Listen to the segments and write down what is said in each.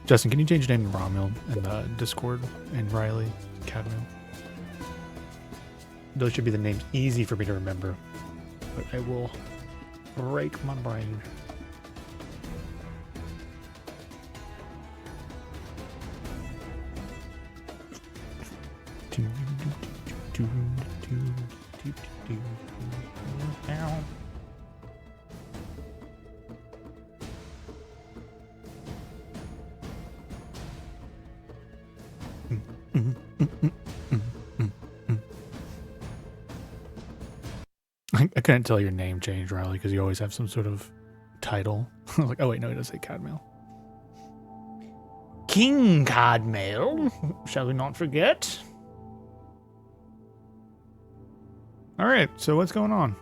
Justin, can you change your name to Romuald in the Discord and Riley, Cadmiel? Those should be the names easy for me to remember, but I will break my brain. I couldn't tell your name changed, Riley, because you always have some sort of title. I was like, oh wait, no, it does say Cadmiel. King Cadmiel, shall we not forget? All right, so what's going on?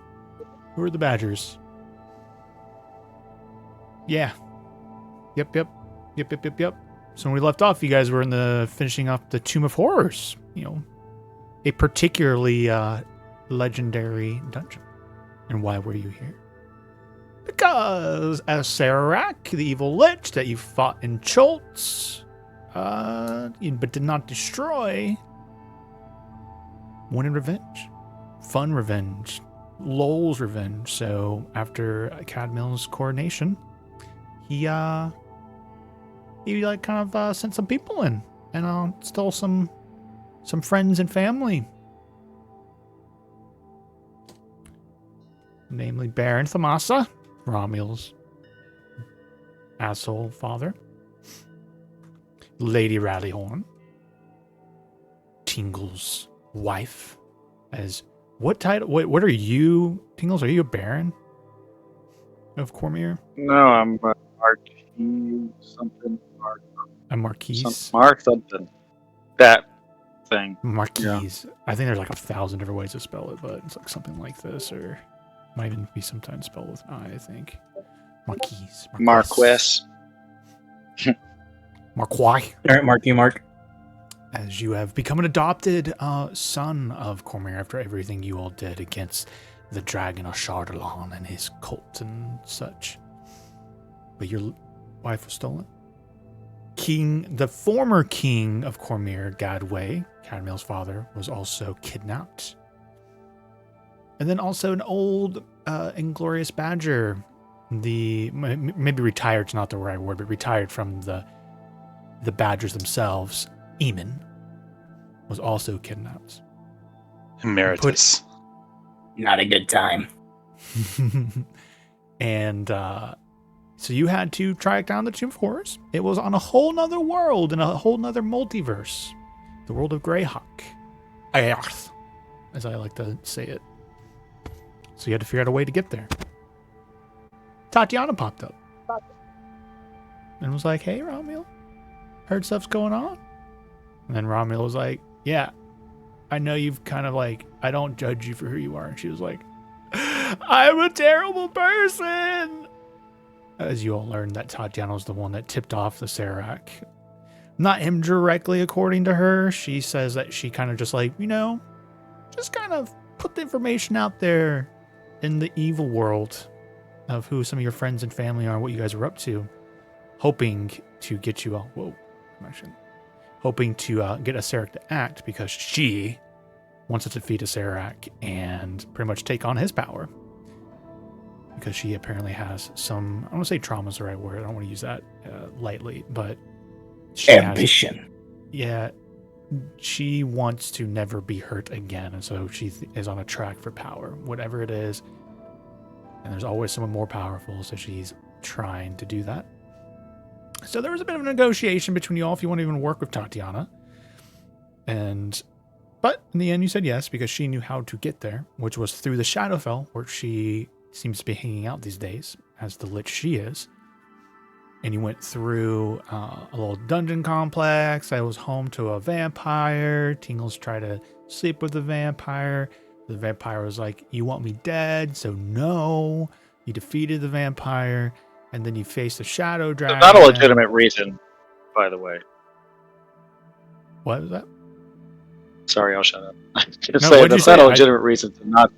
Who are the Badgers? Yeah. Yep. So when we left off, you guys were in the finishing up the Tomb of Horrors. You know, a particularly legendary dungeon. And why were you here? Because Acerak, the evil lich that you fought in Choltz, but did not destroy, wanted revenge. Fun revenge. Lol's revenge. So after Cadmiel's coronation, he kind of sent some people in and stole some friends and family. Namely Baron Thamasa, Romuald's asshole father. Lady Rallyhorn, Tingle's wife. As what title? What are you, Tingles? Are you a Baron of Cormier? No, I'm Marquis something. A Marquis? Mark something. That thing. Marquis. Yeah. I think there's like 1,000 different ways to spell it, but it's like something like this, or might even be sometimes spelled with I think. Marquis. Marquess. Marquis. All right, Mark. As you have become an adopted son of Cormier after everything you all did against the dragon of Chardalon and his cult and such. But your wife was stolen. The former king of Cormier, Gadway, Cadmiel's father, was also kidnapped. And then also an old Inglorious Badger, maybe retired's not the right word, but retired from the Badgers themselves, Eamon, was also kidnapped. Emeritus. Not a good time. And so you had to track down the Tomb of Horrors. It was on a whole nother world, in a whole nother multiverse. The world of Greyhawk. Earth, as I like to say it. So you had to figure out a way to get there. Tatiana popped up. And was like, hey, Romuald. Heard stuff's going on? And then Romuald was like, yeah, I know you've kind of like, I don't judge you for who you are. And she was like, I'm a terrible person. As you all learned, that Tatiana was the one that tipped off the Serac. Not him directly, according to her. She says that she kind of just like, just kind of put the information out there in the evil world of who some of your friends and family are and what you guys were up to, hoping to get you all, hoping to get a Serac to act because she wants to defeat a Serac and pretty much take on his power. Because she apparently has some, I don't want to say trauma is the right word. I don't want to use that lightly, but she Ambition. she wants to never be hurt again. And so she is on a track for power, whatever it is. And there's always someone more powerful. So she's trying to do that. So there was a bit of a negotiation between you all if you want to even work with Tatiana. But in the end, you said yes because she knew how to get there, which was through the Shadowfell, where she seems to be hanging out these days as the lich she is. And you went through a little dungeon complex. I was home to a vampire. Tingles tried to sleep with the vampire. The vampire was like, you want me dead? So no. You defeated the vampire. And then you faced the shadow dragon. Not a legitimate reason, by the way. What was that? Sorry, I'll shut up. No, what'd you say? Not a legitimate reason to not.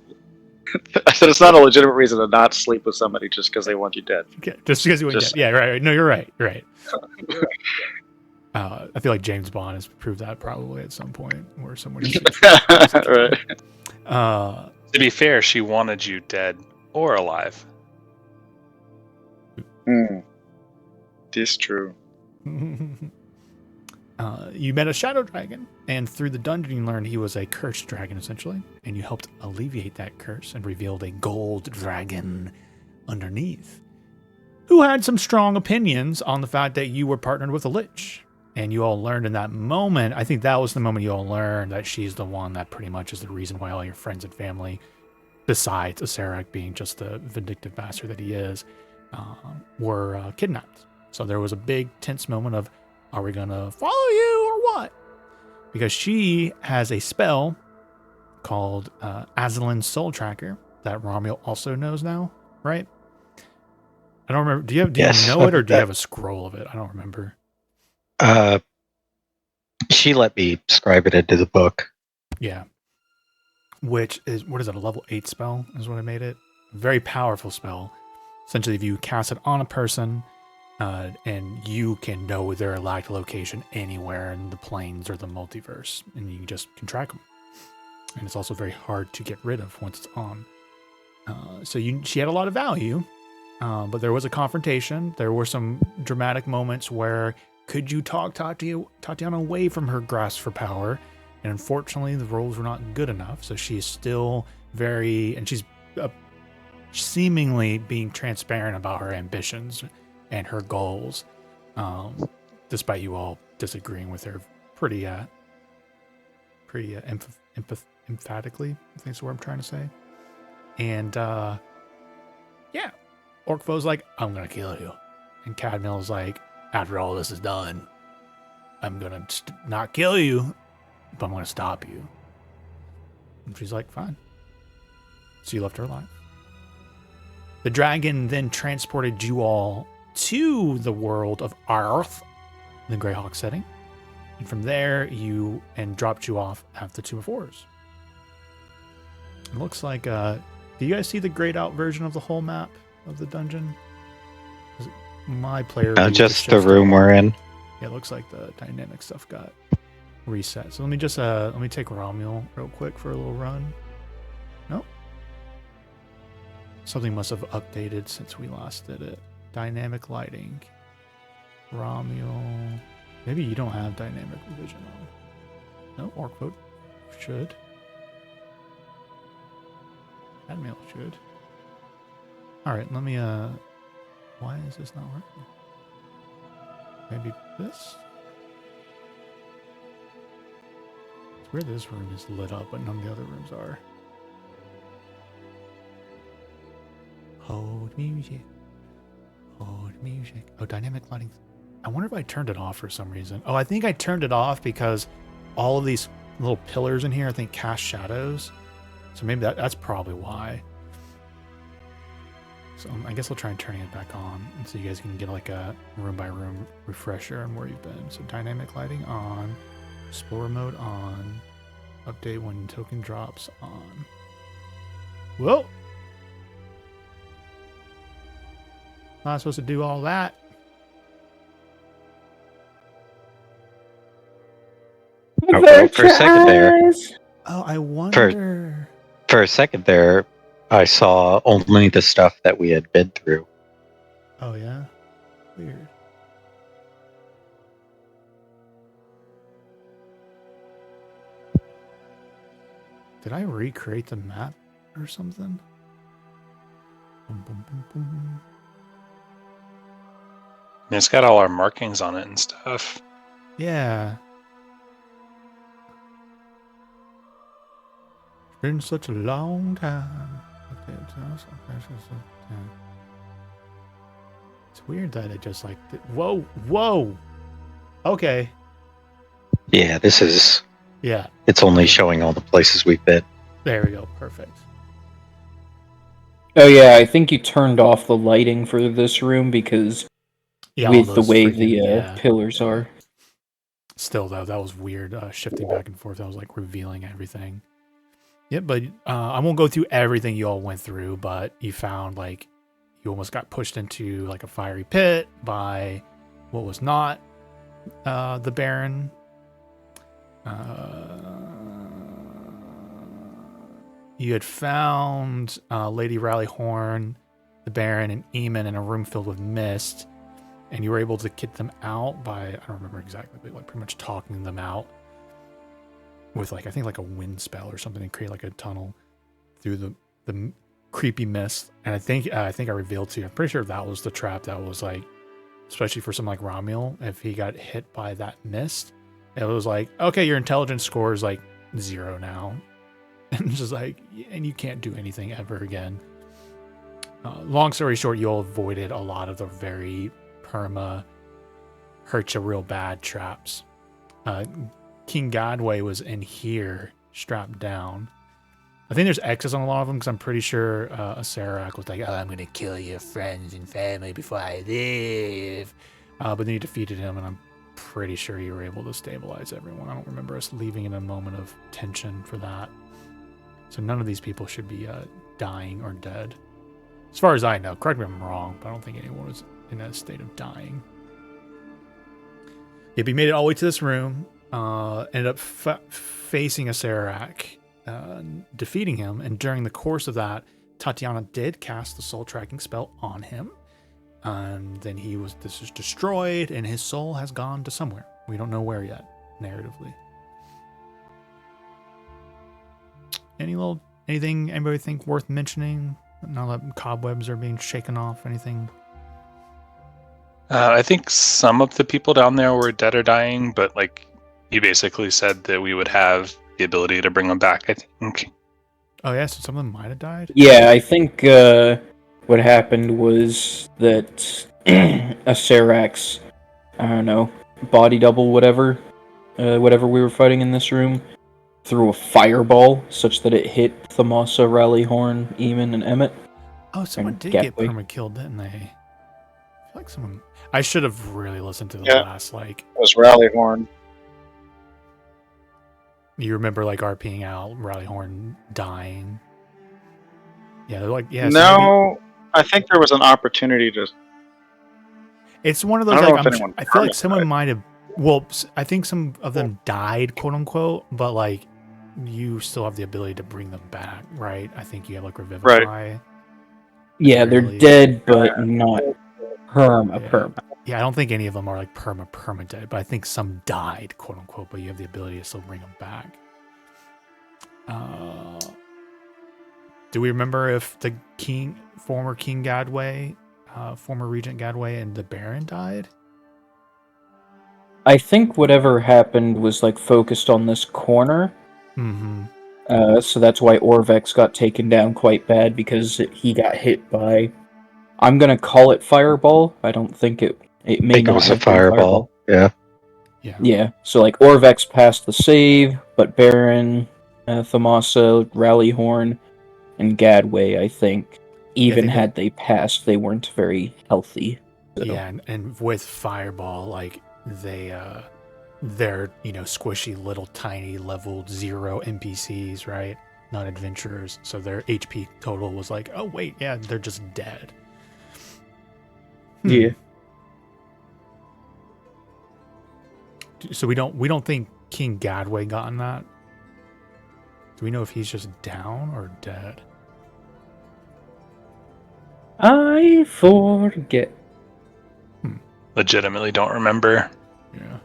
I said it's not a legitimate reason to not sleep with somebody just because they want you dead. Okay, just because you want dead. Yeah, right. No, you're right. You're right. I feel like James Bond has proved that probably at some point, where someone. Right. To be fair, she wanted you dead or alive. This true. You met a shadow dragon, and through the dungeon you learned he was a cursed dragon, essentially, and you helped alleviate that curse and revealed a gold dragon underneath, who had some strong opinions on the fact that you were partnered with a lich. And you all learned in that moment, I think that was the moment you all learned that she's the one that pretty much is the reason why all your friends and family, besides Asarak being just the vindictive bastard that he is, were kidnapped. So there was a big tense moment of, are we going to follow you or what? Because she has a spell called Azalin Soul Tracker that Romuald also knows now, right? I don't remember. Do you know it, or do you have a scroll of it? I don't remember. She let me scribe it into the book. Yeah. Which is, what is it, a level 8 spell is what I made it. Very powerful spell. Essentially, if you cast it on a person, and you can know their exact location anywhere in the planes or the multiverse, and you just can track them. And it's also very hard to get rid of once it's on. She had a lot of value, but there was a confrontation. There were some dramatic moments where could you talk Tatiana away from her grasp for power? And unfortunately, the rolls were not good enough. So she is still and she's seemingly being transparent about her ambitions and her goals, despite you all disagreeing with her pretty emphatically, I think is what I'm trying to say. And yeah, Orcfo's like, I'm gonna kill you, and Cadmil's like, after all this is done, I'm gonna not kill you, but I'm gonna stop you. And she's like, fine. So you left her alive. The dragon then transported you all to the world of Arth, the Greyhawk setting. And from there, dropped you off at the Tomb of Horrors. It looks like, do you guys see the grayed out version of the whole map of the dungeon? My player view Just the room we're in. Yeah, it looks like the dynamic stuff got reset. So let me just, let me take Romuald real quick for a little run. Nope. Something must have updated since we last did it. Dynamic lighting. Romuald. Maybe you don't have dynamic vision on. No, Orcvote should. Admiral should. Alright, let me, why is this not working? Maybe this? It's weird this room is lit up, but none of the other rooms are. Hold music. Hold music. Oh, dynamic lighting. I wonder if I turned it off for some reason. Oh, I think I turned it off because all of these little pillars in here, I think, cast shadows. So maybe that's probably why. So I guess I'll try and turning it back on, and so you guys can get like a room by room refresher on where you've been. So dynamic lighting on, explore mode on, update when token drops on. Whoa! Not supposed to do all that. Oh, well, for a second there. Oh, I wonder. For a second there, I saw only the stuff that we had been through. Oh, yeah? Weird. Did I recreate the map or something? Boom, boom, boom, boom. And it's got all our markings on it and stuff. Yeah. It's been such a long time. It's weird that it just like... Whoa! Whoa! Okay. Yeah, this is... Yeah. It's only showing all the places we've been. There we go. Perfect. Oh yeah, I think you turned off the lighting for this room because with the way the pillars are. Still, though, that was weird. Shifting back and forth, I was like revealing everything. Yeah, but I won't go through everything you all went through, but you found like you almost got pushed into like a fiery pit by what was not the Baron. You had found Lady Rallyhorn, the Baron, and Eamon in a room filled with mist, and you were able to get them out by, I don't remember exactly, but like pretty much talking them out with like, I think like a wind spell or something to create like a tunnel through the creepy mist. And I think I revealed to you, I'm pretty sure that was the trap that was like, especially for someone like Romuald, if he got hit by that mist, it was like, okay, your intelligence score is like 0 now. And it's just like, and you can't do anything ever again. Long story short, you all avoided a lot of the very perma, hurt you real bad traps. King Godway was in here, strapped down. I think there's X's on a lot of them because I'm pretty sure Serac was like, oh, I'm going to kill your friends and family before I leave. But then you defeated him, and I'm pretty sure you were able to stabilize everyone. I don't remember us leaving in a moment of tension for that. So none of these people should be dying or dead. As far as I know, correct me if I'm wrong, but I don't think anyone was in a state of dying. Yep, he made it all the way to this room, ended up facing a Serac, defeating him, and during the course of that, Tatiana did cast the soul tracking spell on him, and then this is destroyed, and his soul has gone to somewhere. We don't know where yet, narratively. Anything anybody think worth mentioning now that cobwebs are being shaken off? Anything? I think some of the people down there were dead or dying, but like you basically said that we would have the ability to bring them back, I think. Oh yeah, so some of them might have died? Yeah, I think what happened was that a Serax, I don't know, body double, whatever we were fighting in this room, threw a fireball such that it hit Thamasa, Rallyhorn, Eamon, and Emmett. Oh, someone did get perma-killed, didn't they? I feel like someone... I should have really listened to the last, like... It was Rallyhorn. You remember, like, RPing out, Rallyhorn dying. Yeah, they're like... Yeah, no, maybe... I think there was an opportunity to... It's one of those, like, I feel like someone might have... Well, I think some of them died, quote-unquote, but, like, you still have the ability to bring them back, right? I think you have, like, Revivify. Right. Yeah, they're dead, but not perma. Yeah, I don't think any of them are, like, perma dead, but I think some died, quote-unquote, but you have the ability to still bring them back. Do we remember if the former King Gadway, former Regent Gadway, and the Baron died? I think whatever happened was like focused on this corner. Mm-hmm. So that's why Orvex got taken down quite bad, because he got hit by... I'm gonna call it fireball. I don't think it may not have been fireball. Yeah. So like Orvex passed the save, but Baron, Thamasa, Rallyhorn, and Gadway, I think, had they passed, they weren't very healthy. So. Yeah, and with fireball, like they're squishy little tiny level 0 NPCs, right? Not adventurers. So their HP total was like, oh wait, yeah, they're just dead. Yeah. So we don't think King Gadway got in that. Do we know if he's just down or dead? I forget. Legitimately don't remember. Yeah.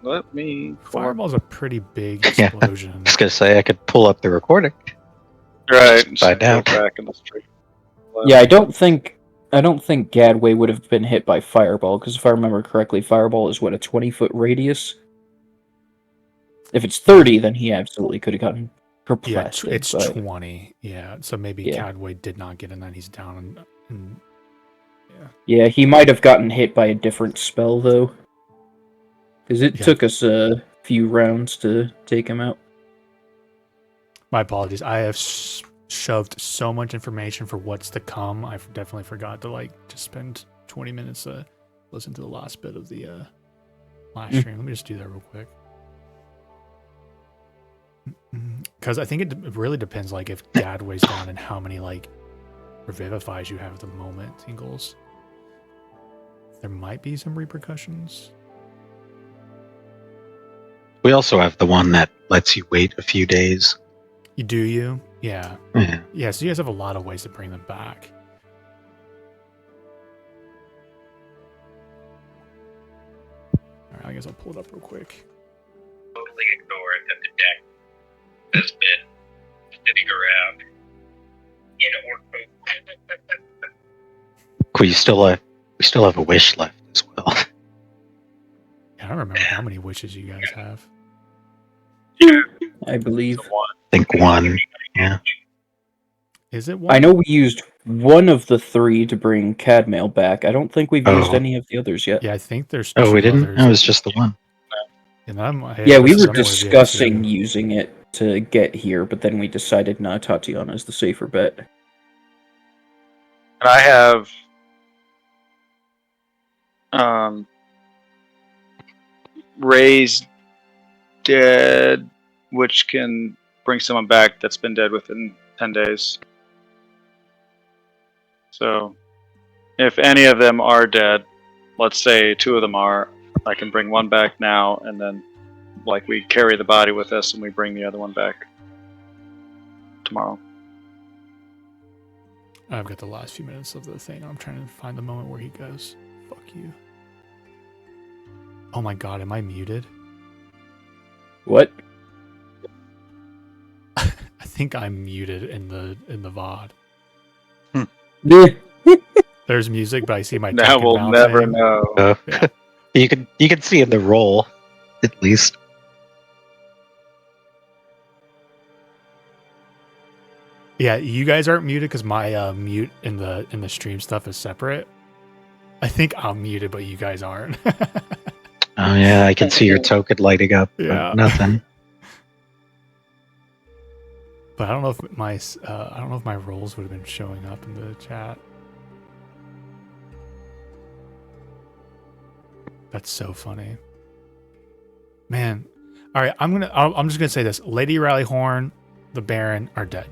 Let me... Fireball's a pretty big explosion. I was going to say, I could pull up the recording. Right. Find out. Back in the street. Yeah, I don't think Gadway would have been hit by fireball, because if I remember correctly, fireball is, what, a 20-foot radius? If it's 30, then he absolutely could have gotten perplexed. Yeah, it's 20. Yeah, so maybe Gadway did not get in that. He's down. Yeah, he might have gotten hit by a different spell, though. Because it took us a few rounds to take him out. My apologies. I have shoved so much information for what's to come. I definitely forgot to just spend 20 minutes to listen to the last bit of the last stream. Let me just do that real quick. Because I think it really depends, like, if Gadway's down and how many, Revivifies you have at the moment, Tingles. There might be some repercussions. We also have the one that lets you wait a few days. You do you? Yeah. Yeah. Yeah, so you guys have a lot of ways to bring them back. Alright, I guess I'll pull it up real quick. Totally ignored that the deck has been sitting around in orc. We still have a wish left as well. Yeah, I don't remember how many wishes you guys have. I believe. I think one. Yeah. Is it one? I know we used one of the 3 to bring Cadmail back. I don't think we've used Oh. any of the others yet. Yeah, I think there's Oh, we two didn't? others. That was just the one. And Yeah, we this is were somewhere discussing to- using it to get here, but then we decided, nah, Tatiana is the safer bet. And I have Raise Dead, which can bring someone back that's been dead within 10 days. So, if any of them are dead, let's say 2 of them are, I can bring one back now, and then, like, we carry the body with us and we bring the other one back tomorrow. I've got the last few minutes of the thing. I'm trying to find the moment where he goes, fuck you. Oh my god, am I muted? What? I think I'm muted in the VOD. There's music, but I see my Now text we'll bouncing. never know. Yeah. You can see in the roll, at least. Yeah, you guys aren't muted because my mute in the stream stuff is separate. I think I'm muted, but you guys aren't. Oh yeah, I can see your token lighting up. But Yeah. nothing. But I don't know if my roles would have been showing up in the chat. That's so funny, man. All right, I'm just gonna say this: Lady Rallyhorn, the Baron are dead.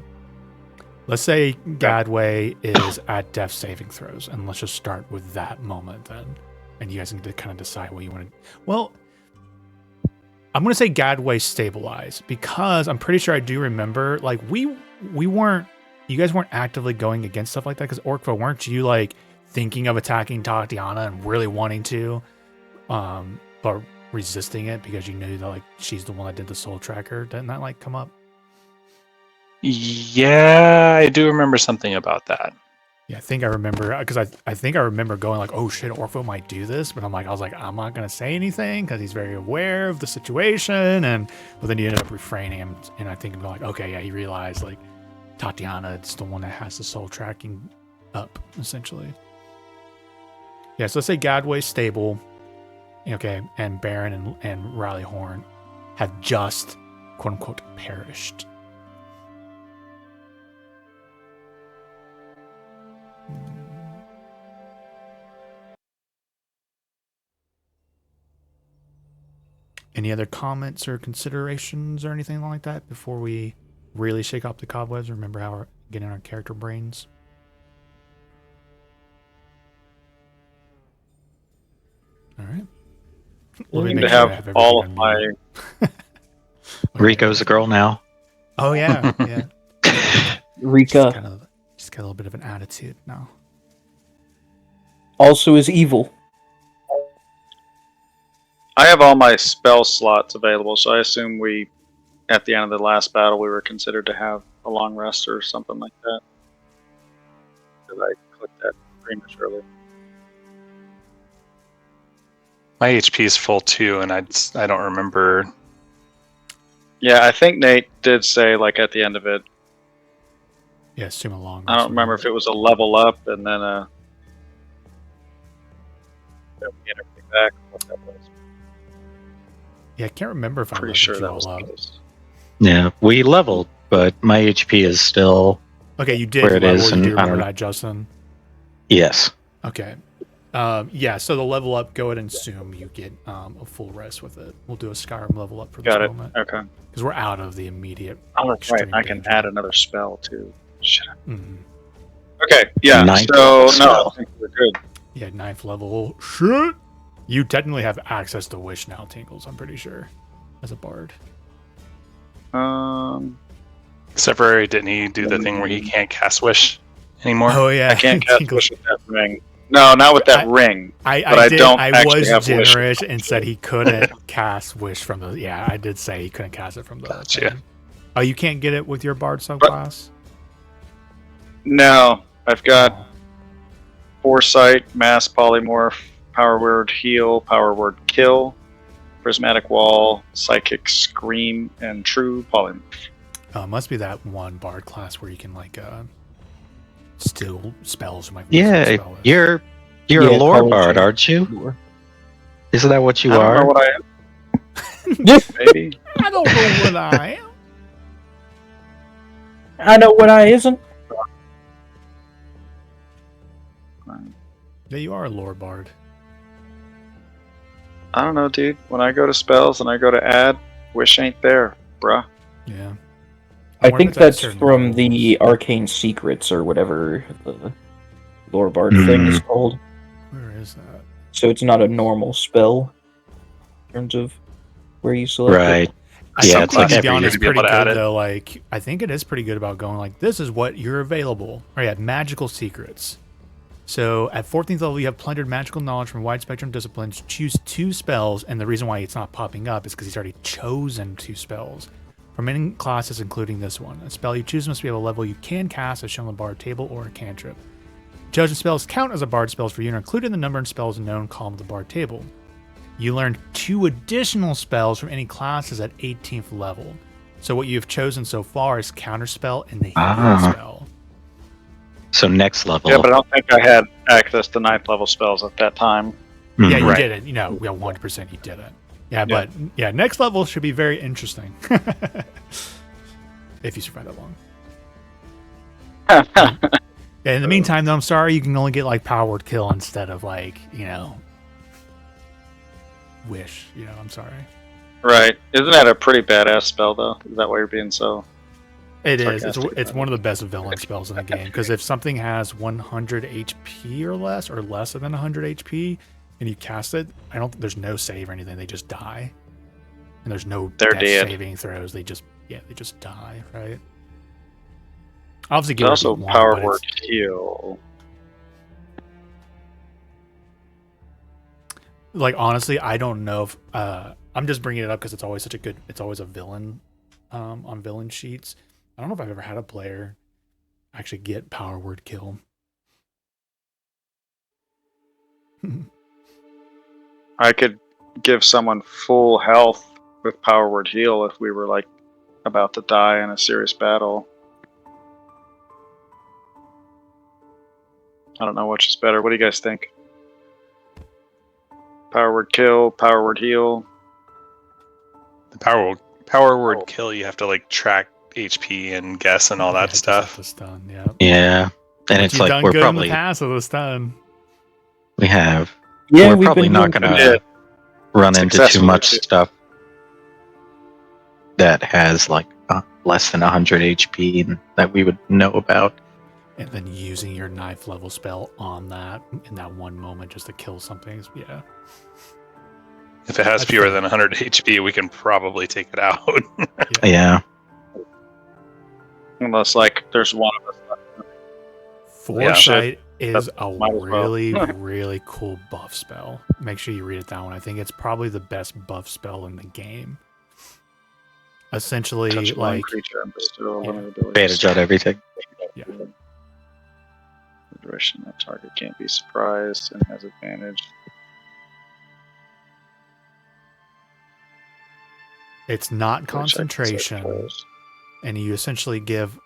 Let's say Gadway is at death saving throws, and let's just start with that moment then, and you guys can kind of decide what you want to. Well, I'm gonna say Gadway stabilize because I'm pretty sure I do remember like we weren't, you guys weren't actively going against stuff like that because Orkva, weren't you like thinking of attacking Tatiana and really wanting to, but resisting it because you knew that like she's the one that did the soul tracker? Didn't that like come up? Yeah, I do remember something about that. Yeah, I think I remember because I think I remember going like, oh shit, Orpho might do this, but I was like, I'm not gonna say anything because he's very aware of the situation, but then you ended up refraining him, and I think I'm like, okay, yeah, he realized like Tatiana is the one that has the soul tracking up essentially. Yeah, so let's say Gadway's stable, okay, and Baron and Rallyhorn have just quote unquote perished. Any other comments or considerations or anything like that before we really shake off the cobwebs? Remember how we're getting our character brains? All right. I need to have all of my. Rico's a girl now. Oh yeah, yeah. Rika She's got a little bit of an attitude now. also is evil. I have all my spell slots available, so I assume we, at the end of the last battle, we were considered to have a long rest or something like that. Did I clicked that prematurely? My HP is full too, and I don't remember. Yeah, I think Nate did say like at the end of it. Yeah, assume a long rest. I don't remember if it was a level up and then get everything back. What that was. Yeah, I can't remember if I Pretty leveled sure you that all was up. close. Yeah, we leveled, but my HP is still Okay, you did where it level. is, You and do I remember don't- that, Justin? yes. Okay. Yeah, so the level up, go ahead and assume you get a full rest with it. We'll do a Skyrim level up for this Got it. moment. Okay. Because we're out of the immediate. Oh, that's right. extreme I can danger. add another spell too. Shit. Mhm. Okay. Yeah. Ninth So level no, spell. I think we're good. Yeah, 9th level. Shit. You technically have access to Wish now, Tinkles, I'm pretty sure. as a bard? Except for didn't he do the thing where he can't cast wish anymore? Oh yeah, I can't cast wish with that ring. No, not with that ring. I was generous and said he couldn't cast wish from the. Yeah, I did say he couldn't cast it from the. Gotcha. Thing. Oh, you can't get it with your bard subclass? No, I've got Foresight, Mass Polymorph, Power Word Heal, Power Word Kill, Prismatic Wall, Psychic Scream, and True Polymorph. It must be that one bard class where you can like steal spells. Yeah, you're a lore bard, aren't you? Isn't that what you are? I don't know what I am. Maybe. I don't know what I am. I know what I isn't. Yeah, you are a lore bard. I don't know, dude. When I go to spells and I go to add, wish ain't there, bruh. Yeah. I think that's from the Arcane Secrets or whatever the lore bard thing is called. Where is that? So it's not a normal spell in terms of where you select right. it. Yeah, it's like to be every honest, year to be pretty able to good add it. though. Like, I think it is pretty good about going like, this is what you're available. Or yeah, magical secrets. So at 14th level, you have plundered magical knowledge from wide spectrum disciplines. Choose 2 spells, and the reason why it's not popping up is because he's already chosen 2 spells from any classes, including this one. A spell you choose must be of a level you can cast, as shown on the bard table, or a cantrip. Chosen spells count as a bard spells for you and are included in the number of spells known column of the bard table. You learn 2 additional spells from any classes at 18th level. So what you've chosen so far is counterspell and the heal spell. So next level. Yeah, but I don't think I had access to 9th level spells at that time. Yeah, you right. didn't. You know, 100% you didn't. Yeah, but yeah, next level should be very interesting. If you survive that long. In the meantime, though, I'm sorry, you can only get like power word kill instead of like, wish. I'm sorry. Right. Isn't that a pretty badass spell, though? Is that why you're being so... It is. It's one of the best villain spells in the game, because if something has 100 HP or less than 100 HP, and you cast it, there's no save or anything. They just die, and there's no death saving throws. They just die, right? Obviously, give also power word heal. Like, honestly, I don't know if I'm just bringing it up because it's always a villain on villain sheets. I don't know if I've ever had a player actually get power word kill. I could give someone full health with power word heal if we were like about to die in a serious battle. I don't know which is better. What do you guys think? Power word kill, power word heal. The power word kill, you have to like track HP and guess and all that stuff. The stun, yeah. And it's like we're probably in the past with the stun. We have. Yeah, we're probably not going to run into too much stuff that has like less than 100 HP that we would know about. And then using your 9th level spell on that in that one moment just to kill something. Yeah. If it has fewer than 100 HP, we can probably take it out. Yeah. Unless like there's one of us left. Foresight is a really, really cool buff spell. Make sure you read it that one. I think it's probably the best buff spell in the game. Essentially, like advantage on everything. Yeah. The duration that target can't be surprised and has advantage. It's not concentration, and you essentially give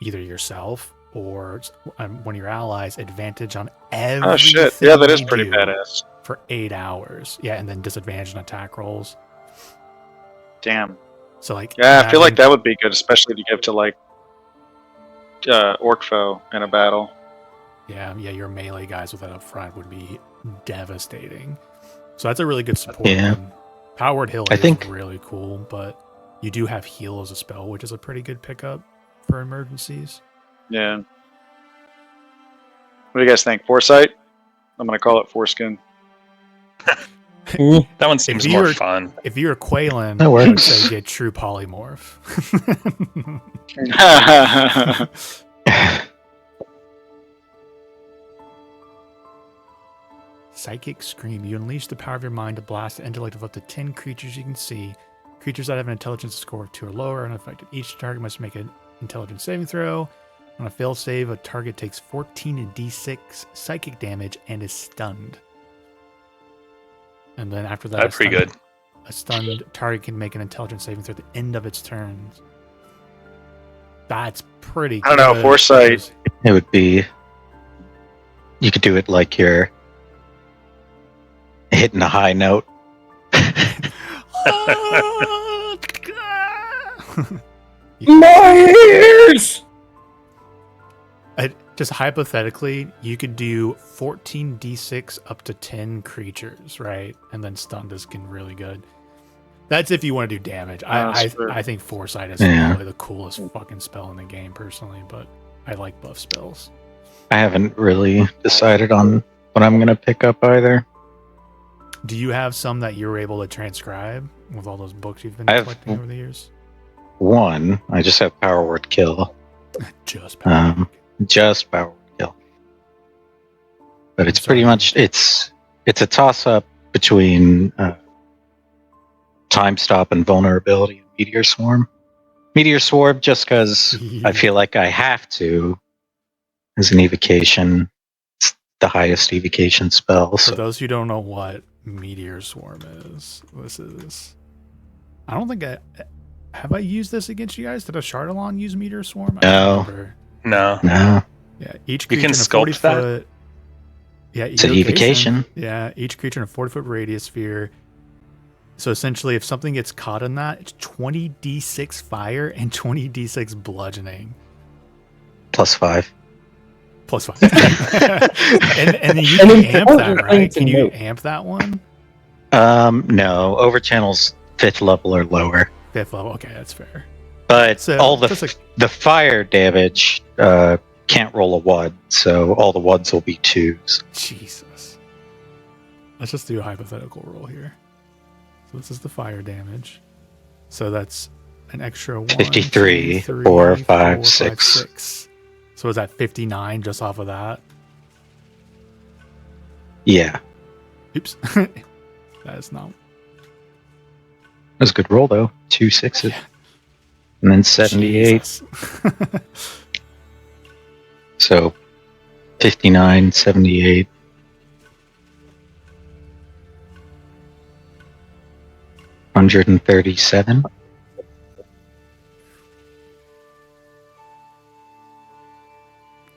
either yourself or one of your allies advantage on everything. Oh shit! Yeah, that is pretty badass. For 8 hours. Yeah, and then disadvantage on attack rolls. Damn. So like, yeah, I feel like that would be good, especially to give to like orc foe in a battle. Yeah, your melee guys with that up front would be devastating. So that's a really good support. Yeah. One. Powered Hill is really cool, but you do have heal as a spell, which is a pretty good pickup for emergencies. Yeah. What do you guys think? Foresight? I'm gonna call it foreskin. That one seems more fun. If you're Quaylen, That I would works. say get true polymorph. Psychic Scream. You unleash the power of your mind to blast the intellect of up to 10 creatures you can see. Creatures that have an intelligence score of 2 or lower are unaffected. Each target must make an intelligence saving throw. On a failed save, a target takes 14 d6 psychic damage and is stunned. And then after that, That's pretty good. A stunned target can make an intelligence saving throw at the end of its turn. That's pretty I don't know, foresight. It would be. You could do it like you're hitting a high note. My ears! Just hypothetically, you could do 14 d6 up to 10 creatures, right? And then stunned is really good. That's if you want to do damage. I think Foresight is probably the coolest fucking spell in the game, personally, but I like buff spells. I haven't really decided on what I'm going to pick up either. Do you have some that you were able to transcribe with all those books you've been collecting over the years? One. I just have Power Word Kill. Just Power Word. Just Power Word Kill. But it's pretty much it's a toss up between Time Stop and Vulnerability and Meteor Swarm. Meteor Swarm just because I feel like I have to as an evocation. It's the highest evocation spell. For those who don't know what Meteor Swarm is, this is. I don't think have I used this against you guys? Did a Chardalon use Meteor Swarm? No. No. Yeah, each You creature can in a 40 sculpt that. foot. Yeah, It's an evocation. Yeah, each creature in a 40-foot radius sphere. So essentially, if something gets caught in that, it's 20 d6 fire and 20 d6 bludgeoning. +5. +5. and you can amp that, right? Can you amp that one? No. Overchannel's 5th level or lower. 5th level. Okay, that's fair. But So, all the fire damage can't roll a WUD, so all the WUDs will be 2s. Jesus. Let's just do a hypothetical roll here. So this is the fire damage. So that's an extra 1, 53, 2, 3, 4, 5, 6. So is that 59 just off of that? Yeah. Oops. That is not. That was a good roll, though. 2 6s. Yeah. And then 78. So 59, 78. $137.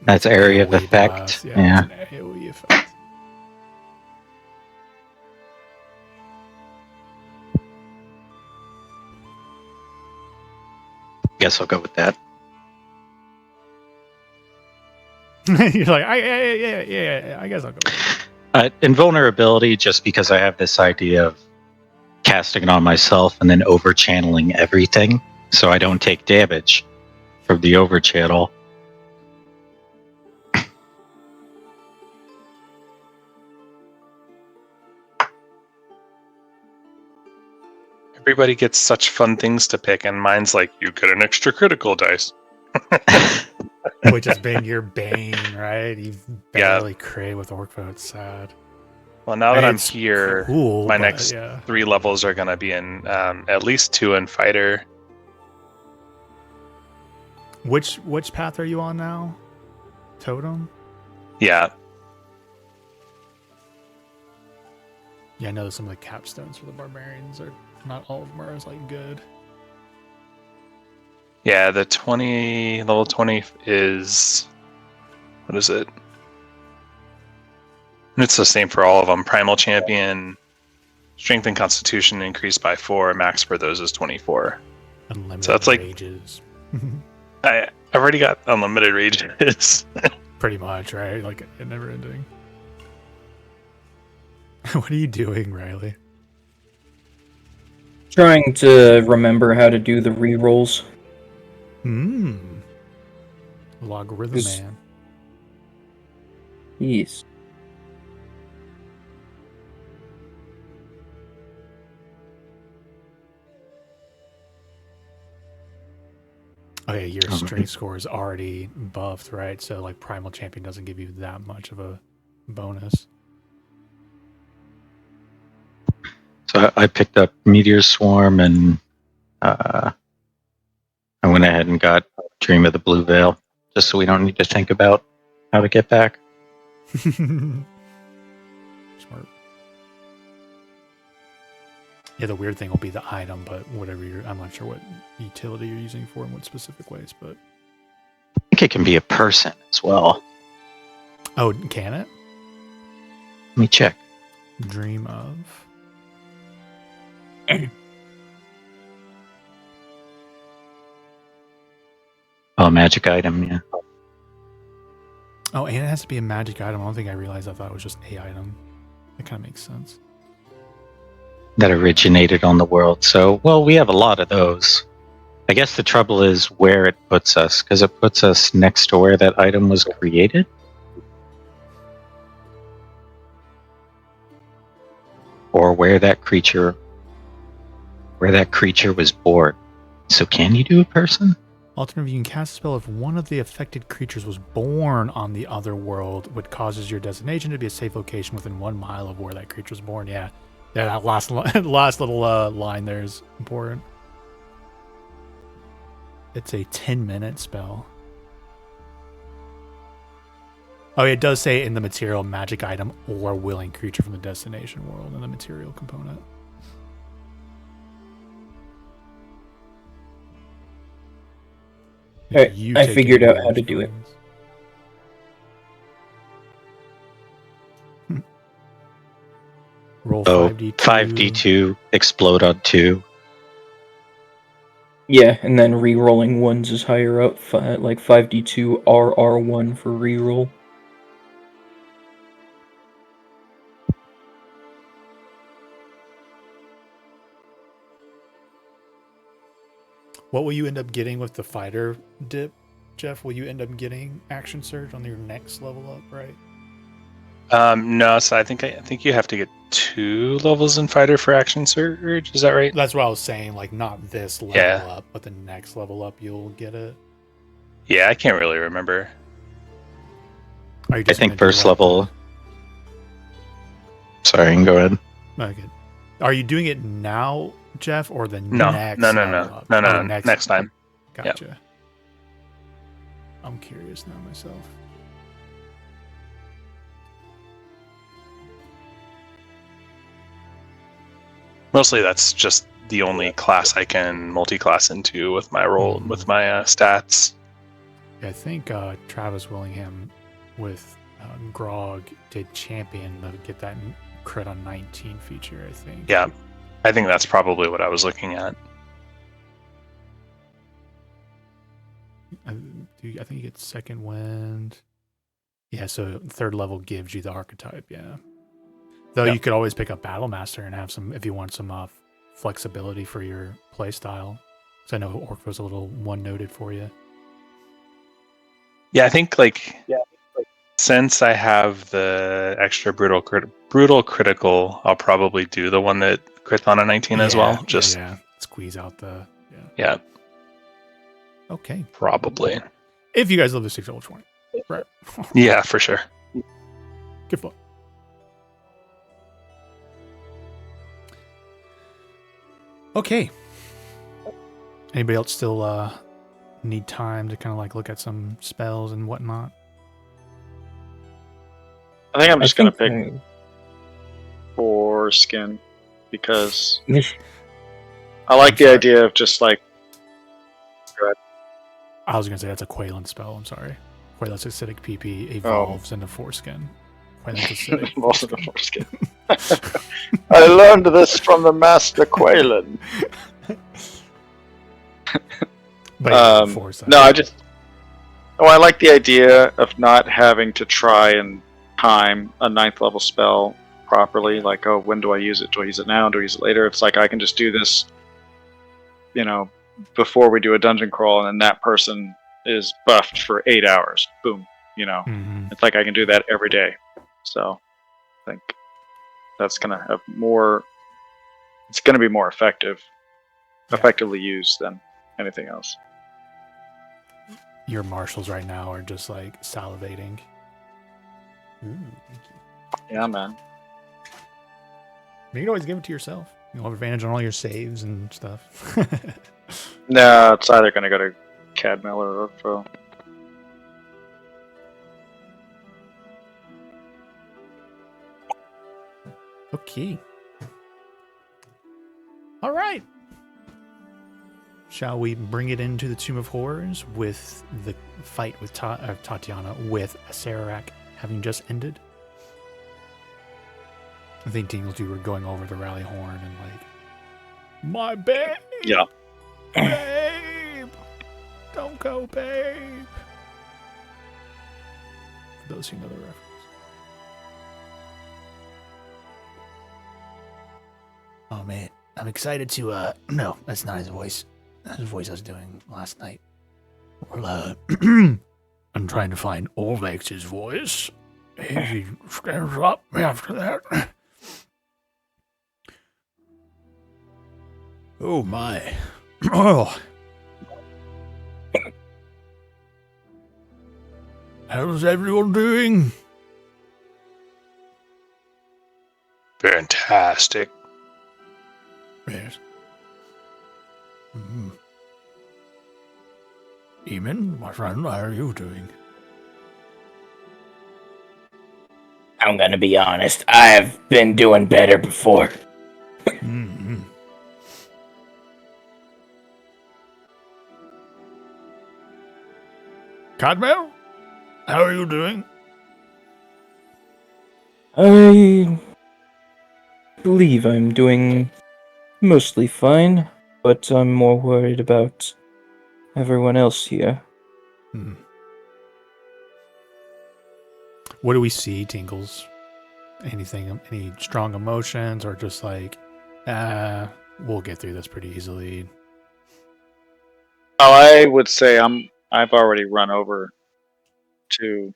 That's area of effect. Yeah. It's an AoE effect. Guess I'll go with that. You're like, yeah, I guess I'll go with that. Invulnerability, just because I have this idea of casting it on myself and then over-channeling everything, so I don't take damage from the over-channel. Everybody gets such fun things to pick, and mine's like, you get an extra critical dice. Which has been your bane, right? You've barely crit with Orkvo. It's sad. Well, now that I'm here, cool, my next 3 levels are going to be in at least 2 in Fighter. Which path are you on now? Totem? Yeah. Yeah, I know some of the capstones for the barbarians are not all of them are as like good. Yeah, the level 20 is, what is it? It's the same for all of them. Primal Champion, Strength and Constitution increased by 4. Max for those is 24. Unlimited so that's like rages. I've already got unlimited rages. Pretty much, right? Like never ending. What are you doing, Riley? Trying to remember how to do the rerolls. Logarithm man. Yes. Oh yeah, your strength score is already buffed, right? So like Primal Champion doesn't give you that much of a bonus. So I picked up Meteor Swarm, and I went ahead and got Dream of the Blue Veil, just so we don't need to think about how to get back. Smart. Yeah, the weird thing will be the item, but whatever I'm not sure what utility you're using for in what specific ways, but I think it can be a person as well. oh, can it? Let me check. Dream of. Oh, magic item, yeah. Oh, and it has to be a magic item. I don't think I realized. I thought it was just a item. That kind of makes sense. That originated on the world. So, well, we have a lot of those. I guess the trouble is where it puts us, because it puts us next to where that item was created. Or where that creature was born. So can you do a person? Alternatively, you can cast a spell if one of the affected creatures was born on the other world, which causes your destination to be a safe location within 1 mile of where that creature was born. Yeah, that last little line there is important. It's a 10-minute spell. Oh, it does say in the material magic item or willing creature from the destination world in the material component. I figured out how to do it. Roll Oh, 5d2. 5d2, explode on 2. Yeah, and then re-rolling ones is higher up, like 5d2 RR1 for re-roll. What will you end up getting with the fighter dip, Jeff? Will you end up getting action surge on your next level up, right? No, so I think you have to get 2 levels in fighter for action surge. Is that right? That's what I was saying. Like not this level up, but the next level up, you'll get it. Yeah, I can't really remember. Are you just I think first level. Sorry, you can go ahead. Okay. Are you doing it now, Jeff, or the No, next no, level up? no, next time. Gotcha. Yep. I'm curious now myself. Mostly that's just the only class I can multi-class into with my role, with my stats. I think Travis Willingham with Grog did champion to get that crit on 19 feature, I think. Yeah, I think that's probably what I was looking at. I think you get second wind. Yeah, so 3rd level gives you the archetype, yeah. Though you could always pick up Battlemaster and have some, if you want some flexibility for your playstyle. Because I know Orc was a little one-noted for you. Yeah, I think since I have the extra brutal critical, I'll probably do the one that crits on a 19 as well. Just squeeze out the yeah. Okay. Probably. If you guys love the 6 level 20. Right. Yeah, for sure. Good luck. Okay. Anybody else still need time to kind of like look at some spells and whatnot? I think I'm just going to pick Foreskin because I like the idea of just like. I was going to say that's a Quayland spell. I'm sorry. Quayland's acidic PP evolves into Foreskin. Quayland's acidic. Evolves into Foreskin. I learned this from the Master Quayland. I like the idea of not having to try and time a 9th level spell properly. Like, oh, when do I use it? Do I use it now? Do I use it later? It's like I can just do this, before we do a dungeon crawl, and then that person is buffed for 8 hours. Boom. It's like I can do that every day. So I think that's going to have more. It's going to be more effectively used than anything else. your marshals right now are just like salivating. Ooh, thank you. Yeah, man. You can always give it to yourself. You'll have advantage on all your saves and stuff. No, it's either going to go to Cadmill or Urfo. Okay. All right. Shall we bring it into the Tomb of Horrors with the fight with Tatiana with Sararak having just ended? I think Tingles, you were going over the rally horn and like, my babe! Yeah. Babe! Don't go, babe! For those who know the reference. Oh man, I'm excited to, no, that's not his voice. That's the voice I was doing last night. Well, I'm trying to find Orvex's voice. He stands up after that. Oh my. Oh. How's everyone doing? Fantastic. Yes. Mm-hmm. Eamon, my friend, how are you doing? I'm gonna be honest, I've been doing better before. Mm-hmm. Cadmel, how are you doing? I believe I'm doing mostly fine, but I'm more worried about everyone else here. Hmm. What do we see, Tingles? Anything, any strong emotions, or just like, we'll get through this pretty easily? Oh, I would say I've already run over to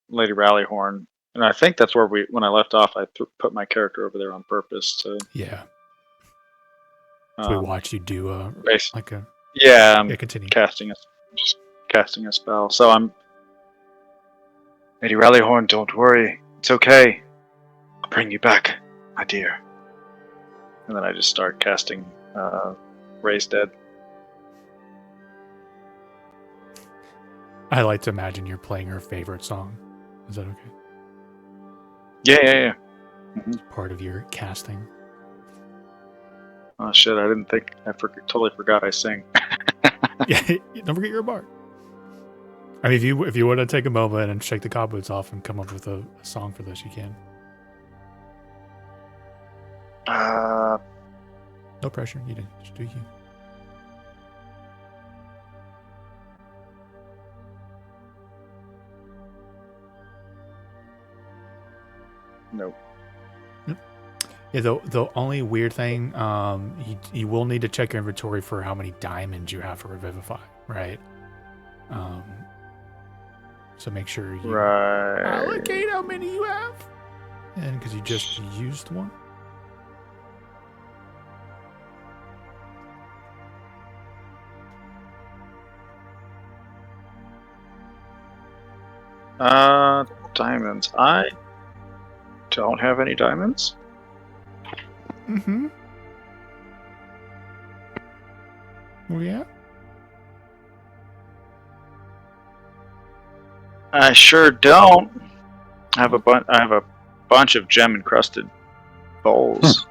Lady Rallyhorn, and I think that's where when I left off, I put my character over there on purpose to. Yeah. So we watch you do like a. Yeah, I'm continue. just casting a spell. So I'm Lady Rallyhorn. Don't worry, it's okay. I'll bring you back, my dear. And then I just start casting Raise Dead. I like to imagine you're playing her favorite song. Is that okay? Yeah. Mm-hmm. Part of your casting. Oh shit! I didn't think. Totally forgot I sing. Yeah, don't forget you're a bard. I mean, if you want to take a moment and shake the cobwebs off and come up with a song for this, you can. No pressure. You didn't. Just do you. Nope. Yeah, the only weird thing, you will need to check your inventory for how many diamonds you have for Revivify, right? So make sure you allocate how many you have. And because you just used one. Diamonds. I don't have any diamonds. Mm-hmm. Oh, yeah? I sure don't. I have a bunch of gem encrusted bowls.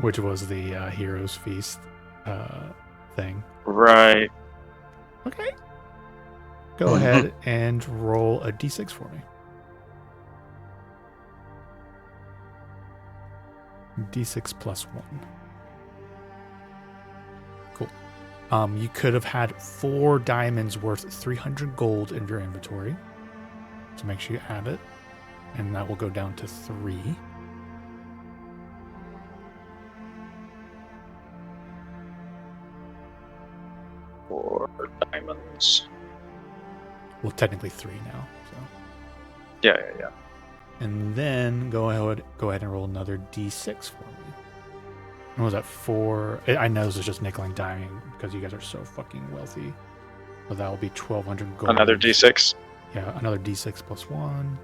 Which was the Heroes Feast thing. Right. Okay. Go ahead and roll a d6 for me. D6 plus 1. Cool. You could have had 4 diamonds worth 300 gold in your inventory. So make sure you add it. And that will go down to 3. Four diamonds. Well, technically 3 now. So. Yeah. And then go ahead and roll another d6 for me. What was that, 4? I know this is just nickel and diming because you guys are so fucking wealthy. So that will be 1,200 gold. Another D6. Yeah, another D6 plus 1.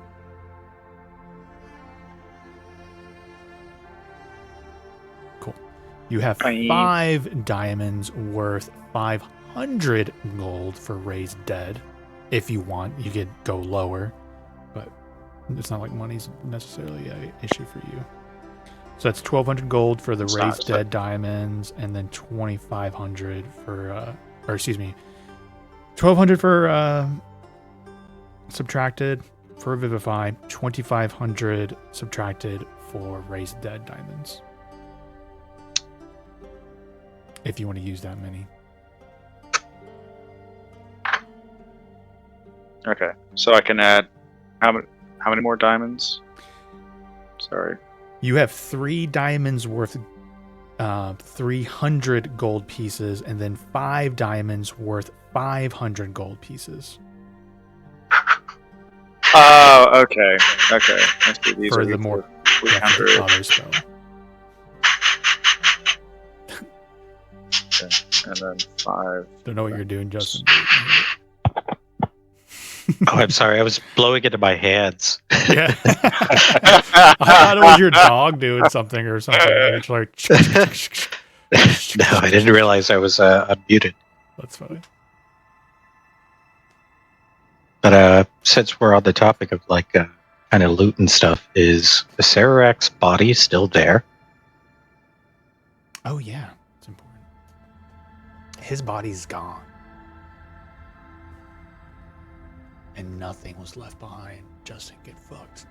Cool. You have 5 diamonds worth 500 gold for raised dead. If you want, you could go lower, but it's not like money's necessarily an issue for you. So that's 1,200 gold for the raised dead diamonds, and then 2,500 for, 1,200 for subtracted for Vivify, 2,500 subtracted for raised dead diamonds. If you want to use that many. Okay, so I can add how many more diamonds? Sorry. You have 3 diamonds worth 300 gold pieces, and then 5 diamonds worth 500 gold pieces. Oh, okay. Okay. Let's do these for are the more 300. other spell. Okay. And then 5. Don't know what you're doing, Justin. Oh, I'm sorry. I was blowing into my hands. Yeah. I thought it was your dog doing something or something. It's like No, I didn't realize I was unmuted. That's funny. But since we're on the topic of like kind of loot and stuff, is the Sarak's body still there? Oh yeah, it's important. His body's gone. And nothing was left behind. Justin, get fucked.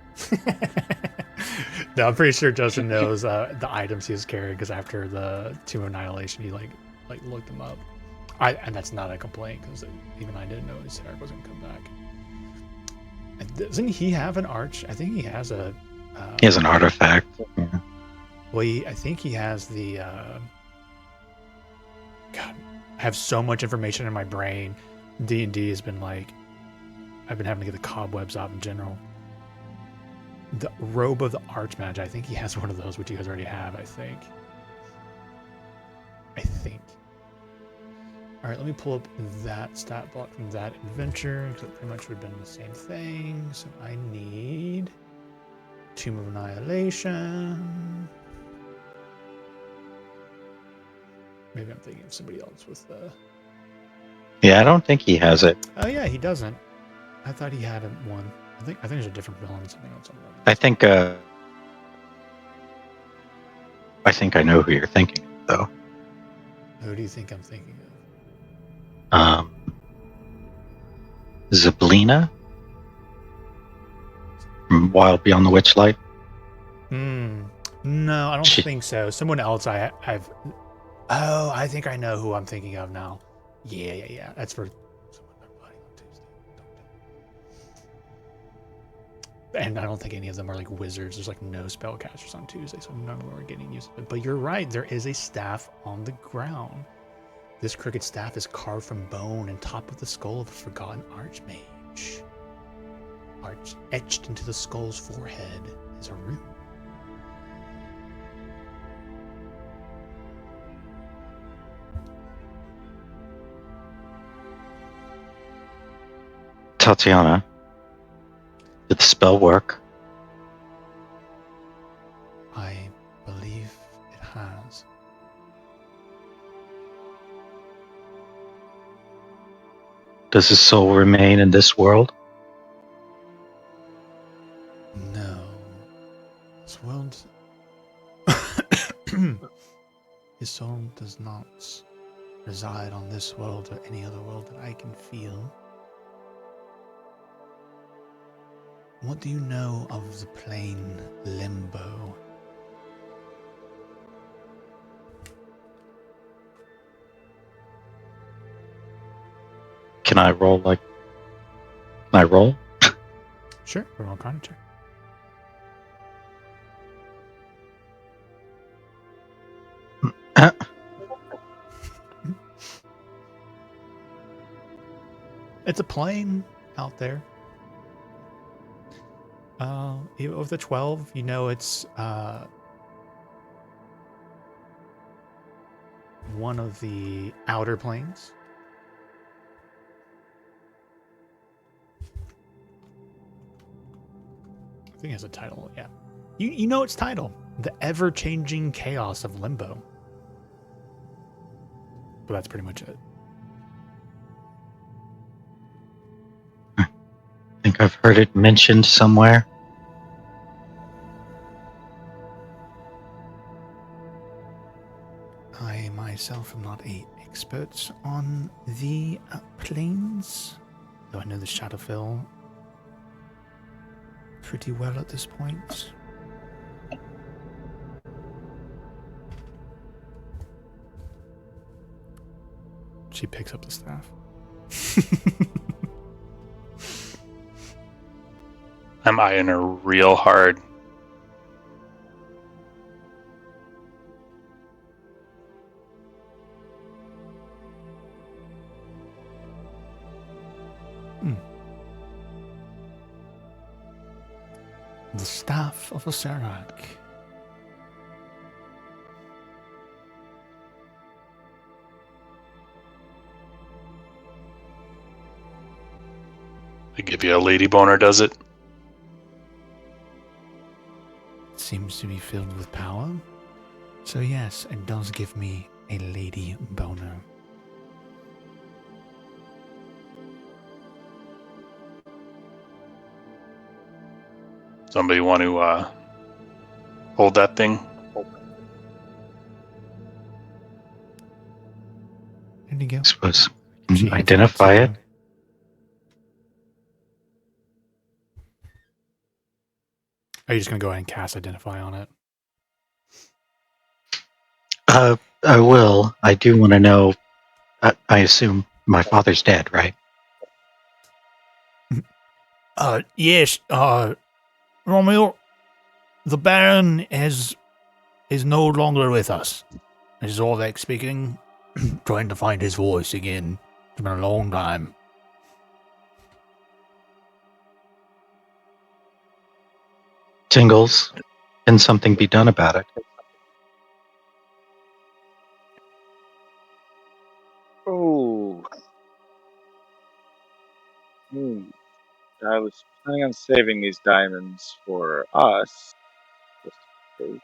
No, I'm pretty sure Justin knows the items he was carrying because after the Tomb of Annihilation, he like looked them up. And that's not a complaint because even I didn't know his Sarek was gonna come back. And doesn't he have an arch? I think he has a. He has an artifact. Yeah. Well, I think he has the. God, I have so much information in my brain. D&D has been like. I've been having to get the cobwebs out in general. The robe of the Archmage, I think he has one of those, which you guys already have, I think. All right, let me pull up that stat block from that adventure, because it pretty much would have been the same thing. So I need Tomb of Annihilation. Maybe I'm thinking of somebody else with the... Yeah, I don't think he has it. Oh yeah, he doesn't. I thought he had one. I think there's a different villain or something else. I think I know who you're thinking of, though. Who do you think I'm thinking of? Zablina from Wild Beyond the Witchlight. No, I don't think so. Someone else I've. Oh, I think I know who I'm thinking of now. Yeah. That's for. And I don't think any of them are like wizards. There's like no spellcasters on Tuesday, so none of them are getting used to it. But you're right, there is a staff on the ground. This crooked staff is carved from bone and top of the skull of a forgotten archmage. Etched into the skull's forehead is a rune. Tatiana, did the spell work? I believe it has. Does his soul remain in this world? No. This world... His soul does not reside on this world or any other world that I can feel. What do you know of the plane Limbo? Can I roll Can I roll? Sure, roll a con check. It's a plane out there. With the 12, you know it's one of the outer planes. I think it has a title, yeah. You know its title. The Ever-Changing Chaos of Limbo. But that's pretty much it. I think I've heard it mentioned somewhere. I myself am not an expert on the planes, though I know the Shadowfell pretty well at this point. She picks up the staff. I'm eyeing her real hard. The Staff of Oserak. I give you a lady boner, does it? Seems to be filled with power. So yes, it does give me a lady boner. Somebody want to hold that thing? There you go. I suppose you can identify it. Are you just going to go ahead and cast Identify on it? I will. I do want to know. I assume my father's dead, right? Yes, Romeo, the Baron is no longer with us. This is Orvek speaking, trying to find his voice again. It's been a long time. Tingles. Can something be done about it? Oh. I was planning on saving these diamonds for us. Just in case.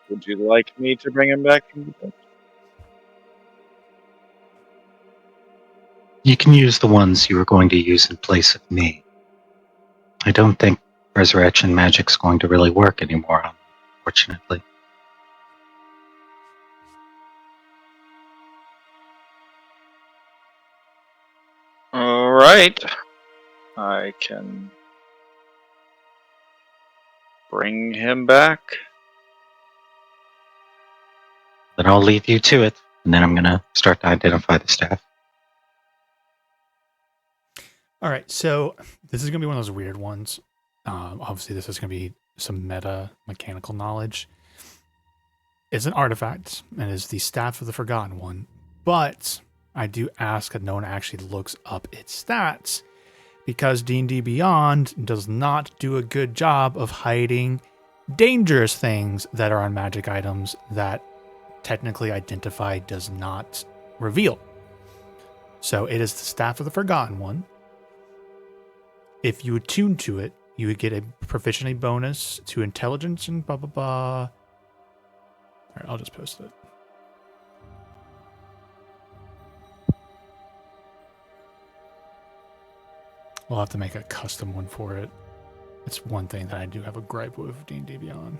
Would you like me to bring him back from the dead? You can use the ones you were going to use in place of me. I don't think resurrection magic's going to really work anymore, unfortunately. Alright. I can bring him back. Then I'll leave you to it, and then I'm going to start to identify the staff. All right, so this is going to be one of those weird ones. Obviously, this is going to be some meta mechanical knowledge. It's an artifact, and is the Staff of the Forgotten One. But I do ask that no one actually looks up its stats, because D&D Beyond does not do a good job of hiding dangerous things that are on magic items that technically Identify does not reveal. So it is the Staff of the Forgotten One. If you attune to it, you would get a proficiency bonus to intelligence and blah, blah, blah. All right, I'll just post it. We'll have to make a custom one for it. It's one thing that I do have a gripe with D&D Beyond.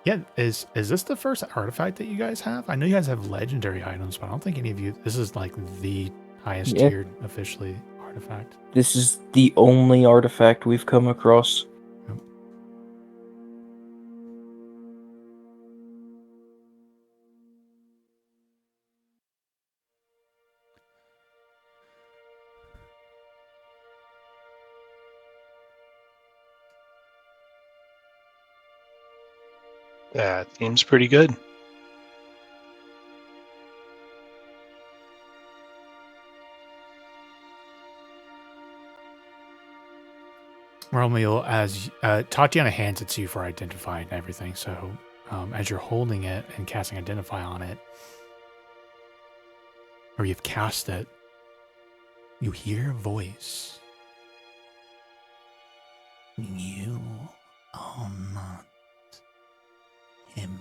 Yeah, is this the first artifact that you guys have? I know you guys have legendary items, but I don't think any of you... This is like the highest tiered officially artifact. This is the only artifact we've come across. Yep. That seems pretty good. Romeo, as Tatiana hands it to you for identify and everything, so as you're holding it and casting identify on it, or you've cast it, you hear a voice. You are not him.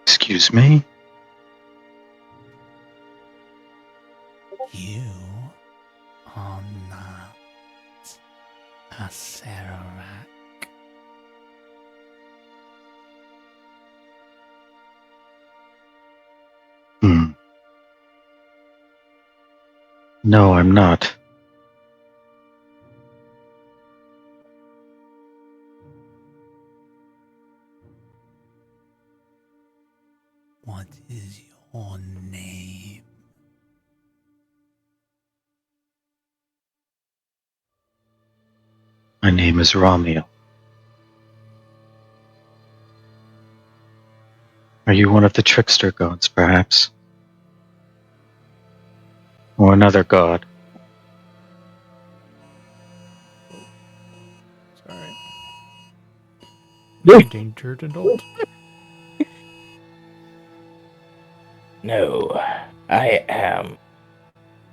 Excuse me? You are not a Sararak. No, I'm not. What is your name? My name is Romeo. Are you one of the trickster gods, perhaps? Or another god? Sorry. Endangered adult. No, I am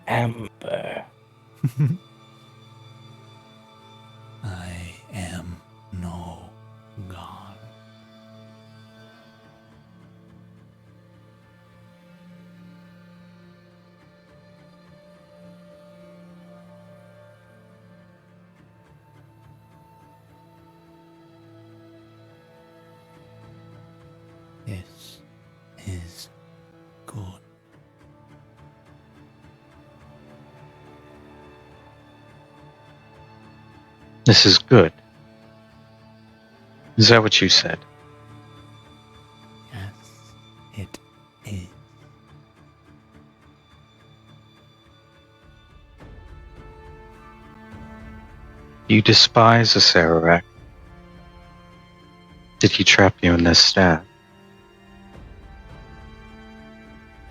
Amber. I am no god. This is good. This is good. Is that what you said? Yes, it is. You despise a Sararak. Did he trap you in this stab?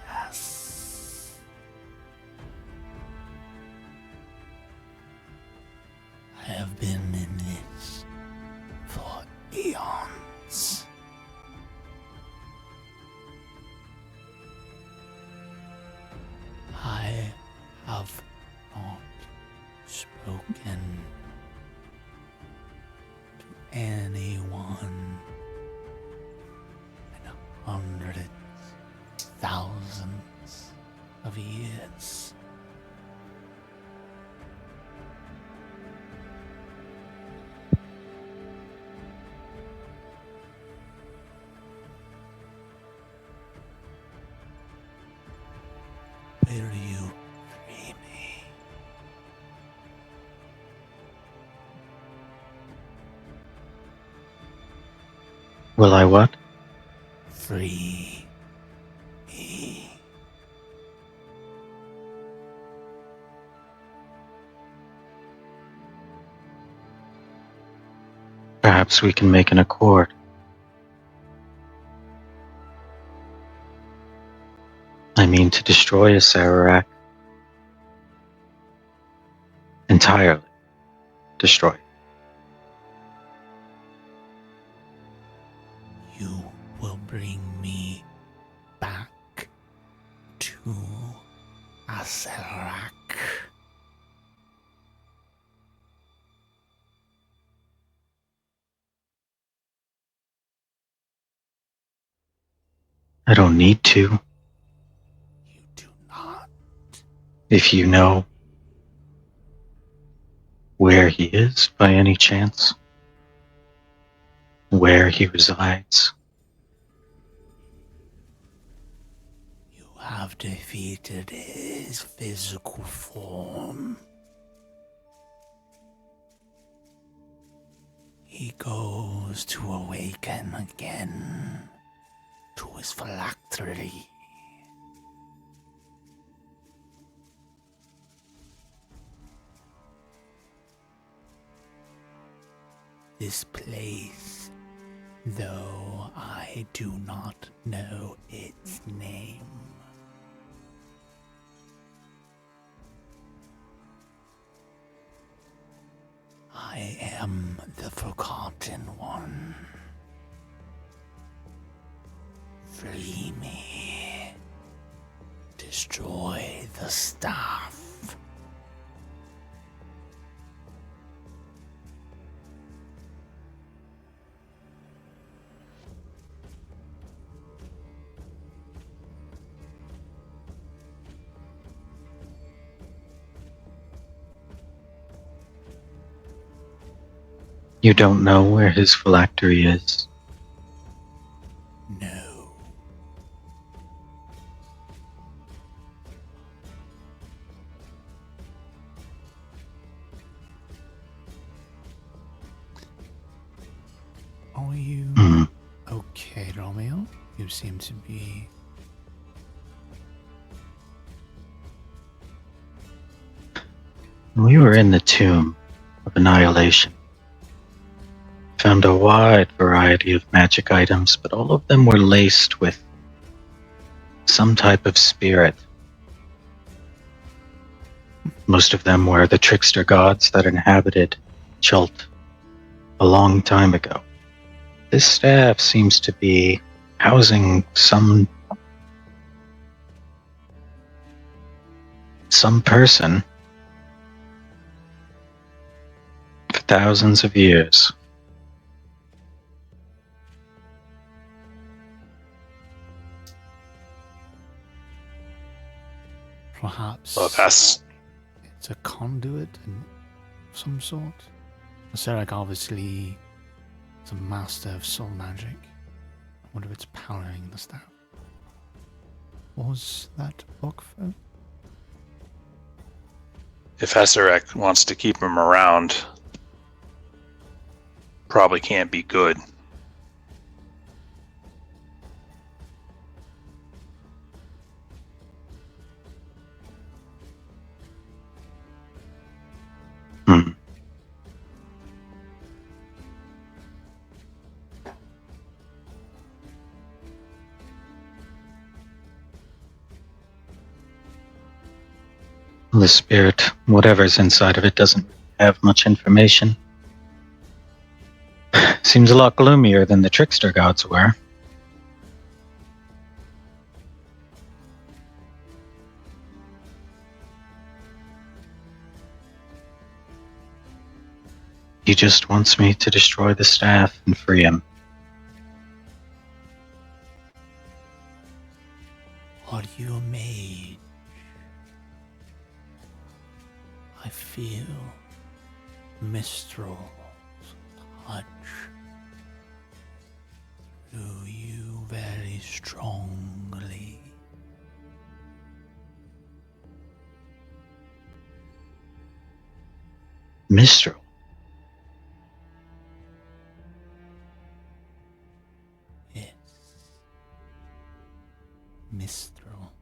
Yes. I have been in this for eons. I have not spoken to anyone in hundreds, thousands of years. Will you free me? Will I what? Free me. Perhaps we can make an accord. I mean to destroy a Sararak. Entirely. Destroy. You will bring me back to Aselrak. I don't need to. You do not. If you know where he is by any chance, where he resides. You have defeated his physical form. He goes to awaken again to his phylactery. This place though I do not know its name. I am the Forgotten One. Flee me. Destroy the staff. You don't know where his phylactery is? No. Are you okay, Romeo? You seem to be... We were in the tomb of annihilation. Found a wide variety of magic items, but all of them were laced with some type of spirit. Most of them were the trickster gods that inhabited Chult a long time ago. This staff seems to be housing some person for thousands of years. Perhaps it's a conduit of some sort. Sarek obviously is a master of soul magic. I wonder if it's powering the staff. What was that book for? If Esarek wants to keep him around, probably can't be good. The spirit, whatever's inside of it, doesn't have much information. Seems a lot gloomier than the trickster gods were. He just wants me to destroy the staff and free him. Are you a mage? I feel Mistral's touch through you very strongly. Mistral? Yes. Mistral.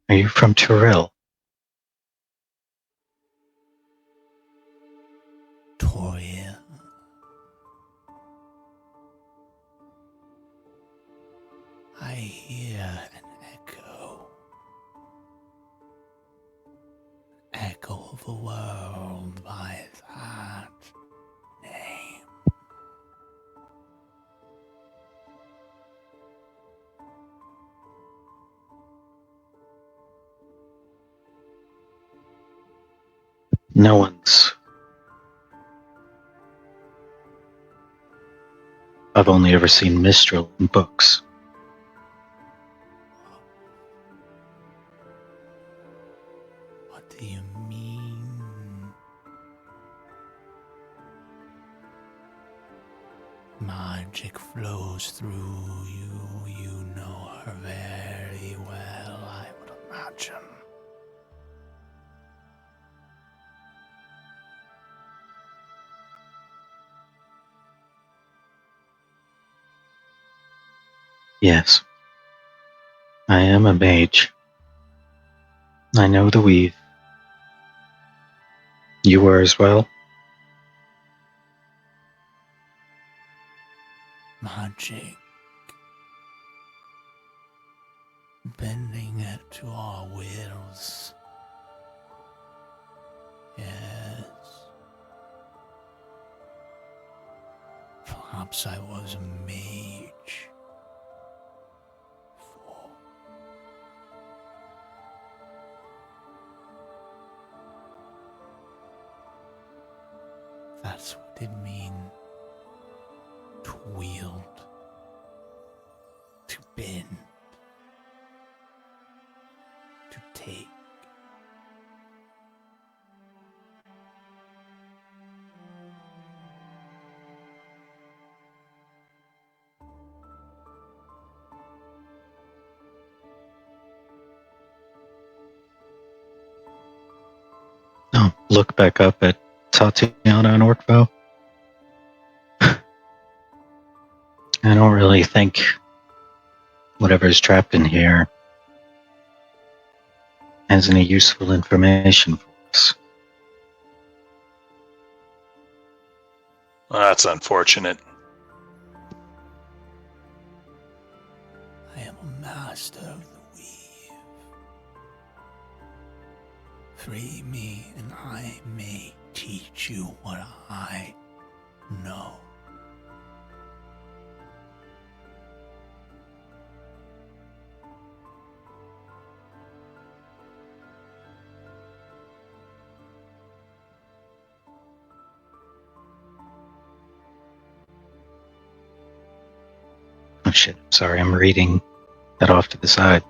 Are you from Tyrell? Toriel. I hear an echo. Echo of a world by that name. No one's. I've only ever seen Mistral in books. What do you mean? Magic flows through you. You know her very well, I would imagine. Yes. I am a mage. I know the weave. You were as well? Magic. Bending it to our wills. Yes. Perhaps I was a mage. That's what it means to wield, to bend, to take. Oh, look back up at Tatiana and Orkvo. I don't really think whatever's trapped in here has any useful information for us. Well, that's unfortunate. I am a master of the weave. Free me and I may teach you what I know. Oh shit, sorry, I'm reading that off to the side.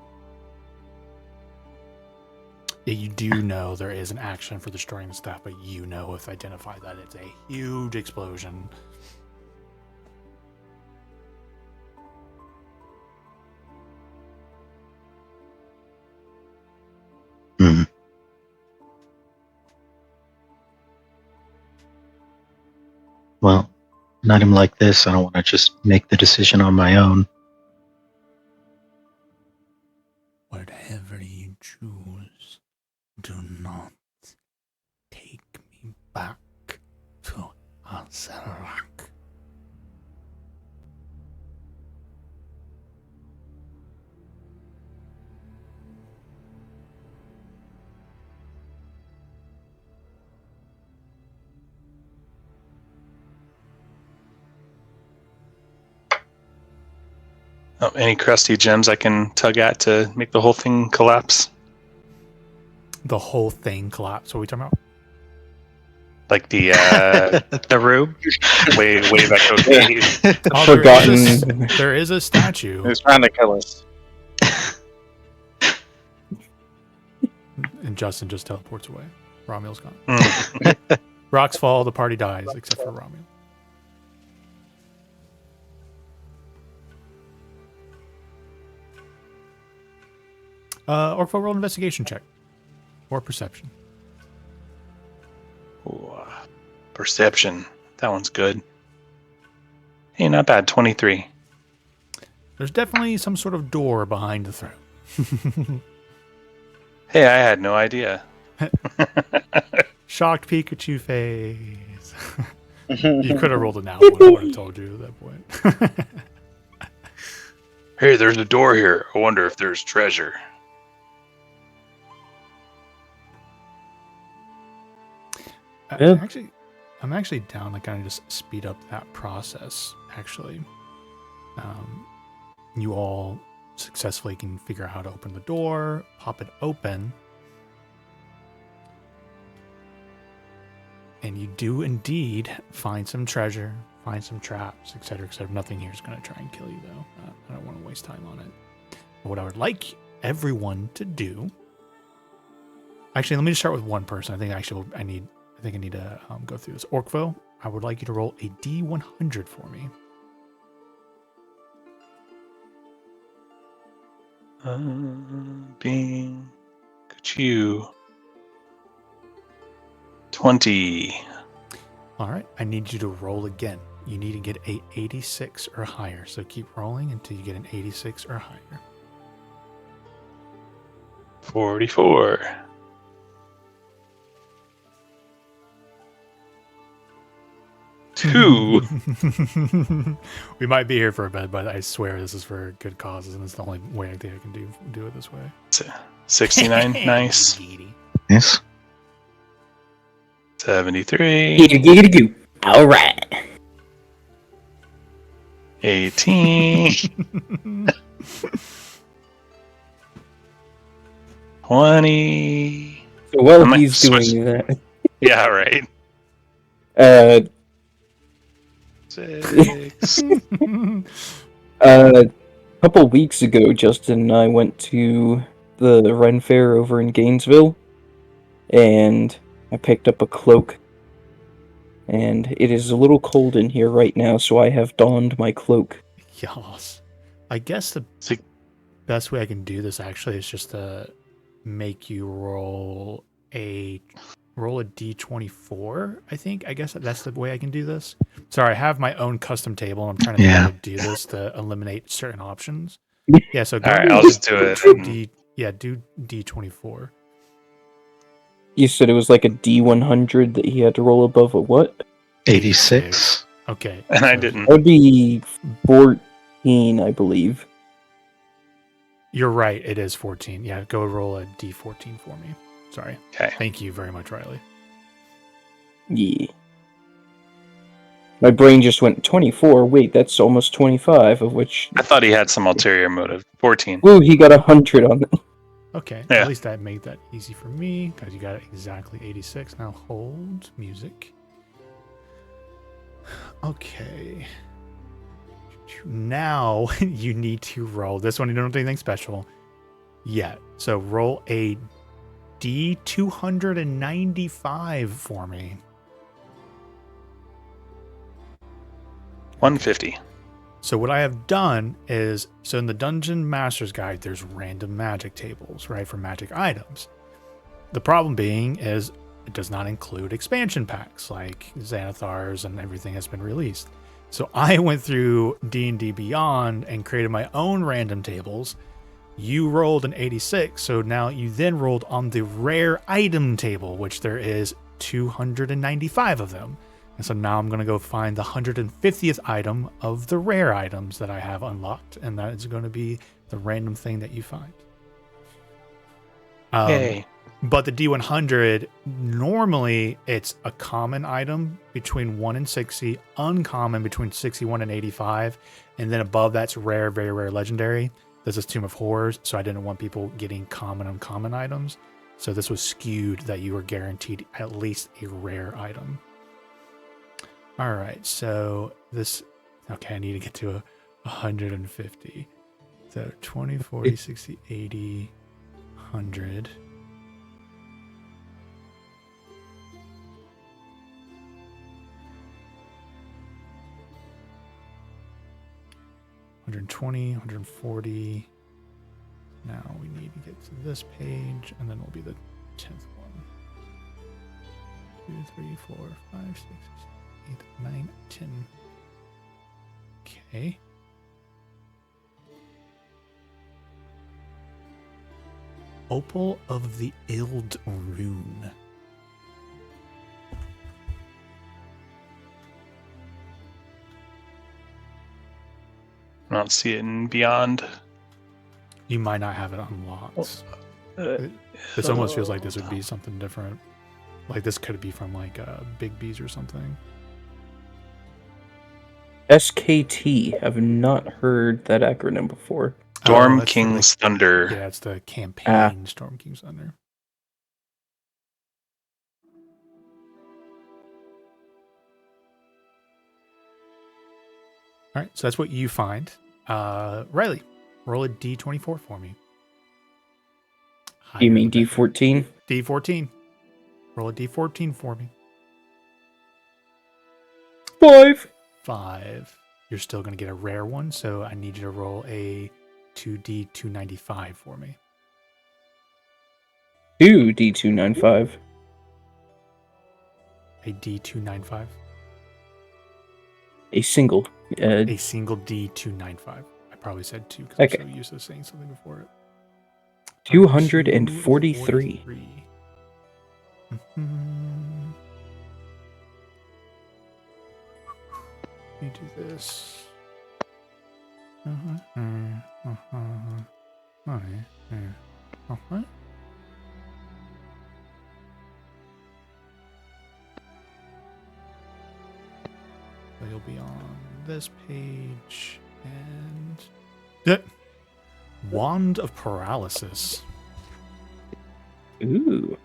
Yeah, you do know there is an action for destroying the staff, but you know if identify that it's a huge explosion. Hmm. Well, an item like this, I don't want to just make the decision on my own. Whatever you choose, do not take me back to Azerak. Oh, any crusty gems I can tug at to make the whole thing collapse? The whole thing collapsed. What are we talking about? Like the The room? way back okay. Oh, Forgotten. There is a statue. Who's trying to kill us? And Justin just teleports away. Romuald's gone. Mm. Rocks fall, the party dies, except for Romuald. Orkvo, roll investigation check. Or perception. Ooh, perception. That one's good. Hey, not bad. 23. There's definitely some sort of door behind the throne. Hey, I had no idea. Shocked Pikachu face. You could have rolled it now. I would have told you at that point. Hey, there's a door here. I wonder if there's treasure. Yeah. I'm actually down to kind of just speed up that process, actually. You all successfully can figure out how to open the door, pop it open. And you do indeed find some treasure, find some traps, etc., etc. Nothing here is going to try and kill you, though. I don't want to waste time on it. But what I would like everyone to do... Actually, let me just start with one person. I think I need to go through this. Orkvo, I would like you to roll a D100 for me. Being Kachu. 20. All right, I need you to roll again. You need to get a 86 or higher. So keep rolling until you get an 86 or higher. 44. 2. We might be here for a bit, but I swear this is for good causes, and it's the only way I think I can do it this way. 69. Nice. Yes. 73. Giggity-goo. All right. 18. 20. So while I might he's switch. doing that, Yeah, right. 6. a couple weeks ago, Justin and I went to the Ren Fair over in Gainesville, and I picked up a cloak. And it is a little cold in here right now, so I have donned my cloak. Yas. I guess the best way I can do this actually is just to make you roll a d24, I think. I guess that's the way I can do this. Sorry, I have my own custom table, and I'm trying to think how to do this to eliminate certain options. Yeah, so go Alright, I'll just do it. do d24. You said it was like a D100 that he had to roll above a what? 86. Okay. And I didn't. That would be 14, I believe. You're right, it is 14. Yeah, go roll a d14 for me. Sorry. Okay. Thank you very much, Riley. Yeah. My brain just went 24. Wait, that's almost 25, of which... I thought he had some ulterior motive. 14. Woo, he got 100 on it. Okay, Yeah. at least that made that easy for me, because you got it exactly 86. Now hold music. Okay. Now you need to roll. This one you don't do anything special yet. So roll a D295 for me. 150. So what I have done is, so in the Dungeon Master's Guide, there's random magic tables, right, for magic items. The problem being is it does not include expansion packs like Xanathar's and everything has been released. So I went through D&D Beyond and created my own random tables. You rolled an 86, so now you then rolled on the rare item table, which there is 295 of them. And so now I'm going to go find the 150th item of the rare items that I have unlocked, and that is going to be the random thing that you find. Yay. But the D100, normally it's a common item between 1 and 60, uncommon between 61 and 85, and then above that's rare, very rare, legendary. This is Tomb of Horrors, so I didn't want people getting common, uncommon items. So this was skewed that you were guaranteed at least a rare item. All right, so this, okay, I need to get to 150. So 20, 40, 60, 80, 100. $120, 140. Now we need to get to this page, and then we'll be the 10th one. 2, 3, 4, 5, 6, 7, 8, 9, 10. Okay. Opal of the Ild Rune. I don't see it in Beyond. You might not have it unlocked. This almost feels like this would be something different. Like this could be from like Big B's or something. SKT. I've not heard that acronym before. Storm King's Thunder. Yeah, it's the campaign Storm King's Thunder. All right, so that's what you find. Riley, roll a D24 for me. You mean D14? D14. Roll a D14 for me. 5. You're still going to get a rare one, so I need you to roll a 2D295 for me. 2D295. A D295. A single. A single D295. I probably said 2 because I'm so used to saying something before it. 243. You do this. So you'll be on this page and Wand of Paralysis. Ooh.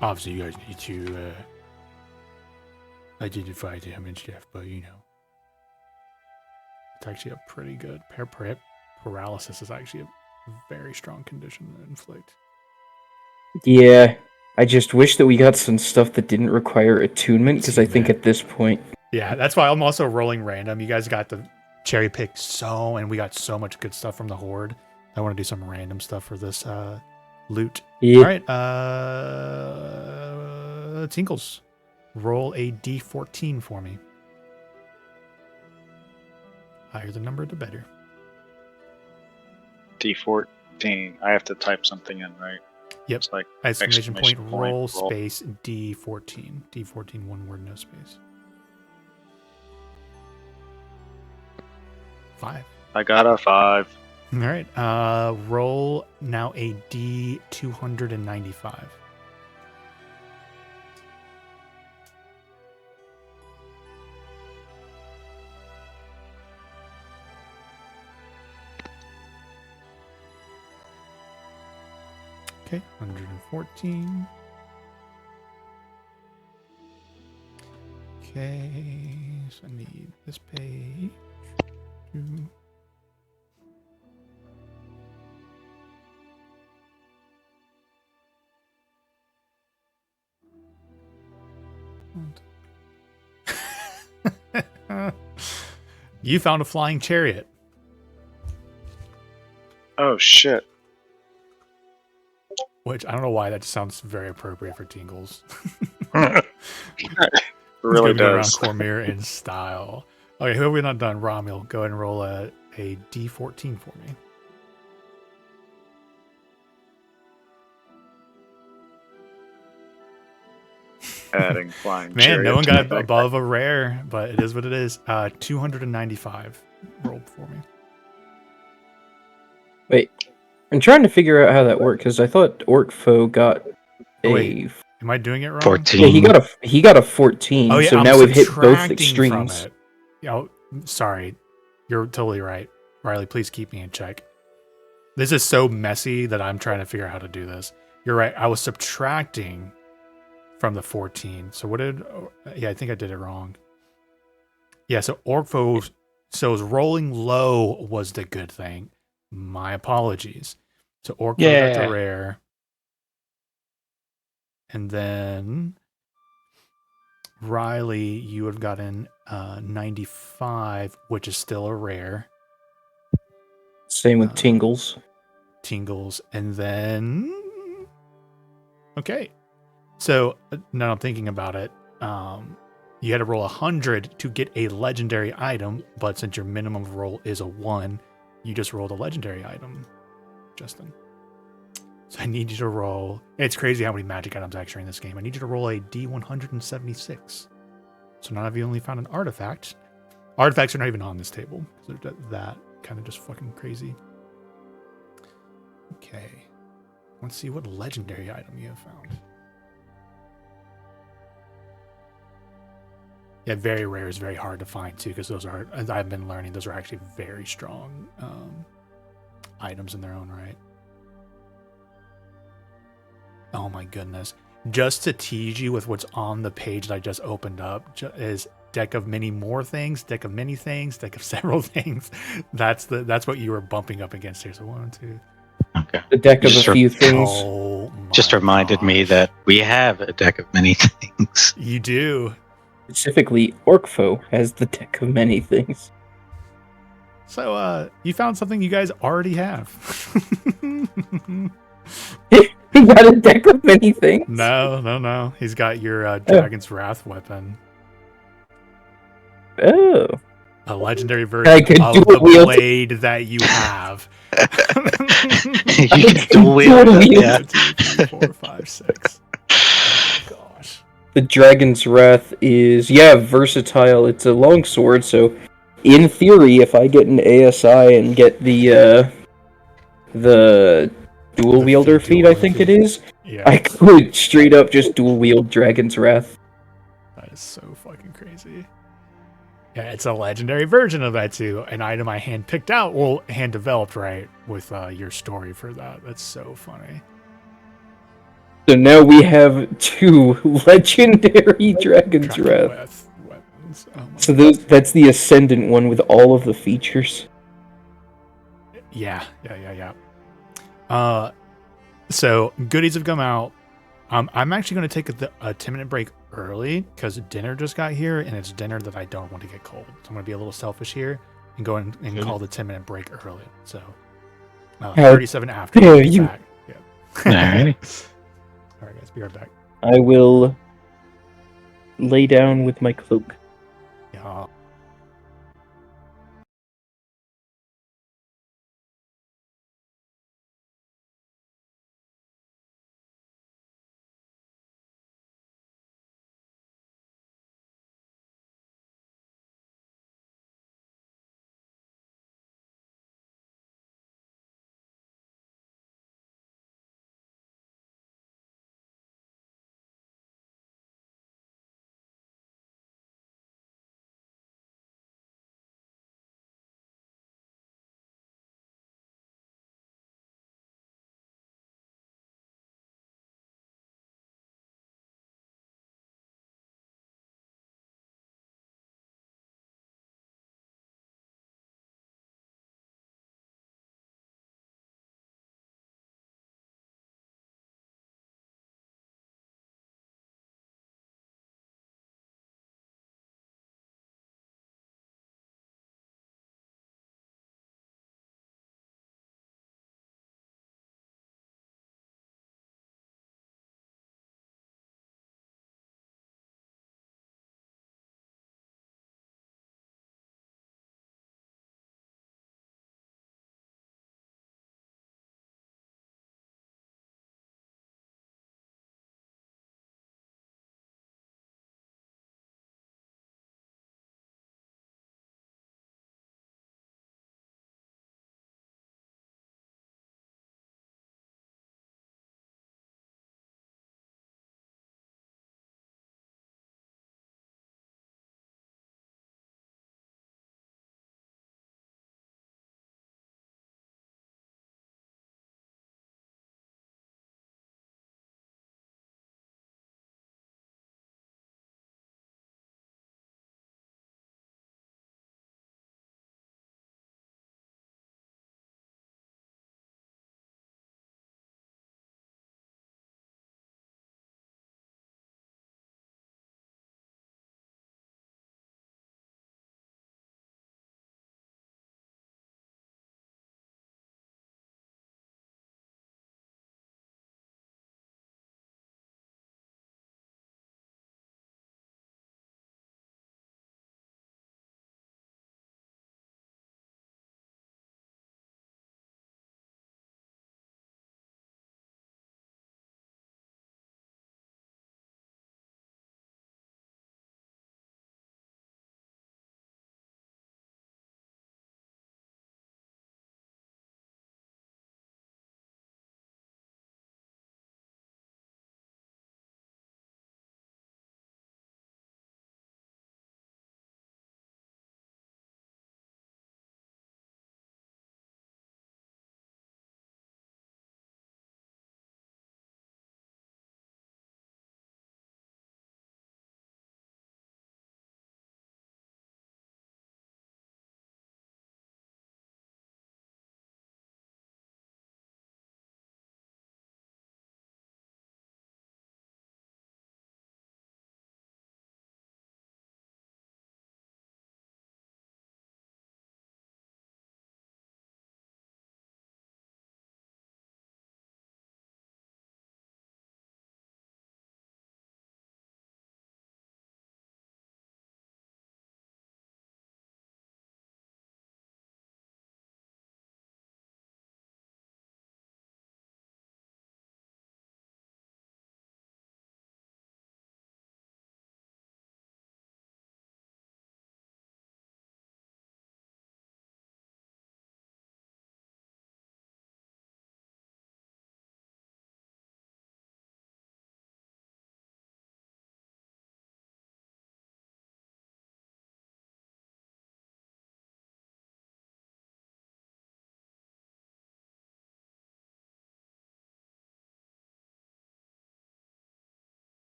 Obviously, you guys need to identify them and stuff, but you know, it's actually a pretty good paralysis is actually a very strong condition to inflict. Yeah, I just wish that we got some stuff that didn't require attunement, because I think at this point... Yeah, that's why I'm also rolling random. You guys got the cherry pick and we got so much good stuff from the Horde. I want to do some random stuff for this loot. Yeah. All right, Tinkles, roll a D14 for me. Higher the number, the better. D14. I have to type something in, right? Yep. It's like exclamation point, roll space D14. D14, one word, no space. 5. I got a 5. All right. Roll now a D295. Okay, 114. Okay, so I need this page. 2. You found a flying chariot. Oh shit. Which I don't know why that just sounds very appropriate for Tingles. It really Around does. Cormir in style. Okay, who have we not done? Romil, go ahead and roll a D14 for me. Adding flying Man, chariot no one to got my backpack. above a rare, but it is what it is. 295 rolled for me. Wait, I'm trying to figure out how that worked, because I thought Orcfo got a... Wait. Am I doing it wrong? 14. Yeah, he got a 14, Oh, yeah, so I'm now we've hit both subtracting extremes. From it. Oh, sorry. You're totally right. Riley, please keep me in check. This is so messy that I'm trying to figure out how to do this. You're right. I was subtracting from the 14. So what did... Yeah, I think I did it wrong. Yeah, so Orcfo... So rolling low was the good thing. My apologies. So Orcfo got the rare. And then... Riley, you have gotten 95, which is still a rare. Same with Tingles. Tingles. And then... Okay. So, now I'm thinking about it. You had to roll 100 to get a legendary item, but since your minimum roll is a 1, you just rolled a legendary item, Justin. So I need you to roll... It's crazy how many magic items actually are in this game. I need you to roll a D176. So now I've only found an artifact. Artifacts are not even on this table. So that kind of just fucking crazy. Okay. Let's see what legendary item you have found. Yeah, very rare is very hard to find too, because those are, as I've been learning, those are actually very strong items in their own right. Oh my goodness. Just to tease you with what's on the page that I just opened up is deck of many more things, deck of many things, deck of several things. That's what you were bumping up against here. So 1, 2. Okay. The deck of a few things. Oh Just reminded me that we have a deck of many things. You do. Specifically, Orcfo has the deck of many things. So, you found something you guys already have. He got a deck of many things? No. He's got your Dragon's Wrath weapon. Oh. A legendary version of the blade that you have. You can dual wield it, yeah. 2, 3, 4, 5, 6. Oh, gosh. The Dragon's Wrath is, versatile. It's a long sword, so in theory, if I get an ASI and get the dual wielder feat, I think it is, I could straight up just dual wield Dragon's Wrath. That is so fucking crazy. Yeah, it's a legendary version of that too. An item I hand picked out, well, hand developed, right, with your story for that. That's so funny. So now we have 2 legendary Dragon's Wrath. Weapons. So that's the Ascendant one with all of the features. Yeah. So goodies have come out. I'm actually going to take a 10-minute break early because dinner just got here, and it's dinner that I don't want to get cold. So I'm going to be a little selfish here and go and call the 10-minute break early. So 37 after. Yeah, you. Back. Yeah. Alright. All right, guys, be right back. I will lay down with my cloak. Yeah.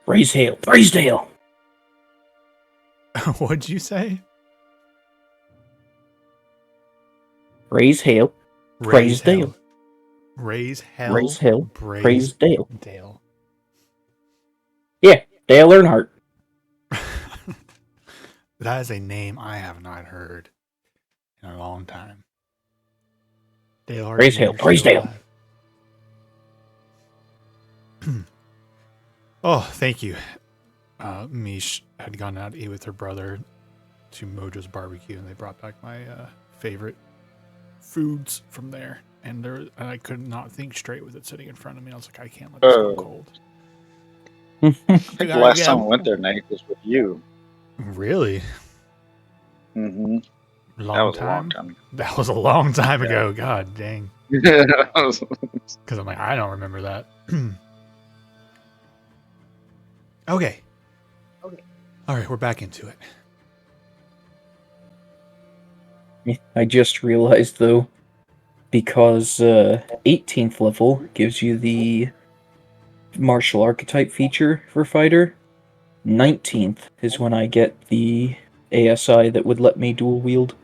Raise hail. Braisdale. What'd you say? Raise hail. Praise Dale. Raise hell. Raise hail. Praise Dale. Dale. Yeah, Dale Earnhardt. That is a name I have not heard in a long time. Dale Earnhardt. Praise hail. Praise Dale. Oh, thank you. Mish had gone out to eat with her brother to Mojo's Barbecue, and they brought back my favorite foods from there. And I could not think straight with it sitting in front of me. I was like, I can't let this go cold. I think the last time I went there, Nate, was with you. Really? Mm-hmm. Long that was time? a long time ago. That was a long time ago. God dang. Because I'm like, I don't remember that. Okay. All right, we're back into it. I just realized, though, because 18th level gives you the martial archetype feature for fighter, 19th is when I get the ASI that would let me dual wield.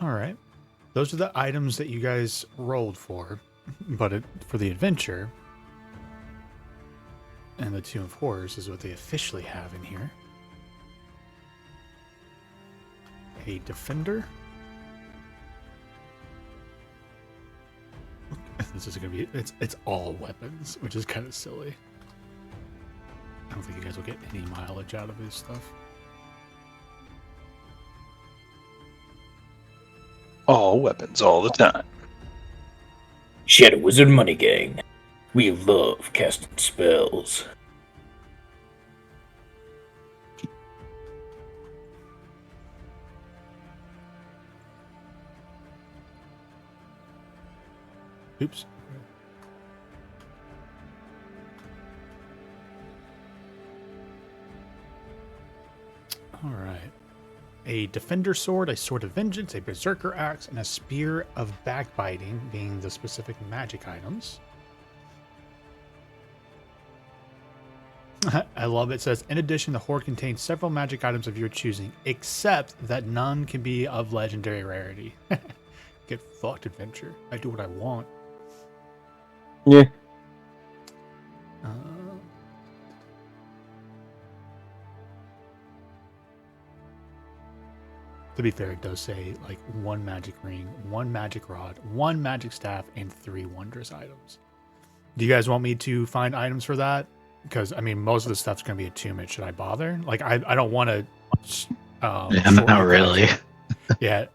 All right. Those are the items that you guys rolled for, but for the adventure and the Tomb of Horrors is what they officially have in here. A defender. This is going to be, it's all weapons, which is kind of silly. I don't think you guys will get any mileage out of this stuff. All weapons, all the time. Shadow Wizard Money Gang. We love casting spells. Oops. All right. A defender sword, a sword of vengeance, a berserker axe, and a spear of backbiting being the specific magic items. I love it. It says, in addition, the horde contains several magic items of your choosing, except that none can be of legendary rarity. Get fucked, adventure. I do what I want. Yeah. To be fair, it does say like 1 magic ring, 1 magic rod, 1 magic staff, and 3 wondrous items. Do you guys want me to find items for that? Because I mean, most of the stuff's gonna be attunement. Should I bother? Like, I don't want to. Yeah, not really. Yeah.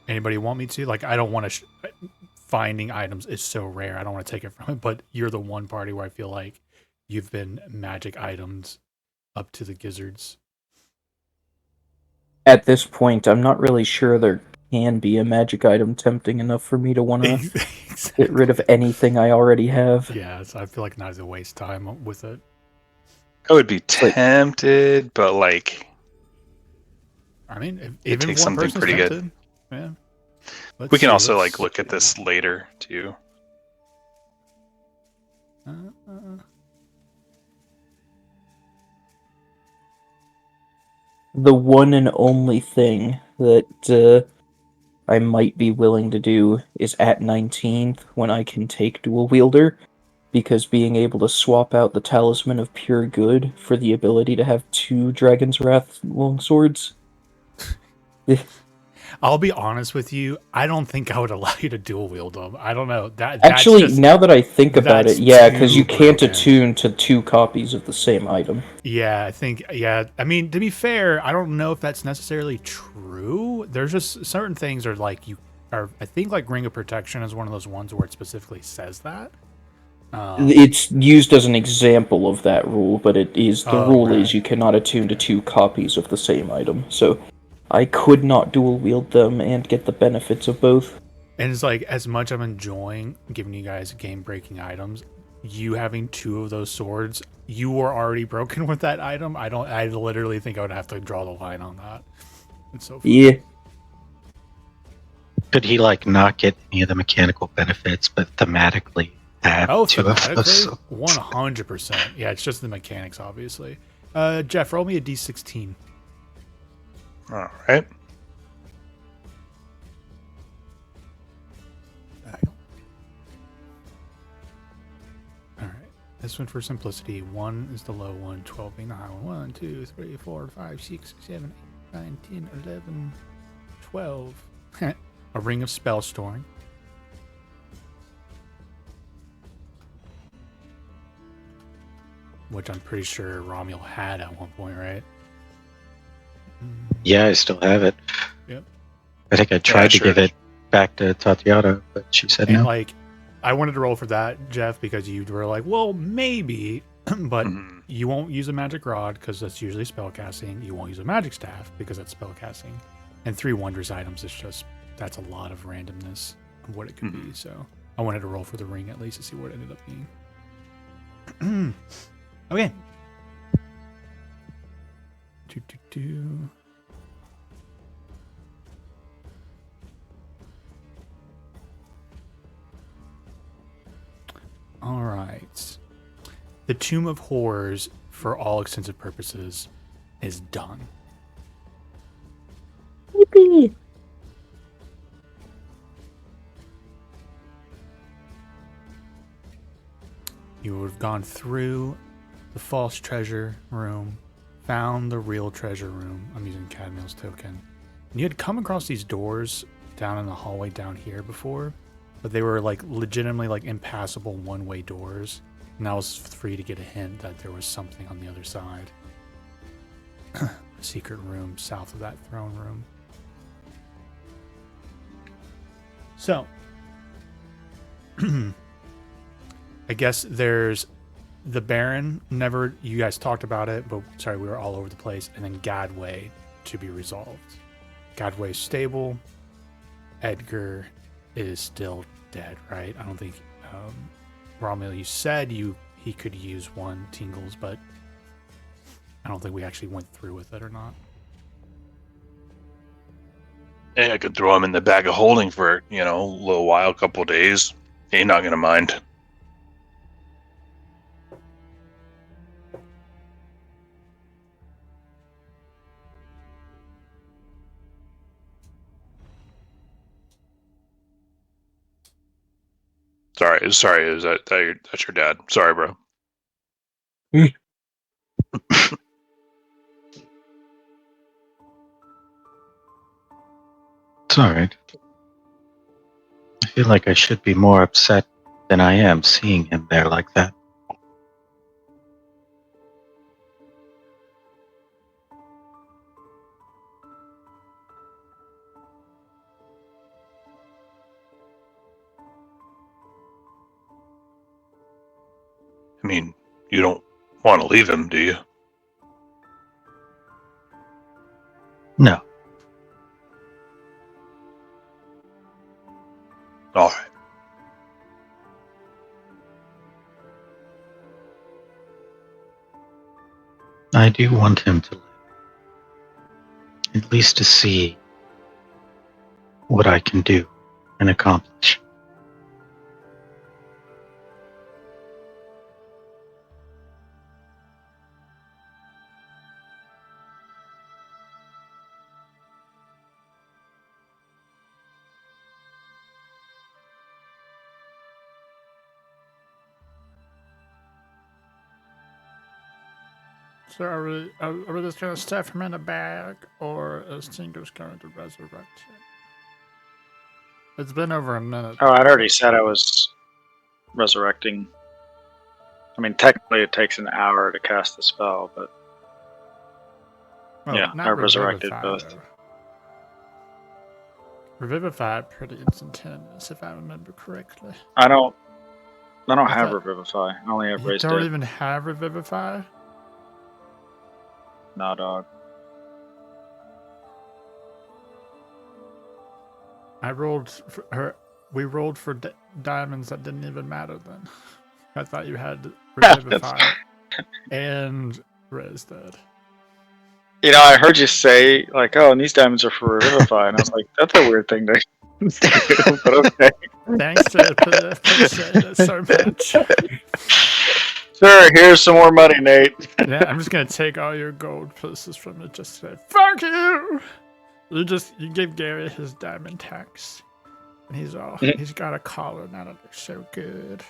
Anybody want me to? Like, I don't want to. Finding items is so rare. I don't want to take it from it. But you're the one party where I feel like you've been magic items up to the gizzards. At this point, I'm not really sure there can be a magic item tempting enough for me to want to Exactly. get rid of anything I already have. Yeah, so I feel like not to waste time with it. I would be tempted, but like, I mean, if, it even takes if one something person's pretty good. tempted, yeah. Let's We can see, also let's- like look at this later too. The one and only thing that I might be willing to do is at 19th when I can take dual wielder, because being able to swap out the Talisman of Pure Good for the ability to have 2 Dragon's Wrath longswords. I'll be honest with you. I don't think I would allow you to dual wield them. I don't know. That's Actually, just, now that I think about it, that's yeah, because you too can't broken. attune to 2 copies of the same item. Yeah, I think, yeah. I mean, to be fair, I don't know if that's necessarily true. There's just certain things are like I think like Ring of Protection is one of those ones where it specifically says that. It's used as an example of that rule, but the rule right. is you cannot attune to 2 copies of the same item. So I could not dual wield them and get the benefits of both. And it's like, as much I'm enjoying giving you guys game breaking items, you having 2 of those swords you were already broken with that item, I literally think I would have to draw the line on that. It's so funny. Yeah. Could he not get any of the mechanical benefits, but thematically have two of those? 100%. Yeah, it's just the mechanics, obviously. Jeff, roll me a d16. All right. All right. This one for simplicity. 1 is the low one, 12 being the high one. 1, 2, 3, 4, 5, 6, 7, 8, 9, 10, 11, 12. A ring of spell storing. Which I'm pretty sure Romuald had at one point, right? Yeah, I still have it. Yep. I think I tried to give it back to Tatiana, but she said no. I wanted to roll for that, Jeff, because you were like, well, maybe, but you won't use a magic rod because that's usually spellcasting. You won't use a magic staff because that's spellcasting. And 3 wondrous items is just, that's a lot of randomness of what it could be. So I wanted to roll for the ring at least to see what it ended up being. Okay. All right. The Tomb of Horrors, for all extensive purposes, is done. Yippee! You would have gone through the false treasure room, found the real treasure room. I'm using Cadmiel's token. And you had come across these doors down in the hallway down here before, but they were legitimately impassable one-way doors. And I was free to get a hint that there was something on the other side. A secret room south of that throne room. So, I guess there's the Baron. You guys talked about it, but sorry, we were all over the place. And then Gadway to be resolved. Gadway's stable. Edgar is still dead, right? I don't think Romuald, you said he could use 1 tingles, but I don't think we actually went through with it or not. Yeah, I could throw him in the bag of holding for, a little while, a couple of days. He ain't not gonna mind. Sorry, is that's your dad? Sorry, bro. It's alright. I feel like I should be more upset than I am seeing him there like that. I mean, you don't want to leave him, do you? No. All right. I do want him to live. At least to see what I can do and accomplish. So are we just going to stuff him in a bag, or is Tinker's going to resurrect him? It's been over a minute. Oh, I'd already said I was resurrecting. I mean, technically it takes an hour to cast the spell, but yeah, I resurrected both. Revivify pretty instantaneous, if I remember correctly. I don't have Revivify. I only have Raise Dead. You don't Dead. even have Revivify? Nah, dog. We rolled for diamonds that didn't even matter then. I thought you had Revivify. and Rez dead. You know, I heard you say, like, oh, and these diamonds are for Revivify, and I was like, that's a weird thing to do, but okay. Thanks for appreciate it so much. Sure, here's some more money, Nate. Yeah, I'm just gonna take all your gold pieces from it just to say, fuck you! You give Gary his diamond tax. And he's got a collar now that looks so good.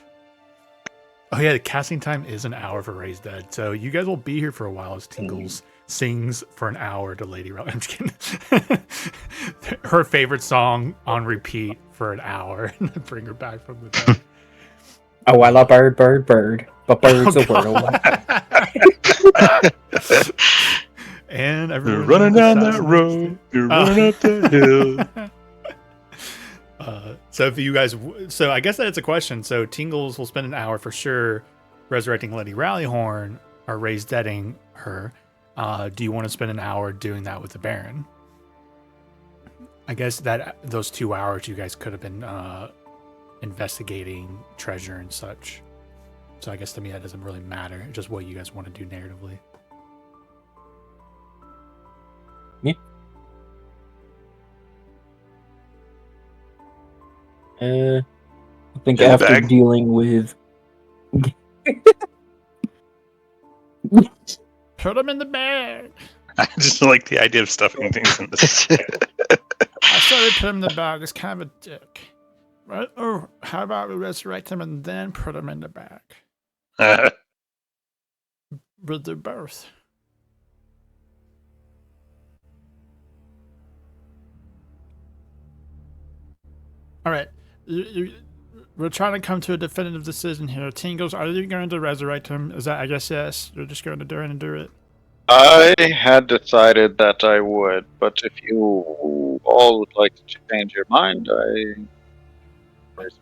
Oh yeah, the casting time is an hour for Ray's Dead. So you guys will be here for a while as Tingles sings for an hour to Lady Raleigh. I'm just kidding. Her favorite song on repeat for an hour and then bring her back from the dead. Oh, I love bird, bird, bird. But bird's a word. And You're everyone's running down that road. You're running up that hill. So if you guys, so I guess that's a question. So Tingles will spend an hour for sure resurrecting Lady Rallyhorn or raised deading her. Do you want to spend an hour doing that with the Baron? I guess that those 2 hours you guys could have been investigating treasure and such. So I guess to me that doesn't really matter. It's just what you guys want to do narratively. Yeah. I think In the after bag. dealing with Put them in the bag. I just like the idea of stuffing things in this. I started put him in the bag. It's kind of a dick. Right? Or how about we resurrect him and then put him in the bag? But they're both. All right. We're trying to come to a definitive decision here. Tingles, are you going to resurrect him? Is that, I guess, yes. You're just going to do it. I had decided that I would, but if you all would like to change your mind, I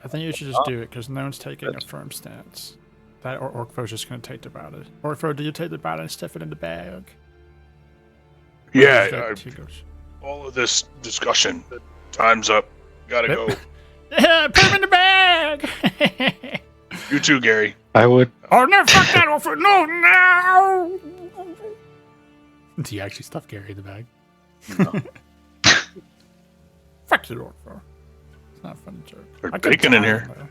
think you should just do it because no one's taking a firm stance. That or Orkfo's just going to take the bottle. Orkfo, do you take the bottle and stuff it in the bag? Yeah, all of this discussion. Time's up. Gotta go. Yeah, put him in the bag! You too, Gary. I would. Oh, no, fuck that, Orkfo! No! Do you actually stuff Gary in the bag? No. Fuck you, Orkfo. It's not a funny joke. There's bacon in here. Though.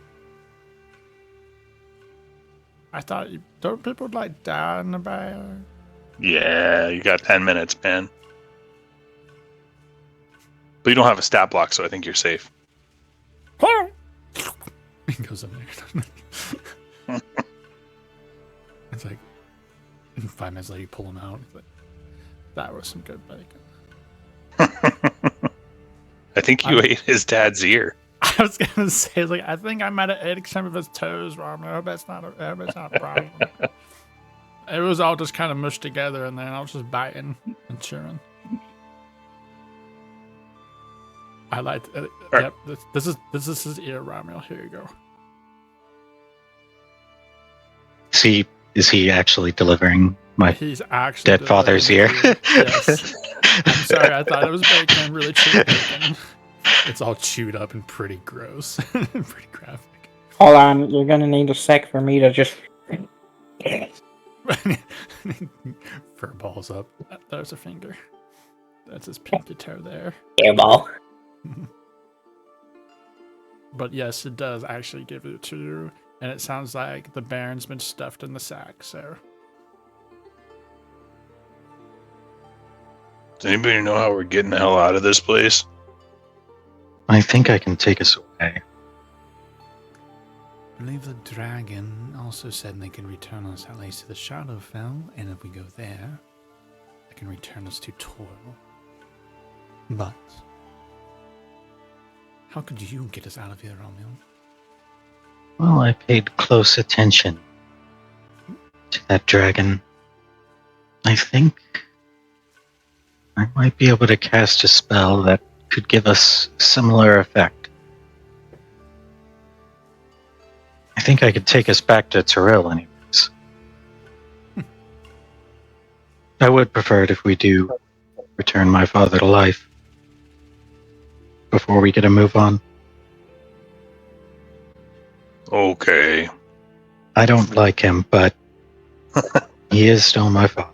I thought, don't people like die in the bag? Yeah, you got 10 minutes, man. But you don't have a stat block, so I think you're safe. He goes in there. It's like, 5 minutes later, you pull him out. It's like, that was some good bacon. I think you ate his dad's ear. I was gonna say, like, I think I might have ate some of his toes, Rob. I hope that's not a problem. It was all just kind of mushed together, and then I was just biting and chewing. I liked it. Yep, this is his ear, Romeo. Here you go. Is he actually delivering my He's actually dead father's ear? Yes. I'm sorry, I thought it was bacon, really chewy bacon. It's all chewed up and pretty gross. Pretty graphic. hold on, you're gonna need a sec for me to just Fur balls up. There's a finger. That's his pinky toe there. airball. But yes, it does actually give it to you. And it sounds like the Baron's been stuffed in the sack, so. Does anybody know how we're getting the hell out of this place? I think I can take us away. I believe the dragon also said they can return us at least to the Shadowfell, and if we go there, they can return us to Toil. But how could you get us out of here, Romeo? Well, I paid close attention to that dragon. I think I might be able to cast a spell that could give us similar effect. I think I could take us back to Tyrell anyways. I would prefer it if we do return my father to life before we get a move on. Okay. I don't like him, but He is still my father.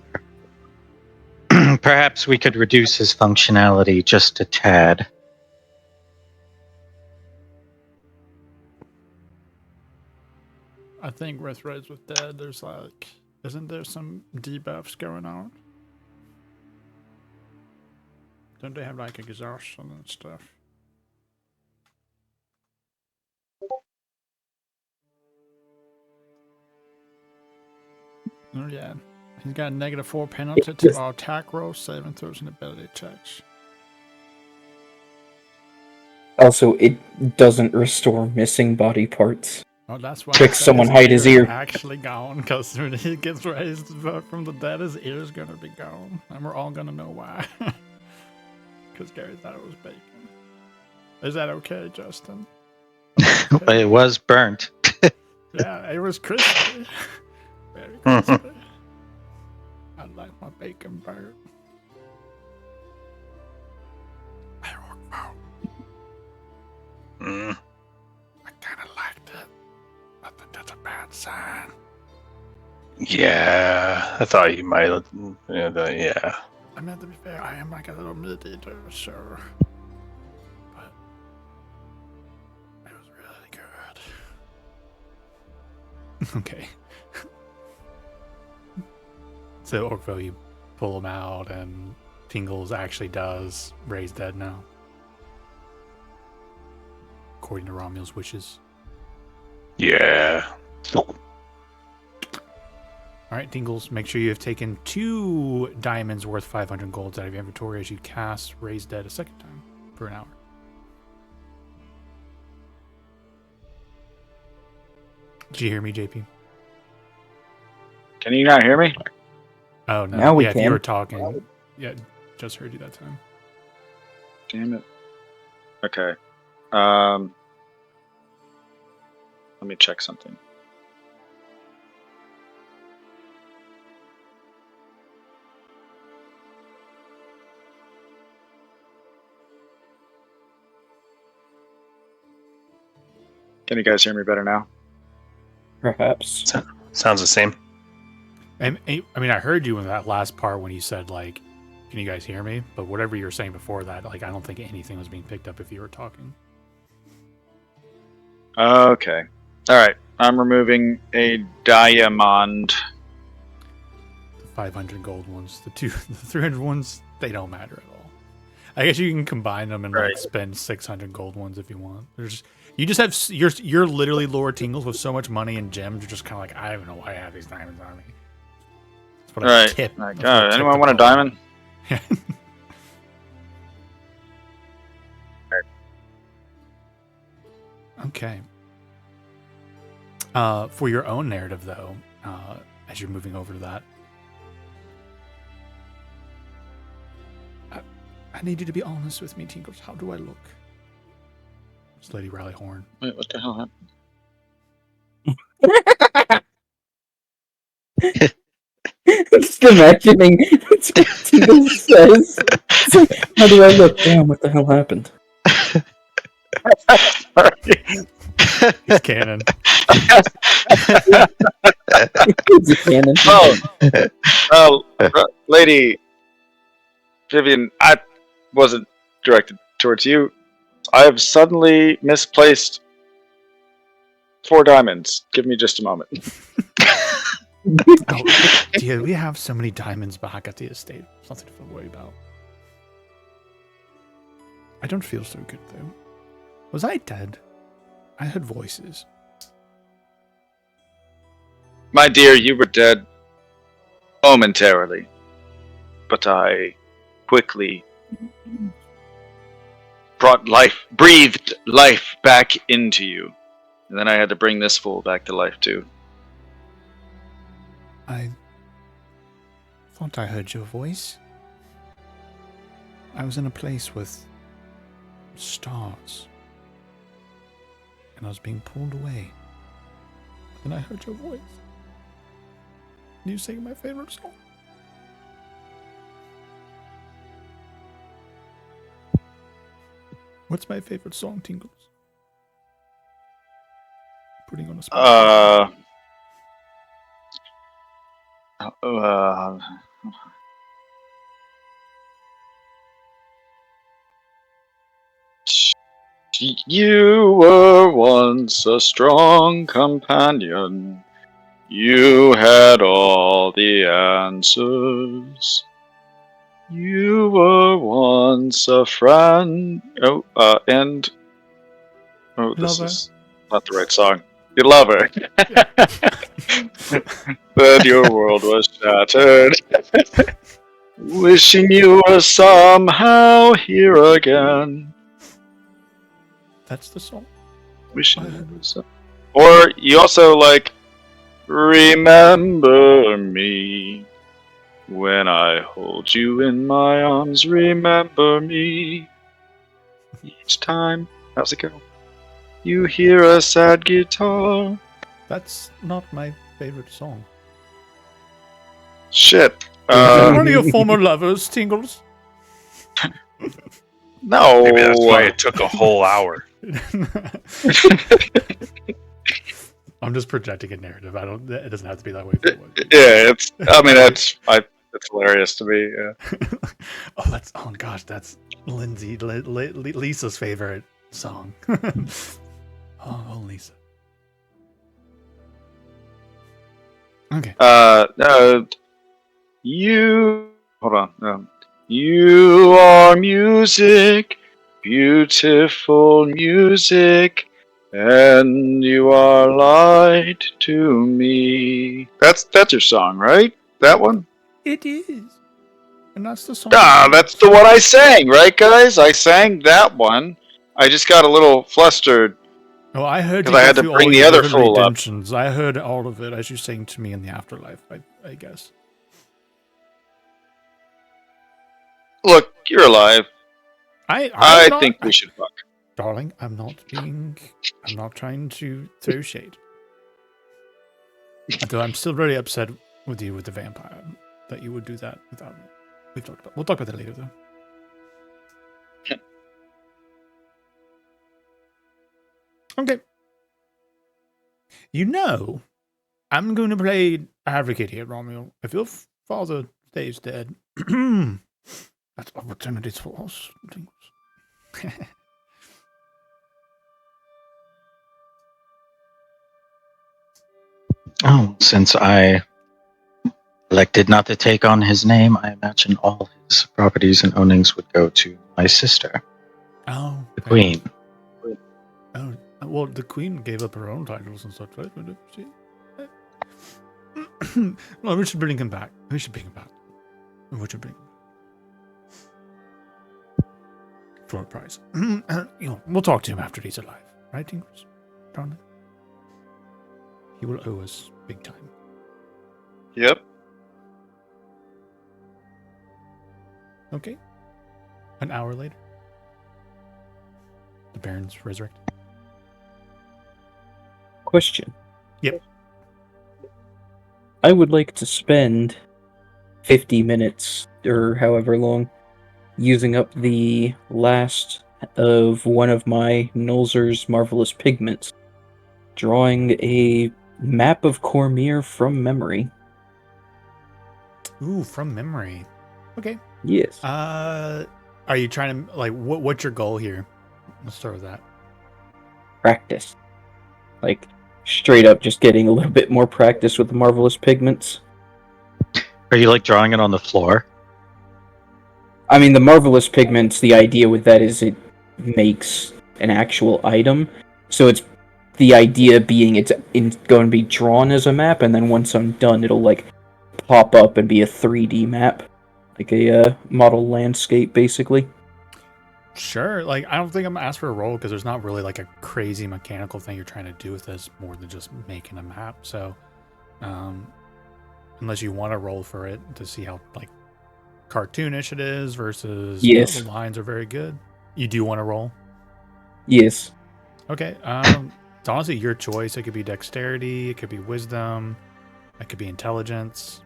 Perhaps we could reduce his functionality just a tad. I think with Reds with Dead, there's like, isn't there some debuffs going on? Don't they have like exhaustion and stuff? Oh yeah. He's got a -4 penalty to all attack rolls, saving throws, and ability checks. Also, it doesn't restore missing body parts. Oh, that's why Quick, someone hide his ear. Actually gone, because when he gets raised from the dead, his ear's gonna be gone, and we're all gonna know why. Because Gary thought it was bacon. Is that okay, Justin? Okay. It was burnt. Yeah, it was crispy. Very crispy. I like my bacon burnt. I kind of liked it. I think that's a bad sign. Yeah, I thought you might. Yeah. I mean, to be fair, I am like a little mid-eater, sure. But it was really good. Okay. So, Orkville, you pull him out, and Tingles actually does raise dead now. According to Romual's wishes. Yeah. Alright, Tingles, make sure you have taken 2 diamonds worth 500 golds out of your inventory as you cast Raise Dead a second time for an hour. Did you hear me, JP? Can you not hear me? Oh, no. Now we If can. you were talking. Yeah, just heard you that time. Damn it. Okay. Let me check something. Can you guys hear me better now? Perhaps. Sounds the same. And I mean, I heard you in that last part when you said, like, can you guys hear me? But whatever you were saying before that, like, I don't think anything was being picked up if you were talking. Okay. Alright. I'm removing a diamond. The 500 gold ones. The 300 ones, they don't matter at all. I guess you can combine them and like spend 600 gold ones if you want. You just have you're literally Lord Tingles with so much money and gems. You're just kind of like, I don't know why I have these diamonds on me. That's what I tip. My God, anyone want a diamond? Okay. For your own narrative, though, as you're moving over to that, I need you to be honest with me, Tingles. How do I look? It's Lady Rallyhorn. Wait, what the hell happened? Just imagining what Tingles says. It's like, how do I look? Damn, what the hell happened? It's canon. It's a canon. Lady Vivian, I wasn't directed towards you. I have suddenly misplaced 4 diamonds. Give me just a moment. Oh, dear, we have so many diamonds back at the estate. It's nothing to worry about. I don't feel so good, though. Was I dead? I heard voices. My dear, you were dead momentarily, but I quickly breathed life back into you. And then I had to bring this fool back to life, too. I thought I heard your voice. I was in a place with stars. And I was being pulled away. Then I heard your voice. You sing my favorite song. What's my favorite song, Tingles? Putting on a spot. You were once a strong companion. You had all the answers. You were once a friend. This Lover. is not the right song. You love her. Then your world was shattered. Wishing you were somehow here again. That's the song. Wishing you were so. Or you also like, remember me. When I hold you in my arms, remember me. Each time, how's it go? You hear a sad guitar. That's not my favorite song. Shit. Is that one of your former lovers, Tingles? No. Maybe that's why it took a whole hour. I'm just projecting a narrative. It doesn't have to be that way. Yeah, it's hilarious to me. Yeah. Oh gosh, that's Lisa's favorite song. Oh, Lisa. Okay. Hold on. You are music, beautiful music, and you are light to me. That's your song, right? That one? It is. And that's the song. That's the one I sang, right, guys? I sang that one. I just got a little flustered. Oh, I heard you because I had to through bring all the your other vivid fool up. redemptions. I heard all of it as you sang to me in the afterlife, I guess. Look, you're alive. I think we should fuck. Darling, I'm not trying to throw shade. Although I'm still very upset with you with the vampire, that you would do that without me. We'll talk about that later, though. Okay. You know, I'm going to play advocate here, Romeo. If your father stays dead, that's opportunities for us. Oh, since I elected not to take on his name, I imagine all his properties and ownings would go to my sister, the Queen. Oh, well, the Queen gave up her own titles and such, right? Well, we should bring him back. We should bring him back. For a price. We'll talk to him after he's alive. Right, Inglorious? Darling? He will owe us big time. Yep. Okay. An hour later. The Baron's resurrected. Question. Yep. I would like to spend 50 minutes, or however long, using up the last of one of my Nolzur's marvelous pigments, drawing a map of Cormyr from memory. Ooh, from memory. Okay. Yes. Are you trying to, like, what's your goal here? Let's start with that. Practice. Like, straight up just getting a little bit more practice with the marvelous pigments. Are you, like, drawing it on the floor? I mean, the marvelous pigments, the idea with that is it makes an actual item. So it's the idea being it's going to be drawn as a map, and then once I'm done, it'll, like, pop up and be a 3D map. Like a model landscape, basically. Sure. Like, I don't think I'm going to ask for a roll because there's not really, like, a crazy mechanical thing you're trying to do with this more than just making a map. So, unless you want to roll for it to see how, like, cartoonish it is versus yes. The lines are very good. You do want to roll? Yes. Okay. It's honestly your choice. It could be dexterity. It could be wisdom. It could be intelligence.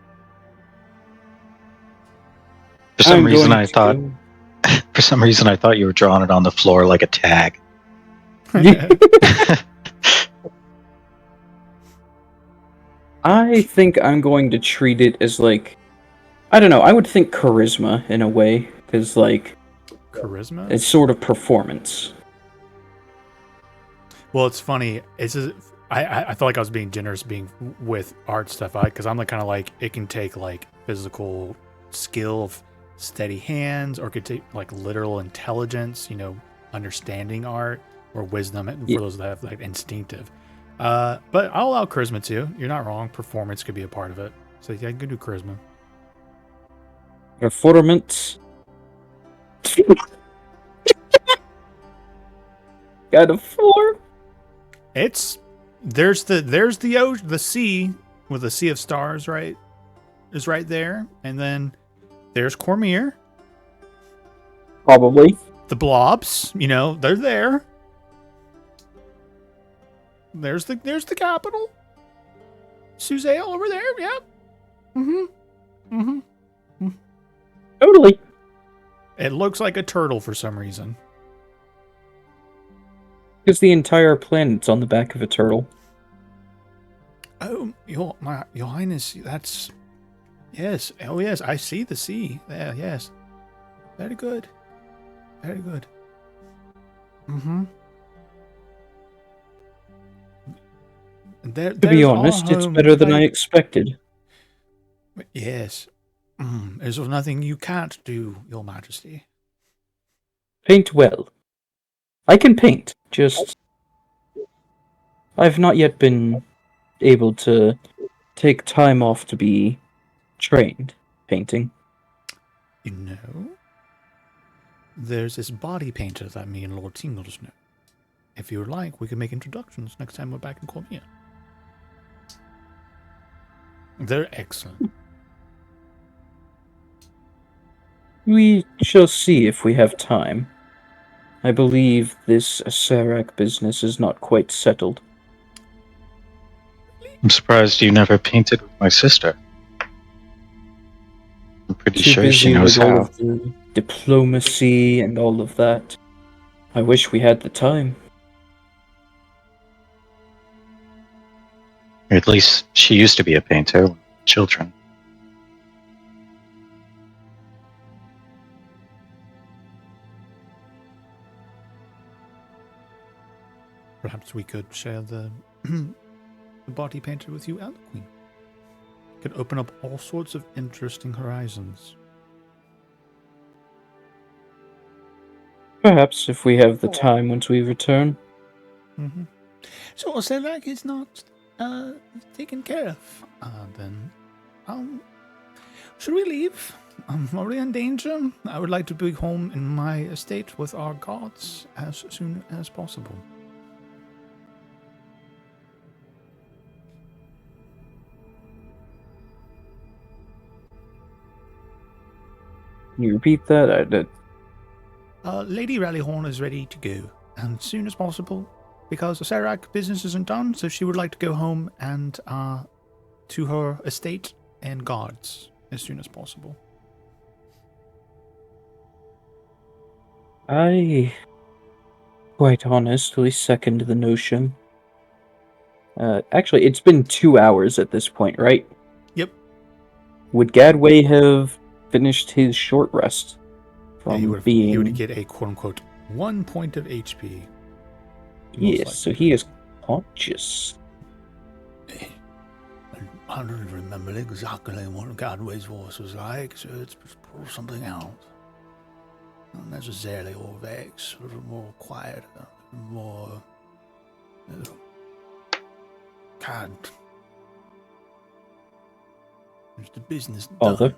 For some reason, I thought you were drawing it on the floor like a tag. I think I'm going to treat it as like, I don't know, I would think charisma in a way, because like, Charisma? it's sort of performance. Well, it's funny. I felt like I was being generous being with art stuff, because I'm like kind of like it can take like physical skill of steady hands, or it could take like literal intelligence, understanding art, or wisdom for those that have like instinctive. But I'll allow charisma too. You're not wrong. Performance could be a part of it. So yeah, I can do charisma. Performance. Got a 4. There's the sea with a sea of stars, right? Is right there, and then there's Cormier. Probably. The blobs, they're there. There's the capital. Suzale over there, yep. Totally. It looks like a turtle for some reason. Because the entire planet's on the back of a turtle. Oh, your Highness, that's... Yes, oh yes, I see the sea. Yeah, yes. Very good. Very good. To be honest, it's better than I expected. Yes. There's nothing you can't do, Your Majesty. Paint well. I can paint, just... I've not yet been able to take time off to be trained painting. There's this body painter that me and Lord Tingles know. If you would like, we can make introductions next time we're back in Cormier. They're excellent. We shall see if we have time. I believe this Serac business is not quite settled. I'm surprised you never painted with my sister. I'm pretty sure she knows all how. of the diplomacy and all of that. I wish we had the time. At least she used to be a painter when we were children. Perhaps we could share the body painter with you and the Queen. Could open up all sorts of interesting horizons. Perhaps if we have the time once we return. So Serac is not taken care of. Then, should we leave? Are we in danger? I would like to be home in my estate with our gods as soon as possible. Can you repeat that? I did. Lady Rallyhorn is ready to go as soon as possible because the Serac business isn't done, so she would like to go home and to her estate and gods as soon as possible. I quite honestly second the notion. Actually, it's been 2 hours at this point, right? Yep. Would Gadway have finished his short rest from he would get a quote-unquote 1 point of HP. Yes, so he is conscious. I don't remember exactly what Gadway's voice was like, so it's something else. Not necessarily Orvex, a little more quiet, a little more... God. There's the business done.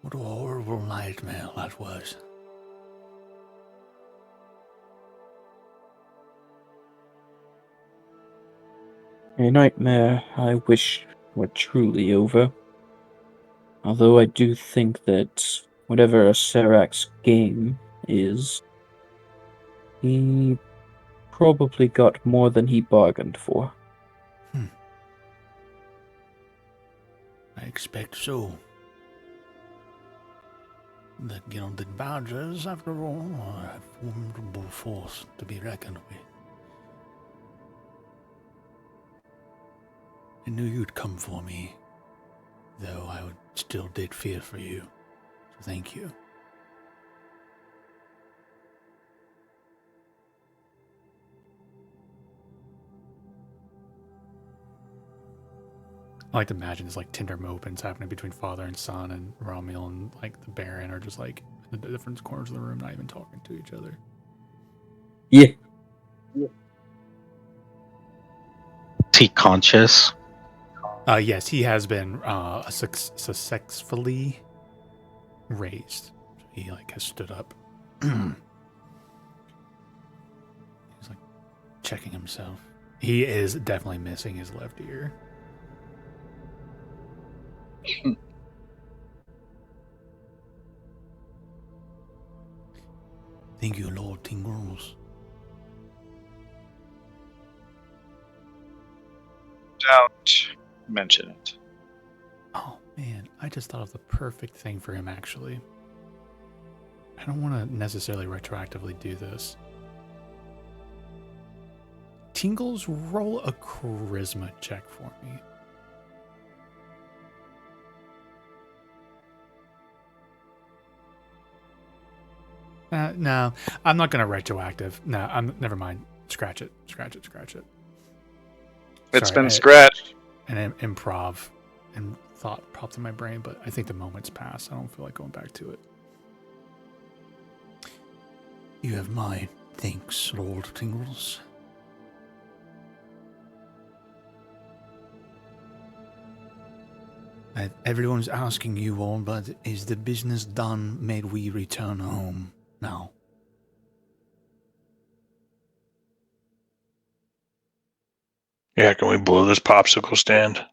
What a horrible nightmare that was. A nightmare I wish were truly over. Although I do think that whatever a Serac's game is, he probably got more than he bargained for. I expect so. The gilded badgers, after all, are a formidable force to be reckoned with. I knew you'd come for me, though I still did fear for you. So thank you. I like to imagine it's like Tinder mopings happening between father and son, and Romuald and like the Baron are just like in the different corners of the room, not even talking to each other. Yeah. Is he conscious? Yes, he has been successfully raised. He like has stood up. He's like checking himself. He is definitely missing his left ear. Thank you, Lord Tingles. Don't mention it. Oh man, I just thought of the perfect thing for him actually. I don't want to necessarily retroactively do this. Tingles, roll a charisma check for me. No, I'm not going to retroactive. No, never mind. Scratch it. It's Sorry, been scratched. And improv and thought popped in my brain, but I think the moment's passed. I don't feel like going back to it. You have my thanks, Lord Tingles. Everyone's asking you all, but is the business done? May we return home now? Yeah, can we blow this popsicle stand?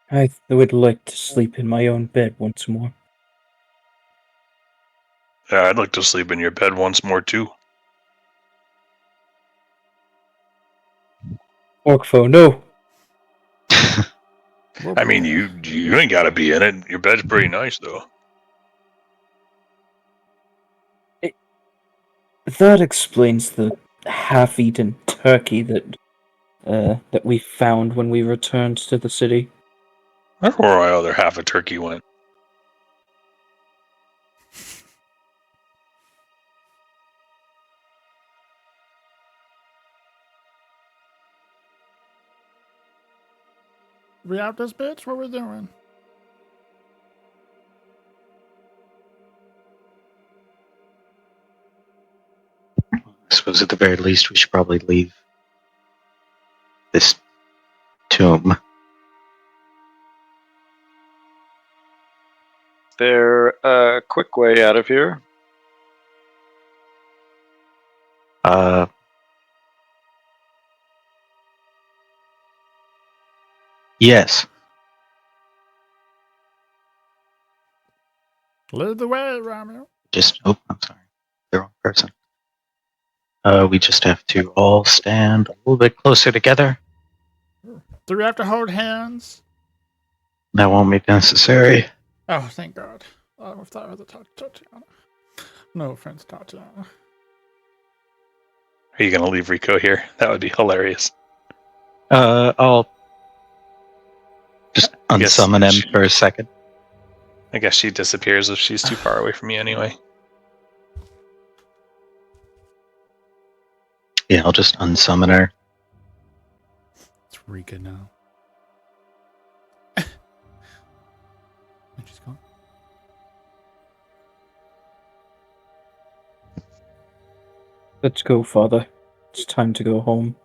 I would like to sleep in my own bed once more. Yeah, I'd like to sleep in your bed once more, too. Orkfo, no! I mean, you ain't got to be in it. Your bed's pretty nice, though. That explains the half-eaten turkey that we found when we returned to the city. That's where my other half of turkey went. We out this bitch? What we doing? I suppose at the very least we should probably leave this tomb. There a quick way out of here? Yes. Lead the way, Romeo. I'm sorry. The wrong person. We just have to all stand a little bit closer together. Do we have to hold hands? That won't be necessary. Oh, thank God. I thought I was a Tatiana. No offense, Tatiana. Are you going to leave Rico here? That would be hilarious. I'll just unsummon him for a second. I guess she disappears if she's too far away from you anyway. Yeah, I'll just unsummon her. It's Rika now. She's gone. Let's go, Father. It's time to go home.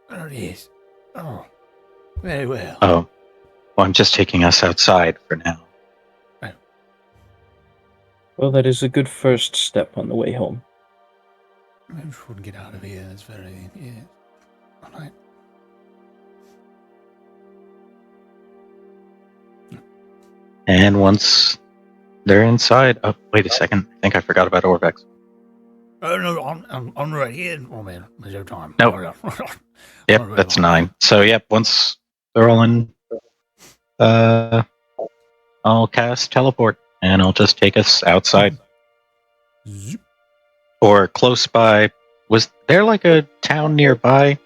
There it is. Oh, very well. Oh, well, I'm just taking us outside for now. Well, that is a good first step on the way home. I should get out of here. It's very... Yeah. All right. And once they're inside... Oh, wait a second. I think I forgot about Orvex. Oh, no, I'm right here. Oh, man. There's no time. Nope. Yep, that's 9. So, yep, once they're all in I'll cast teleport, and it'll just take us outside. Zoop. Or close by. Was there like a town nearby?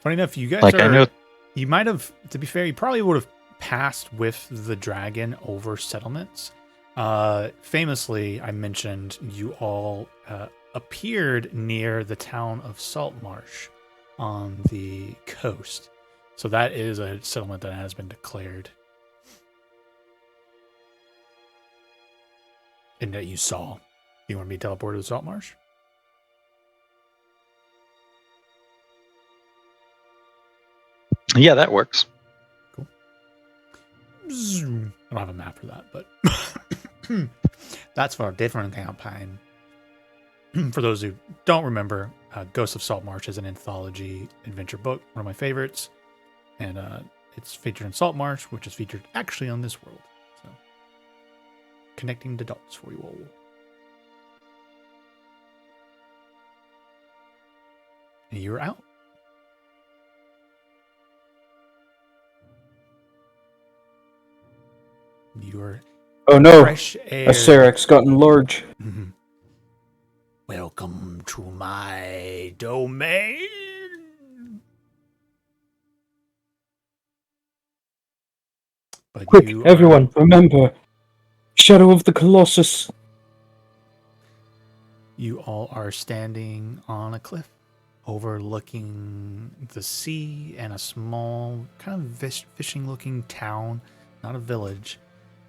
Funny enough, you guys Like, I know. You might have, to be fair, you probably would have passed with the dragon over settlements. Famously, I mentioned you all appeared near the town of Saltmarsh on the coast. So that is a settlement that has been declared. And that you saw. You want to be teleported to Saltmarsh? Yeah, that works. Cool. Zoom. I don't have a map for that, but that's for a different campaign. For those who don't remember, Ghosts of Saltmarsh is an anthology adventure book, one of my favorites. And it's featured in Saltmarsh, which is featured actually on this world. So, connecting the dots for you all. And you're out. You're Oh no! fresh air. Acerec's gotten large. Mm-hmm. Welcome to my domain. But Quick, everyone, remember, Shadow of the Colossus. You all are standing on a cliff overlooking the sea and a small, kind of fishing-looking town, not a village.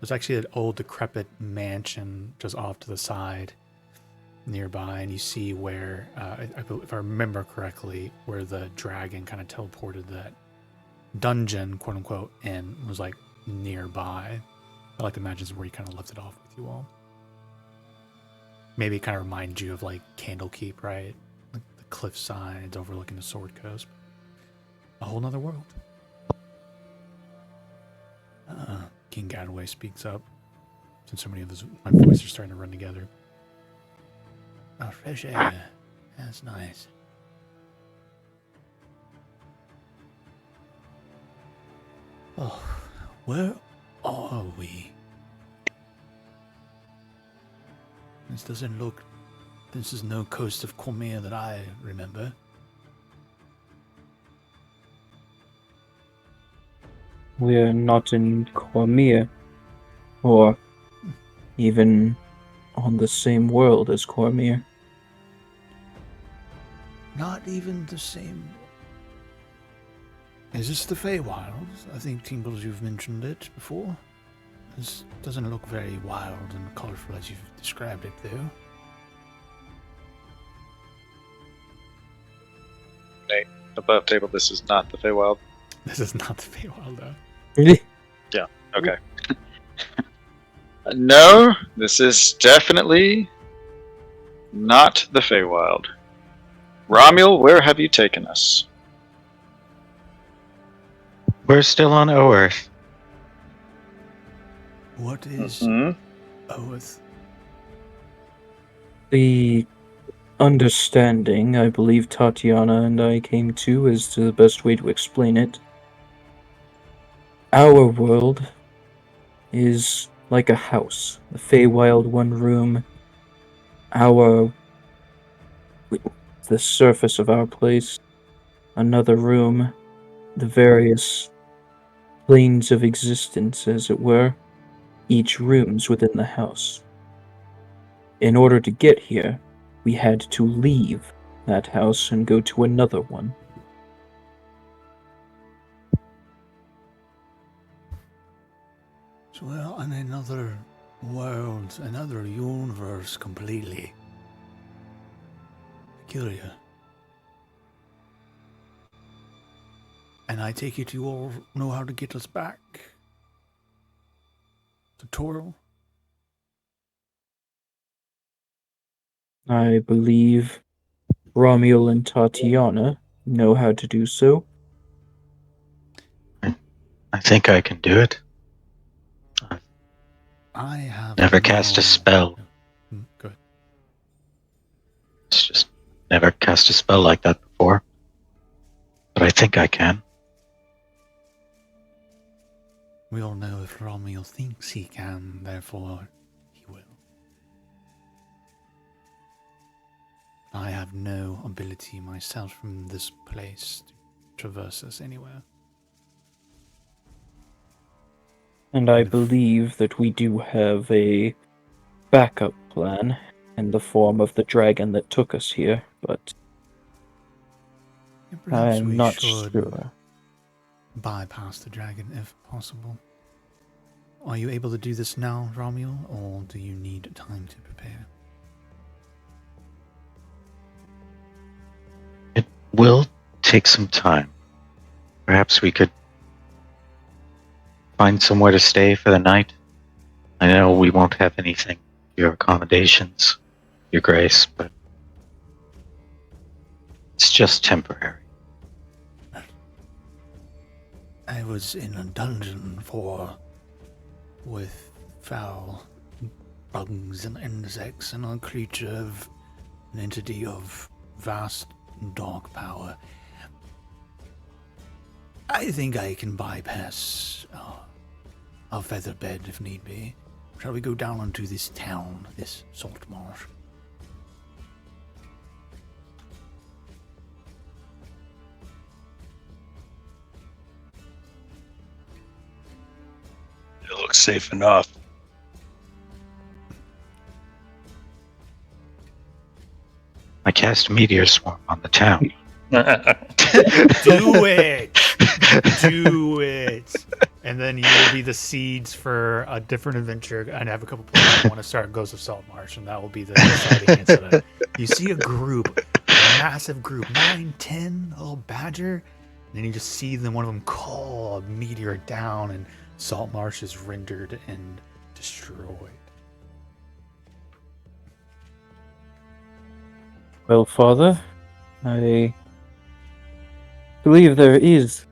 There's actually an old, decrepit mansion just off to the side nearby, and you see where, if I remember correctly, where the dragon kind of teleported that dungeon, quote-unquote, and was like nearby. I like to imagine is where he kind of left it off with you all. Maybe it kind of reminds you of like Candlekeep, right? Like the cliff sides overlooking the Sword Coast. A whole nother world. King Gadway speaks up, since so many of my voices are starting to run together. Oh, fresh air. That's nice. Oh, where are we? This doesn't look... This is no coast of Cormyr that I remember. We're not in Cormyr, or even on the same world as Cormyr. Not even the same... Is this the Feywild? I think, Tingles, you've mentioned it before. This doesn't look very wild and colorful as you've described it, though. Hey, above table, this is not the Feywild. This is not the Feywild, though. Really? Yeah, okay. No, this is definitely not the Feywild. Romuel, where have you taken us? We're still on Oerth. What is Oerth? The understanding I believe Tatiana and I came to is the best way to explain it. Our world is like a house. The Feywild one room. The surface of our place. Another room. The various planes of existence, as it were. Each room's within the house. In order to get here, we had to leave that house and go to another one. So we're on another world, another universe completely. Peculiar. And I take it you all know how to get us back to Toril? I believe Romuel and Tatiana know how to do so. I think I can do it. I have never cast a spell. Good. It's just never cast a spell like that before. But I think I can. We all know if Romeo thinks he can, therefore he will. I have no ability myself from this place to traverse us anywhere. And I believe that we do have a backup plan in the form of the dragon that took us here, but I'm not sure. Bypass the dragon if possible. Are you able to do this now, Romeo, or do you need time to prepare? It will take some time. Perhaps we could find somewhere to stay for the night. I know we won't have anything, your accommodations, your grace, but it's just temporary. I was in a dungeon with foul bugs and insects and a creature of an entity of vast dark power. I think I can bypass a feather bed if need be. Shall we go down into this town, this salt marsh? It looks safe enough. I cast Meteor Swarm on the town. Do it! Do it! And then you will be the seeds for a different adventure. And I have a couple players that want to start Ghost of Salt Marsh, and that will be the deciding incident. You see a group, a massive group, 9, 10, a little badger, and then you just see them, one of them call a meteor down, and Salt Marsh is rendered and destroyed. Well, Father, I believe there is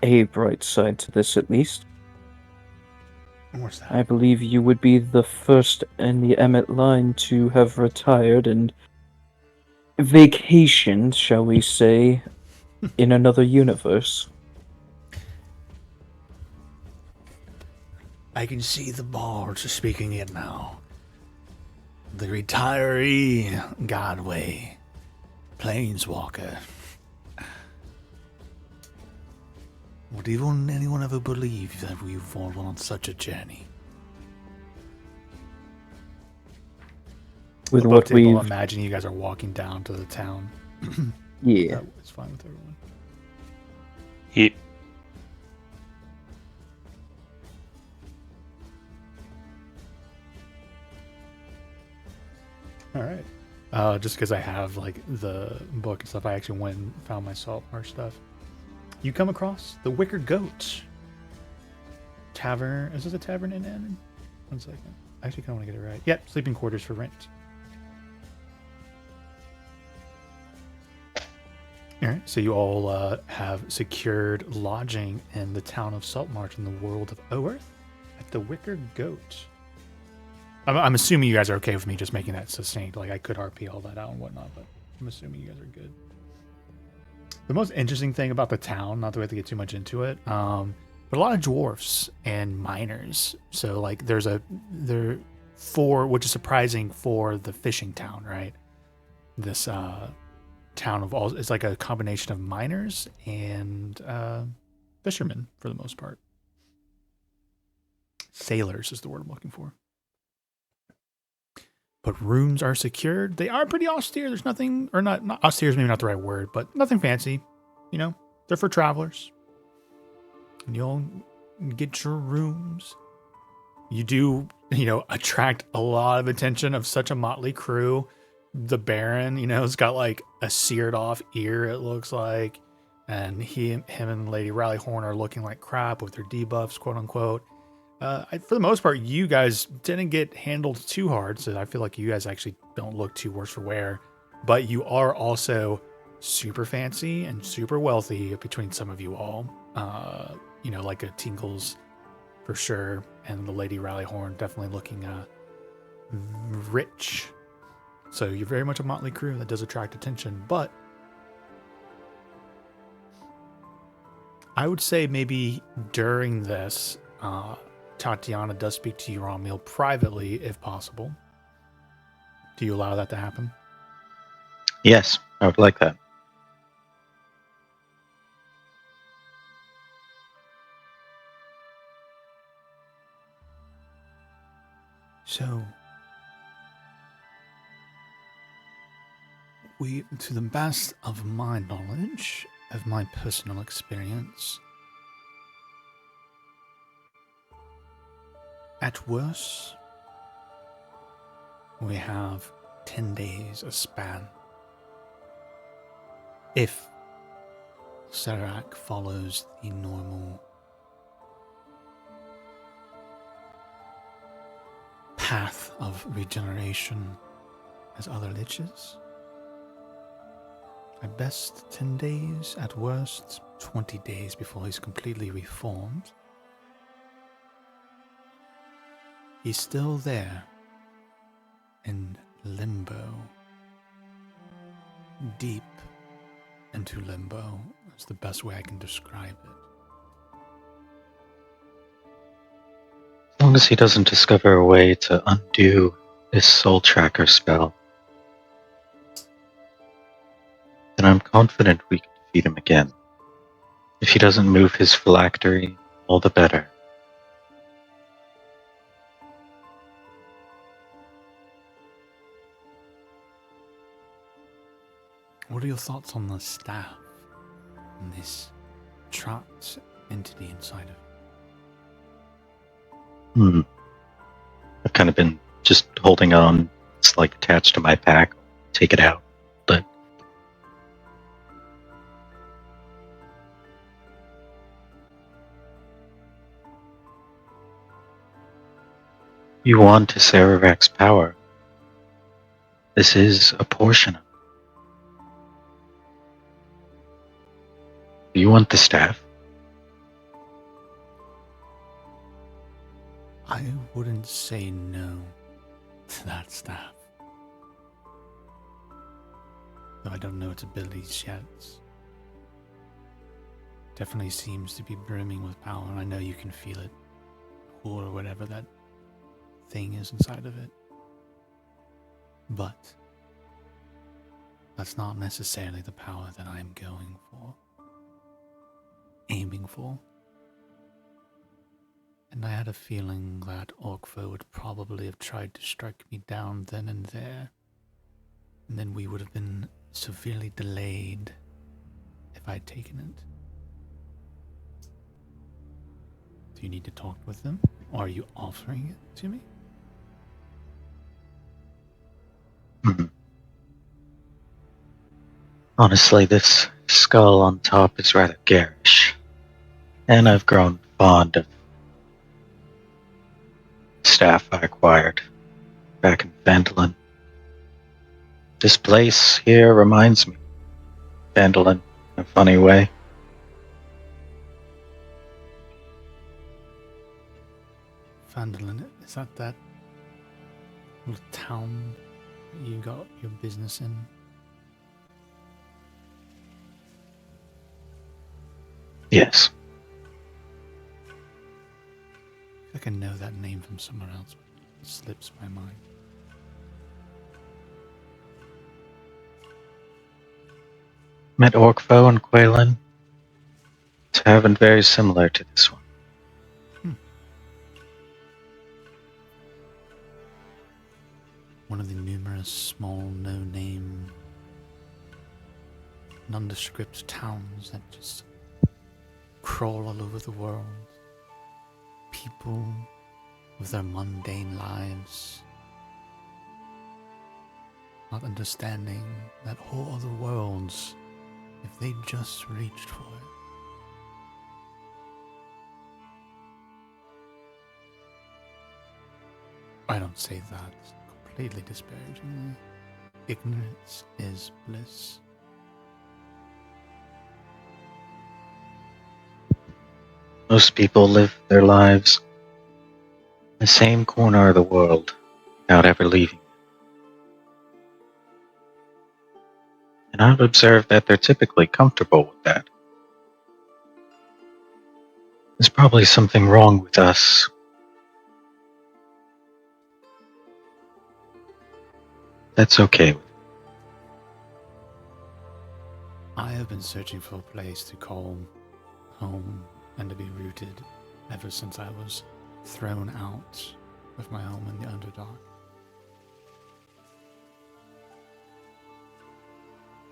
a bright side to this, at least. What's that? I believe you would be the first in the Emmet line to have retired and vacationed, shall we say, in another universe. I can see the bards speaking it now. The retiree Godway, Planeswalker. Would anyone ever believe that we've fallen on such a journey? With what we imagine you guys are walking down to the town. Yeah. It's fine with everyone. He All right. Just because I have like the book and stuff, I actually went and found my salt marsh stuff. You come across the Wicker Goat Tavern. Is this a tavern in Annan? 1 second. I actually kind of want to get it right. Yep, sleeping quarters for rent. All right, so you all have secured lodging in the town of Saltmarsh in the world of Oerth at the Wicker Goat. I'm assuming you guys are okay with me just making that succinct. Like, I could RP all that out and whatnot, but I'm assuming you guys are good. The most interesting thing about the town, not that we have to get too much into it, but a lot of dwarfs and miners. So, like, there are 4, which is surprising for the fishing town, right? This town of all, it's like a combination of miners and fishermen for the most part. Sailors is the word I'm looking for. But rooms are secured. They are pretty austere. There's nothing, or not austere is maybe not the right word, but nothing fancy. You know, they're for travelers. And you'll get your rooms. You do, attract a lot of attention of such a motley crew. The Baron, has got like a seared off ear, it looks like. And him and Lady Rallyhorn are looking like crap with their debuffs, quote unquote. For the most part, you guys didn't get handled too hard, so I feel like you guys actually don't look too worse for wear. But you are also super fancy and super wealthy between some of you all. Like a Tinkles for sure, and the Lady Rallyhorn definitely looking rich. So you're very much a motley crew that does attract attention, but I would say maybe during this, Tatiana does speak to you, Romil, privately, if possible. Do you allow that to happen? Yes, I would like that. So, to the best of my knowledge, of my personal experience, at worst, we have 10 days a span. If Serac follows the normal path of regeneration as other liches, at best 10 days, at worst 20 days before he's completely reformed. He's still there in limbo, deep into limbo is the best way I can describe it. As long as he doesn't discover a way to undo this soul tracker spell, then I'm confident we can defeat him again. If he doesn't move his phylactery, all the better. What are your thoughts on the staff and this trapped entity inside of it? I've kind of been just holding on. It's like attached to my pack. Take it out. But you want Tessaravac's power. This is a portion of it. You want the staff? I wouldn't say no to that staff. Though I don't know its abilities yet. Definitely seems to be brimming with power, and I know you can feel it. Or whatever that thing is inside of it. But that's not necessarily the power that I'm going for. Aiming for. And I had a feeling that Orkfo would probably have tried to strike me down then and there. And then we would have been severely delayed if I'd taken it. Do you need to talk with them? Or are you offering it to me? Honestly, this skull on top is rather garish. And I've grown fond of staff I acquired back in Vandalin. This place here reminds me of Vandalin in a funny way. Vandalin, is that little town you got your business in? Yes. I can know that name from somewhere else, but it slips my mind. Met Orkfo and Quaylin. It's having very similar to this one. One of the numerous small, no-name, nondescript towns that just crawl all over the world. People with their mundane lives, not understanding that whole other worlds if they just reached for it. I don't say that completely disparagingly. Ignorance is bliss. Most people live their lives in the same corner of the world without ever leaving. And I've observed that they're typically comfortable with that. There's probably something wrong with us. That's okay. I have been searching for a place to call home and to be rooted ever since I was thrown out of my home in the Underdark.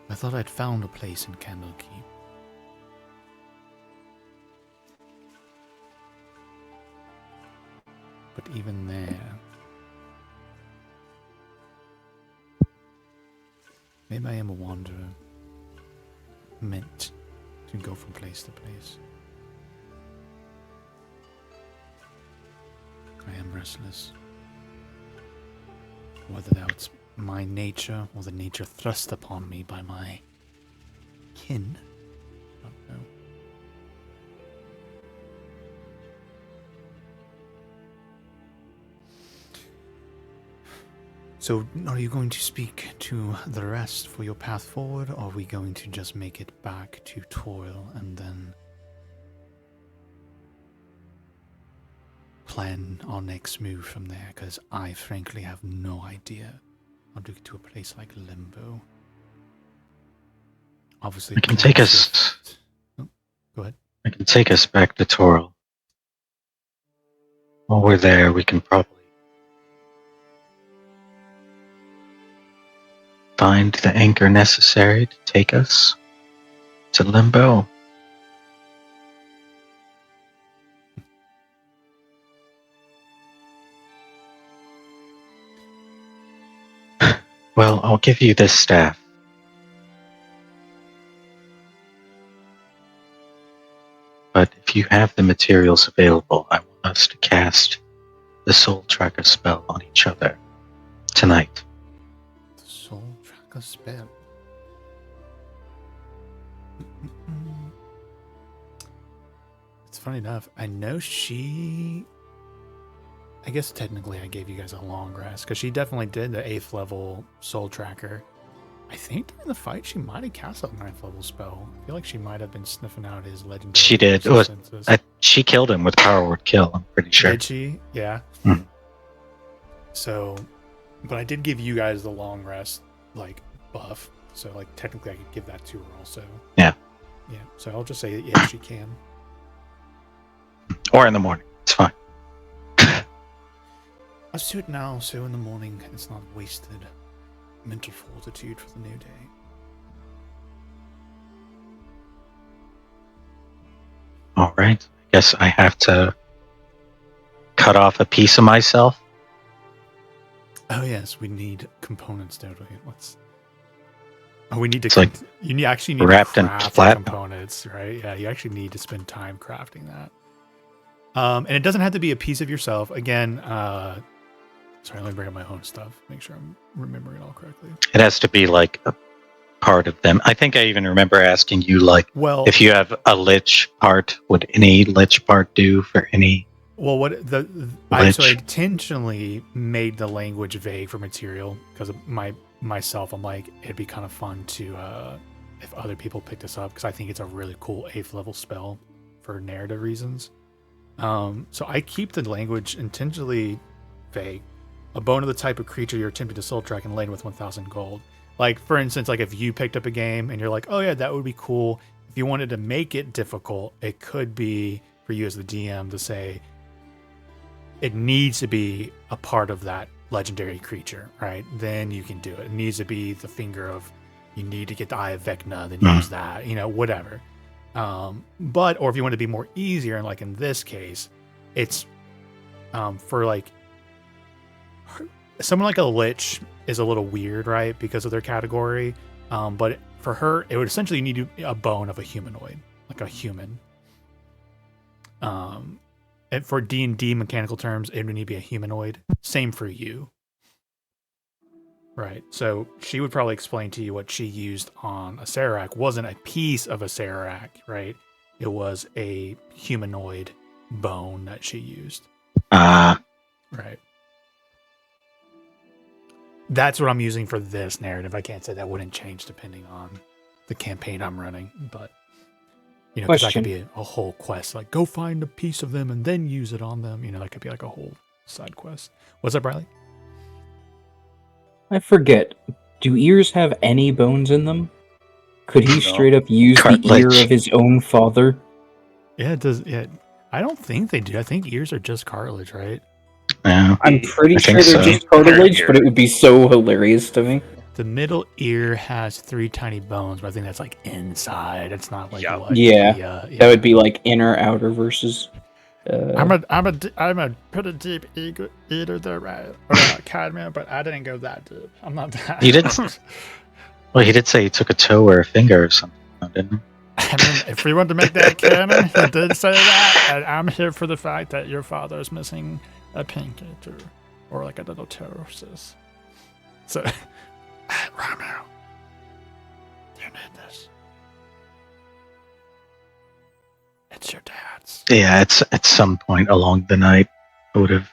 I thought I'd found a place in Candlekeep. But even there, maybe I am a wanderer, meant to go from place to place. I am restless. Whether that's my nature or the nature thrust upon me by my kin, I don't know. So, are you going to speak to the rest for your path forward, or are we going to just make it back to toil and then plan our next move from there? Because I frankly have no idea how to get to a place like Limbo. Obviously, I can take us. Oh, go ahead. I can take us back to Toril. While we're there, we can probably find the anchor necessary to take us to Limbo. Well, I'll give you this staff. But if you have the materials available, I want us to cast the Soul Tracker spell on each other tonight. The Soul Tracker spell. It's funny enough, I know I guess technically I gave you guys a long rest, because she definitely did the 8th level Soul Tracker. I think during the fight she might have cast a 9th level spell. I feel like she might have been sniffing out his legendary. She did. She killed him with Power Word Kill, I'm pretty sure. Did she? Yeah. Mm. So, but I did give you guys the long rest, buff. So, technically I could give that to her also. Yeah. Yeah. So I'll just say, yeah, she can. Or in the morning. It's fine. Let's do it now, so in the morning it's not wasted mental fortitude for the new day. All right. I guess I have to cut off a piece of myself. Oh yes, we need components, don't we? We need to. You actually need wrapped to in craft platinum components, right? Yeah, you actually need to spend time crafting that. And it doesn't have to be a piece of yourself. Again, sorry, let me bring up my own stuff. Make sure I'm remembering it all correctly. It has to be a part of them. I think I even remember asking you, if you have a lich part, would any lich part do for any? Well, I intentionally made the language vague for material because of myself. I'm like, it'd be kind of fun to if other people pick this up, because I think it's a really cool 8th level spell for narrative reasons. So I keep the language intentionally vague. A bone of the type of creature you're attempting to soul track and laden with 1,000 gold. For instance, if you picked up a game and you're like, oh yeah, that would be cool. If you wanted to make it difficult, it could be for you as the DM to say, it needs to be a part of that legendary creature, right? Then you can do it. It needs to be the finger of, you need to get the Eye of Vecna, then use that, whatever. Or if you want to be more easier, and in this case, it's for someone like a lich is a little weird, right? Because of their category. But for her, it would essentially need a bone of a humanoid, like a human. And for D&D mechanical terms, it would need to be a humanoid. Same for you. Right. So she would probably explain to you what she used on a Sarac wasn't a piece of a Sarac, right? It was a humanoid bone that she used. Right. That's what I'm using for this narrative. I can't say that wouldn't change depending on the campaign I'm running, but You know, because that could be a whole quest. Like, go find a piece of them and then use it on them. You know, that could be like a whole side quest. What's up, Riley? I forget. Do ears have any bones in them? Could he straight up use the ear of his own father? Yeah, it does. Yeah, I don't think they do. I think ears are just cartilage, right? Yeah, I'm pretty sure they're just cartilage, but it would be so hilarious to me. The middle ear has 3 tiny bones, but I think that's like inside. It's not like what? Yeah, that would be like inner outer versus. I'm a pretty deep eater there, right? Or cadmium, but I didn't go that deep. I'm not that. He didn't. Well, he did say he took a toe or a finger or something, didn't he? I mean, if we want to make that canon, he did say that, and I'm here for the fact that your father is missing a pinky or like a little pterosis. So, Romeo, you need this. It's your dad's. Yeah, it's at some point along the night I would have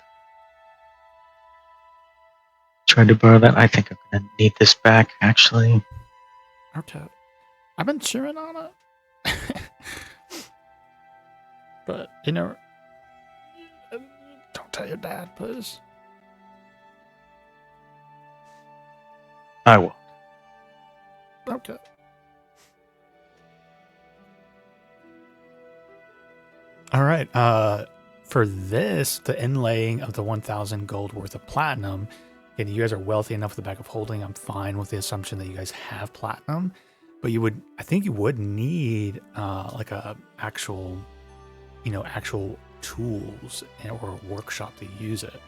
tried to borrow that. I think I'm gonna need this back, actually. Okay. I've been chewing on it. But, you know, don't tell your dad, please. I will. Okay. All right. For this, the inlaying of the 1,000 gold worth of platinum, and you guys are wealthy enough at the back of holding. I'm fine with the assumption that you guys have platinum, but I think you would need like a actual tools or a workshop to use it.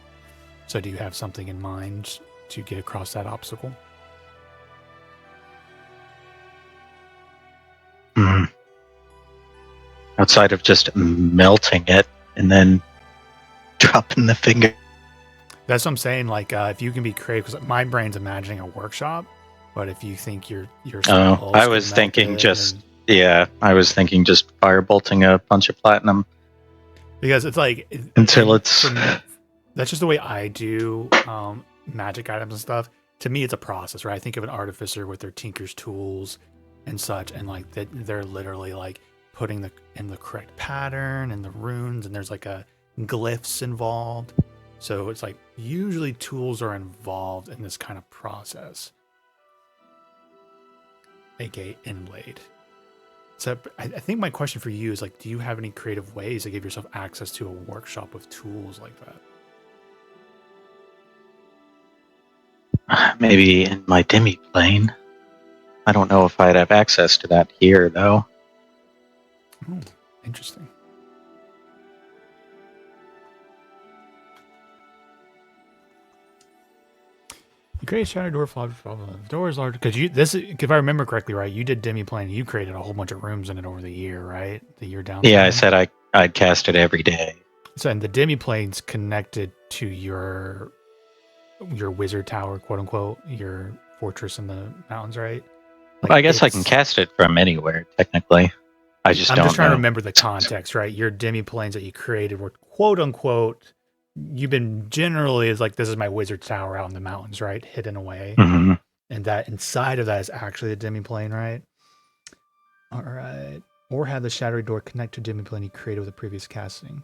So, do you have something in mind to get across that obstacle? Outside of just melting it and then dropping the finger. That's what I'm saying. Like, if you can be creative, because my brain's imagining a workshop, but if you think you're I was thinking just firebolting a bunch of platinum. Because it's like that's just the way I do magic items and stuff. To me, it's a process, right? I think of an artificer with their tinker's tools and such, and like they're literally like putting in the correct pattern and the runes, and there's like a glyphs involved. So it's like usually tools are involved in this kind of process, aka inlaid. So I think my question for you is like, do you have any creative ways to give yourself access to a workshop with tools like that? Maybe in my demi-plane. I don't know if I'd have access to that here, though. Oh, interesting. You create a shattered door flop. The door is large because if I remember correctly, right? You did demi-plane. You created a whole bunch of rooms in it over the year, right? The year down. Yeah, I said I'd cast it every day. So, and the demi-plane's connected to your wizard tower, quote unquote, your fortress in the mountains, right? Like, well, I guess I can cast it from anywhere, technically. I'm just trying to remember the context, right? Your demi-planes that you created were quote unquote. You've been generally is like, this is my wizard tower out in the mountains, right? Hidden away. Mm-hmm. And that inside of that is actually a demi-plane, right? All right. Or have the shattered door connect to demi-plane you created with a previous casting.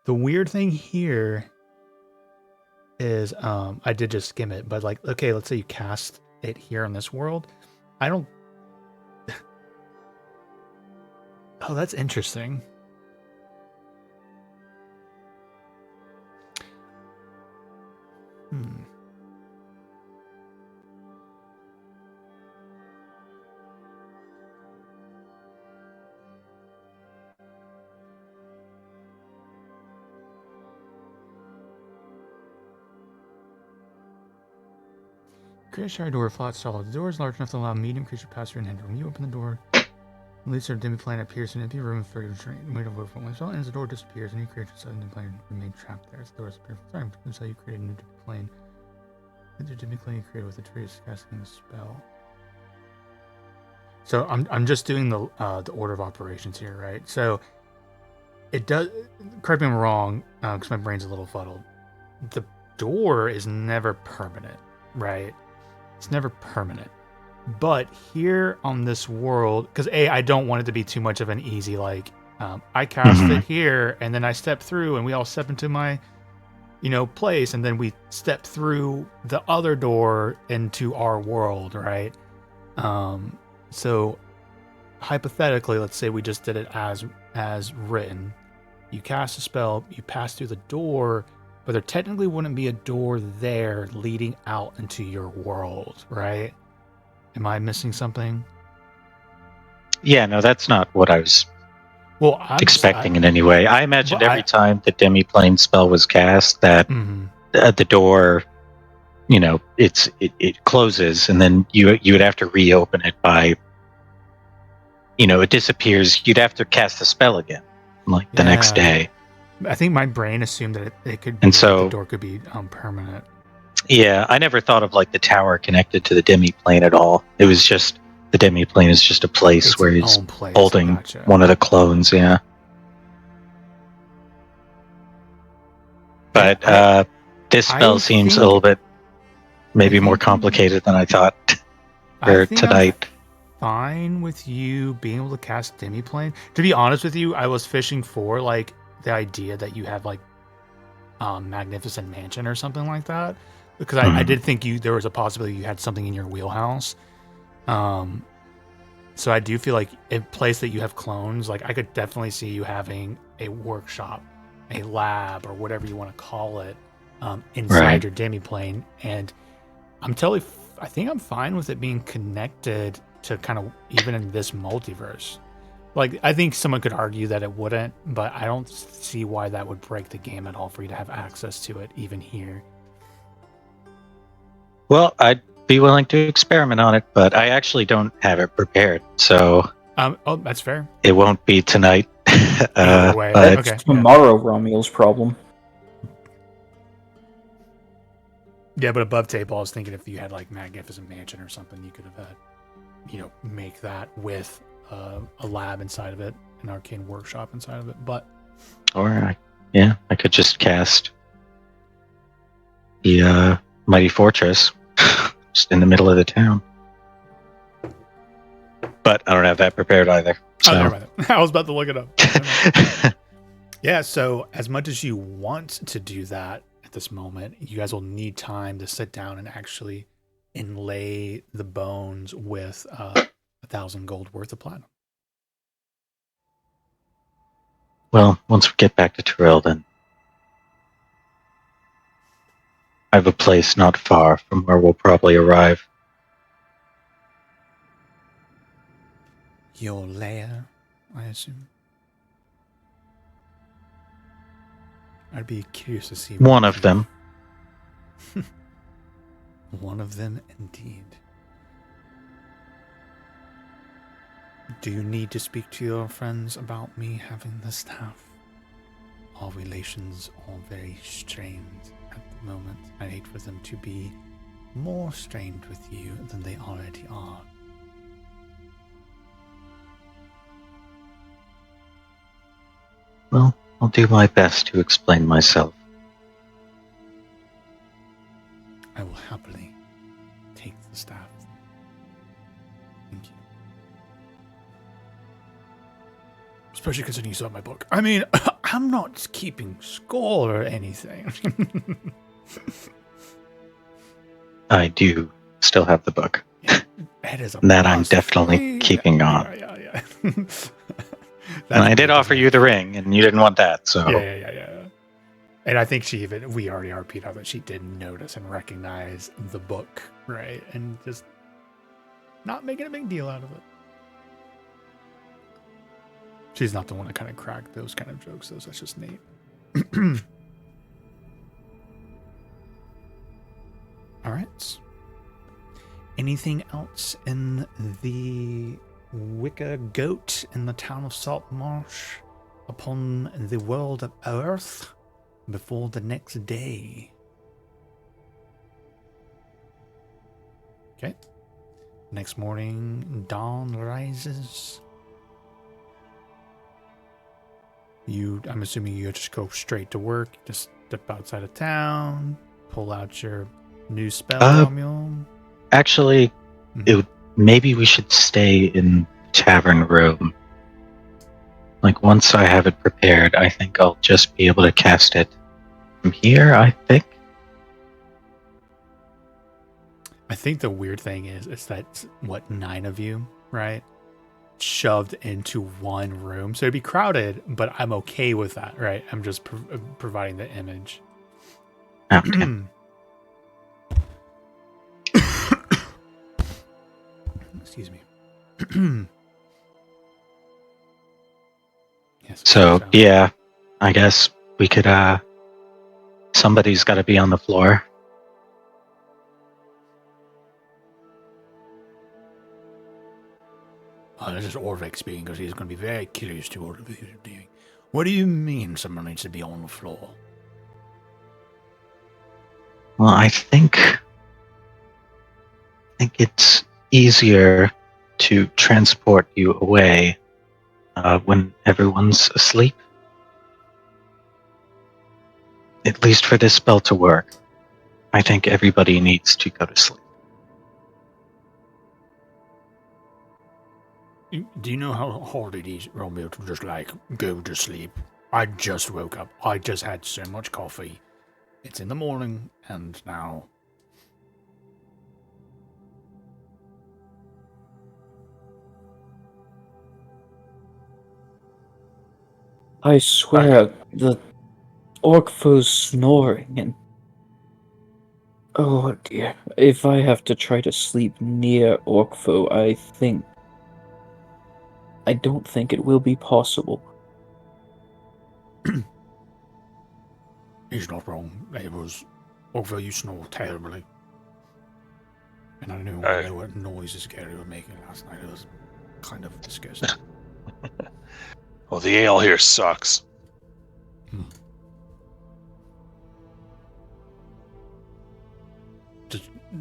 The weird thing here is, I did just skim it, but like, okay, let's say you cast it here in this world. I don't... Oh, that's interesting. Create a shattered door, flat solid. The door is large enough to allow a medium creature to pass through and enter. When you open the door, at least our demi-plane appears in an empty room with further made of wood. When the spell ends, the door disappears, and new creatures inside the demi-plane remain trapped there. As the door disappears from time, this is how you create a new demi-plane. The demi-plane you created with the trees casting the spell. So I'm just doing the order of operations here, right? So it does. Correct me if I'm wrong, because my brain's a little fuddled. The door is never permanent, right? It's never permanent. But here on this world, because I don't want it to be too much of an easy, like, I cast it here, and then I step through, and we all step into my, place, and then we step through the other door into our world, right? So hypothetically, let's say we just did it as written. You cast a spell, you pass through the door, but there technically wouldn't be a door there leading out into your world, right? Am I missing something? Yeah, no, that's not what I was expecting in any way. I imagined every time the demiplane spell was cast that the door, it closes, and then you would have to reopen it by, it disappears. You'd have to cast the spell again, like the next day. I think my brain assumed that it could be, the door could be permanent. Yeah, I never thought of like the tower connected to the demiplane at all. It was just the demiplane is just a place where he's holding one of the clones. Yeah. But this spell seems a little bit maybe more complicated than I thought for tonight. Fine with you being able to cast demiplane. To be honest with you, I was fishing for like the idea that you have like Magnificent Mansion or something like that, because I did think there was a possibility you had something in your wheelhouse. So I do feel like a place that you have clones, like I could definitely see you having a workshop, a lab, or whatever you want to call it, inside your demiplane. And I think I'm fine with it being connected to kind of even in this multiverse. Like, I think someone could argue that it wouldn't, but I don't see why that would break the game at all for you to have access to it even here. Well, I'd be willing to experiment on it, but I actually don't have it prepared, so that's fair. It won't be tonight. That's tomorrow, Romual's problem. Yeah, but above table, I was thinking if you had like Magnificent Mansion or something, you could have had, make that with a lab inside of it, an arcane workshop inside of it. But I could just cast the Mighty Fortress just in the middle of the town. But I don't have that prepared either. So. I was about to look it up. Yeah, so as much as you want to do that at this moment, you guys will need time to sit down and actually inlay the bones with 1,000 gold worth of platinum. Well, once we get back to Tyrell, then I have a place not far from where we'll probably arrive. Your lair, I assume? I'd be curious to see. One of them. One of them, indeed. Do you need to speak to your friends about me having the staff? Our relations are very strained at the moment. I hate for them to be more strained with you than they already are. Well, I'll do my best to explain myself. I will happily take the staff. Thank you. Especially considering you saw my book. I mean, I'm not keeping score or anything. I do still have the book. Yeah, it is that I'm definitely keeping on. Yeah. And I did offer you the ring, and you didn't want that, so... Yeah. And I think we already RP'd out that she did notice and recognize the book, right? And just not making a big deal out of it. She's not the one to kind of crack those kind of jokes, though. That's just Nate. All right. Anything else in the Wicca Goat in the town of Saltmarsh upon the world of Earth before the next day? Okay. Next morning, dawn rises. I'm assuming you just go straight to work, just step outside of town, pull out your new spell, Romual. Actually, it would maybe we should stay in tavern room. Like, once I have it prepared, I think I'll just be able to cast it from here, I think. I think the weird thing is that, 9 of you, right? Shoved into one room. So it'd be crowded, but I'm okay with that, right? I'm just providing the image. Okay. Excuse me. Yes. So, yeah, I guess we could, somebody's got to be on the floor. Oh, this is Orvek speaking because he's going to be very curious to what you're doing. What do you mean someone needs to be on the floor? Well, I think it's easier to transport you away when everyone's asleep. At least for this spell to work, I think everybody needs to go to sleep. Do you know how hard it is, Romeo, to just go to sleep? I just woke up. I just had so much coffee. It's in the morning, and now... I swear, the Orkfo's snoring and... Oh dear. If I have to try to sleep near Orkfo, I don't think it will be possible. He's not wrong. It was... Although you snore terribly. And I know what noises Gary were making last night. It was kind of disgusting. Well, the ale here sucks.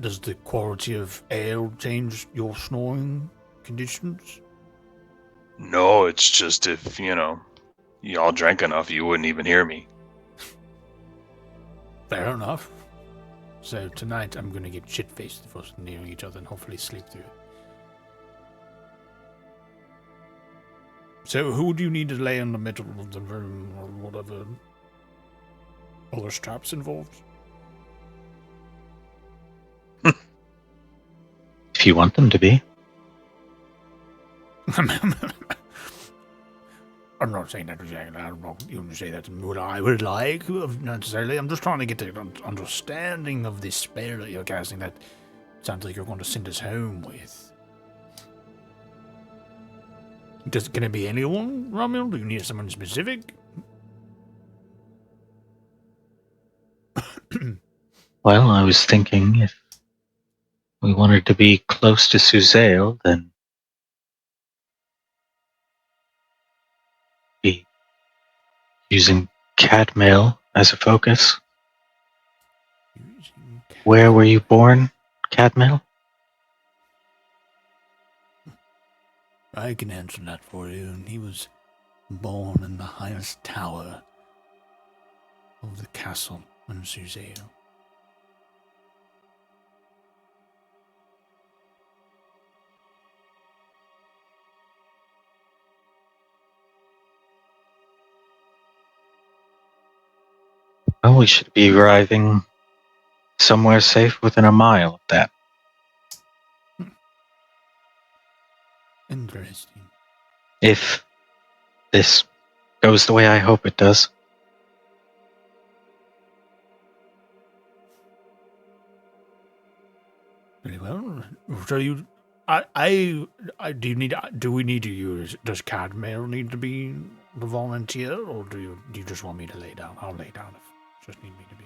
Does the quality of ale change your snoring conditions? No, it's just if, y'all drank enough, you wouldn't even hear me. Fair enough. So tonight I'm going to get shit-faced for nearing each other and hopefully sleep through it. So who do you need to lay in the middle of the room or whatever other straps involved? If you want them to be. I'm not saying that exactly. I'm not even say that's what I would like necessarily. I'm just trying to get the understanding of this spell that you're casting that sounds like you're going to send us home with. Can it be anyone, Romeo? Do you need someone specific? Well, I was thinking if we wanted to be close to Suzail, then be using Cadmail as a focus. Where were you born, Cadmail? I can answer that for you. He was born in the highest tower of the castle in Suzail. Well, we should be arriving somewhere safe within a mile of that. Interesting. If this goes the way I hope it does. Very well. So do we need to use, does Cadmail need to be the volunteer, or do you just want me to lay down? I'll lay down if you just need me to be.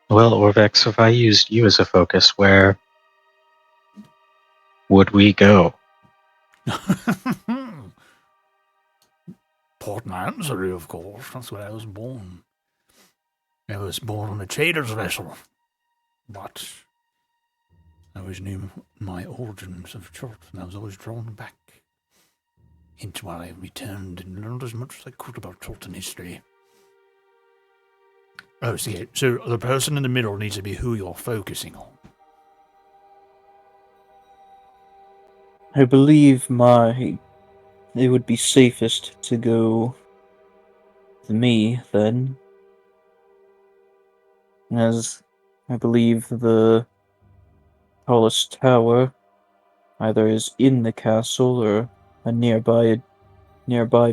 Well, Orvex, if I used you as a focus, where would we go? Port Mansory, of course. That's where I was born. I was born on a trader's vessel, but I always knew my origins of Chort, and I was always drawn back. Hence why I returned and learned as much as I could about Chortan history. Oh, see, so the person in the middle needs to be who you're focusing on. I believe it would be safest to go with me then, as I believe the tallest tower either is in the castle or a nearby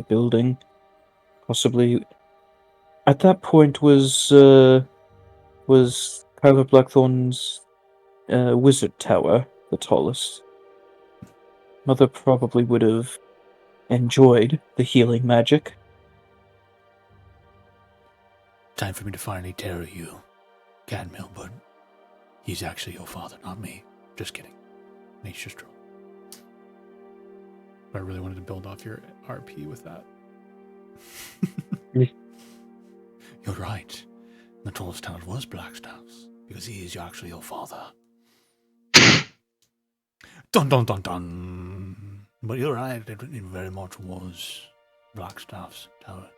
building. Possibly at that point was Kyler Blackthorn's wizard tower the tallest. Mother probably would have enjoyed the healing magic. Time for me to finally tell you, Cadmill, but he's actually your father, not me. Just kidding. Nate's just troll. But I really wanted to build off your RP with that. You're right. The tallest tower was Blackstaff's, because he is actually your father. Dun dun dun dun. But you're right, it very much was Blackstaff's tower.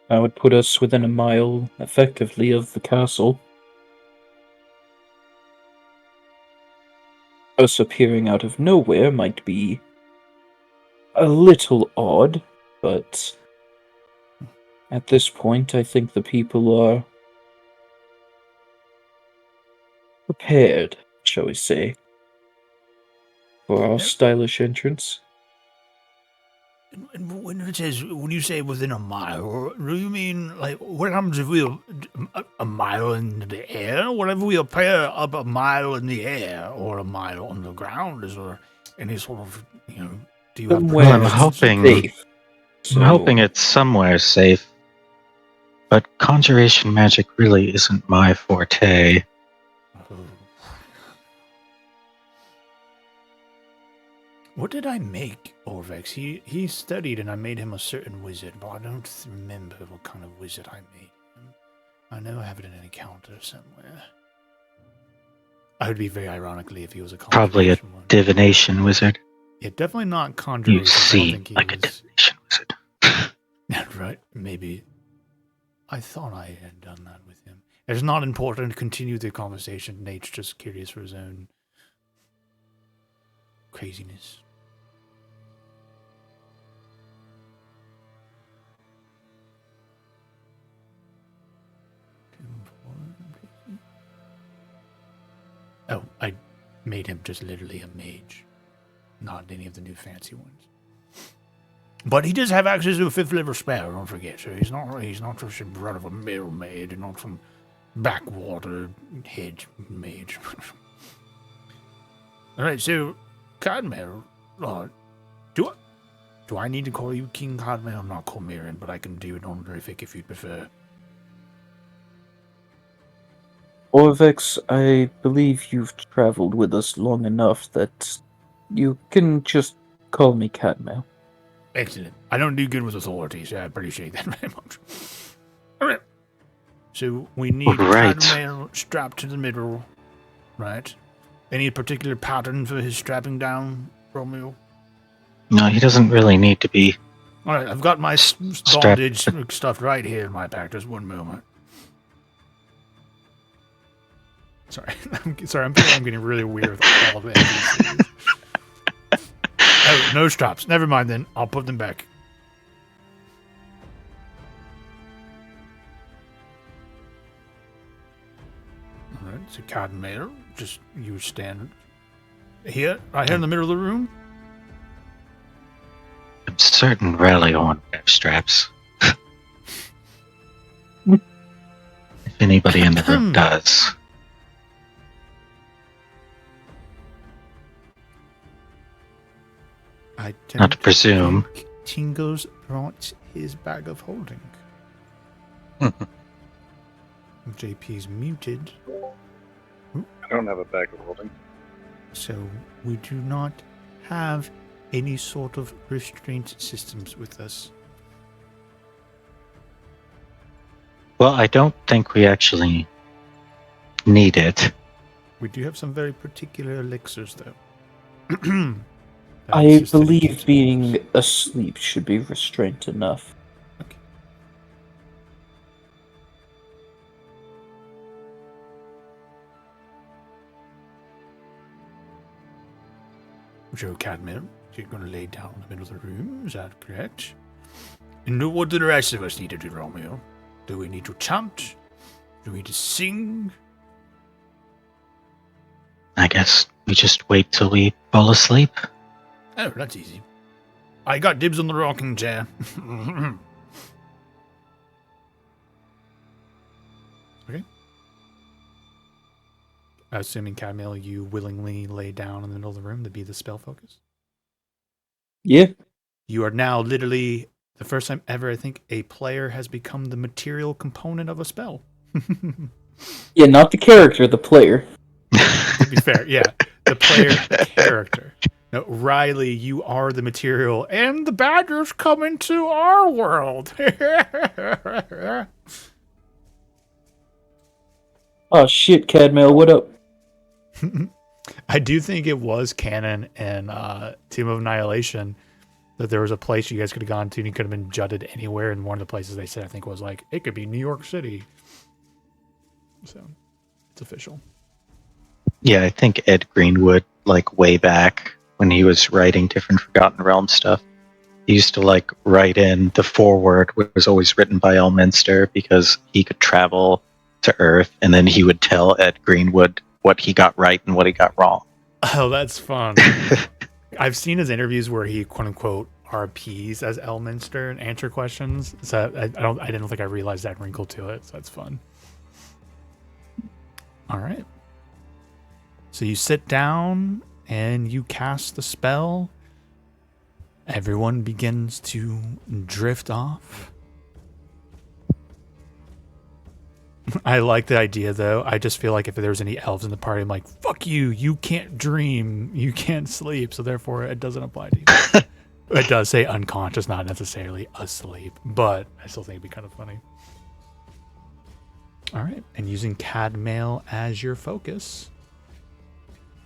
That would put us within a mile, effectively, of the castle. Us appearing out of nowhere might be a little odd, but at this point, I think the people are prepared, shall we say, for our stylish entrance. And when you say within a mile, do you mean, like, what happens if we are a mile in the air? What if we appear up a mile in the air or a mile on the ground? Is there any sort of, do you have... Well, I'm hoping it's somewhere safe. But conjuration magic really isn't my forte. What did I make Orvex? He studied and I made him a certain wizard, but I don't remember what kind of wizard I made him. I know I have it in an encounter somewhere. I would be very ironically if he was a probably a divination wizard. Yeah, definitely not conjuration. You seem like a divination wizard. Yeah, right, maybe. I thought I had done that with him. It's not important to continue the conversation. Nate's just curious for his own craziness. Oh, I made him just literally a mage. Not any of the new fancy ones. But he does have access to a 5th level spell, don't forget. So he's not just a run-of-a-mill mage and not some backwater hedge mage. Alright, so Cadmel, do I need to call you King Cadmel? I'm not Cormyran, but I can do it honorific if you prefer. Orvex, I believe you've traveled with us long enough that you can just call me Cadmel. Excellent. I don't do good with authority, so I appreciate that very much. Alright. So we need Cadmel strapped to the middle, right? Any particular pattern for his strapping down, Romeo? No, he doesn't really need to be. Alright, I've got my bondage stuff right here in my pack. Just one moment. Sorry. I'm getting really weird with all of it. Oh, no straps. Never mind then. I'll put them back. Alright, so Cadmel, just you stand here, right here in the middle of the room. I'm certain Raleigh won't have straps. If anybody in the room does. I not to presume. Tingles brought his bag of holding. JP's muted. I don't have a bag of holding. So we do not have any sort of restraint systems with us. Well, I don't think we actually need it. We do have some very particular elixirs, though. I believe being asleep should be restraint enough. Okay. So, Cadmiel, you're going to lay down in the middle of the room, is that correct? And what do the rest of us need to do, Romeo? Do we need to chant? Do we need to sing? I guess we just wait till we fall asleep. Oh, that's easy. I got dibs on the rocking chair. Okay. Assuming, Cadmiel, you willingly lay down in the middle of the room to be the spell focus? Yeah. You are now literally, the first time ever, I think, a player has become the material component of a spell. Yeah, not the character, the player. To be fair, yeah. The player character. No, Riley, you are the material, and the badgers come into our world. Oh shit, Cadmiel, what up? I do think it was canon in Tomb of Annihilation that there was a place you guys could have gone to and you could have been jutted anywhere, and one of the places they said, I think, was like, it could be New York City. So, it's official. Yeah, I think Ed Greenwood, like way back when he was writing different Forgotten Realms stuff, he used to like write in the foreword, which was always written by Elminster, because he could travel to Earth, and then he would tell Ed Greenwood what he got right and what he got wrong. Oh, that's fun. I've seen his interviews where he quote unquote RPs as Elminster and answer questions. So I didn't think I realized that wrinkle to it. So that's fun. All right. So you sit down and you cast the spell. Everyone begins to drift off. I like the idea, though. I just feel like if there's any elves in the party, I'm like, fuck you. You can't dream. You can't sleep. So therefore, it doesn't apply to you. It does say unconscious, not necessarily asleep. But I still think it'd be kind of funny. All right. And using Cadmiel as your focus.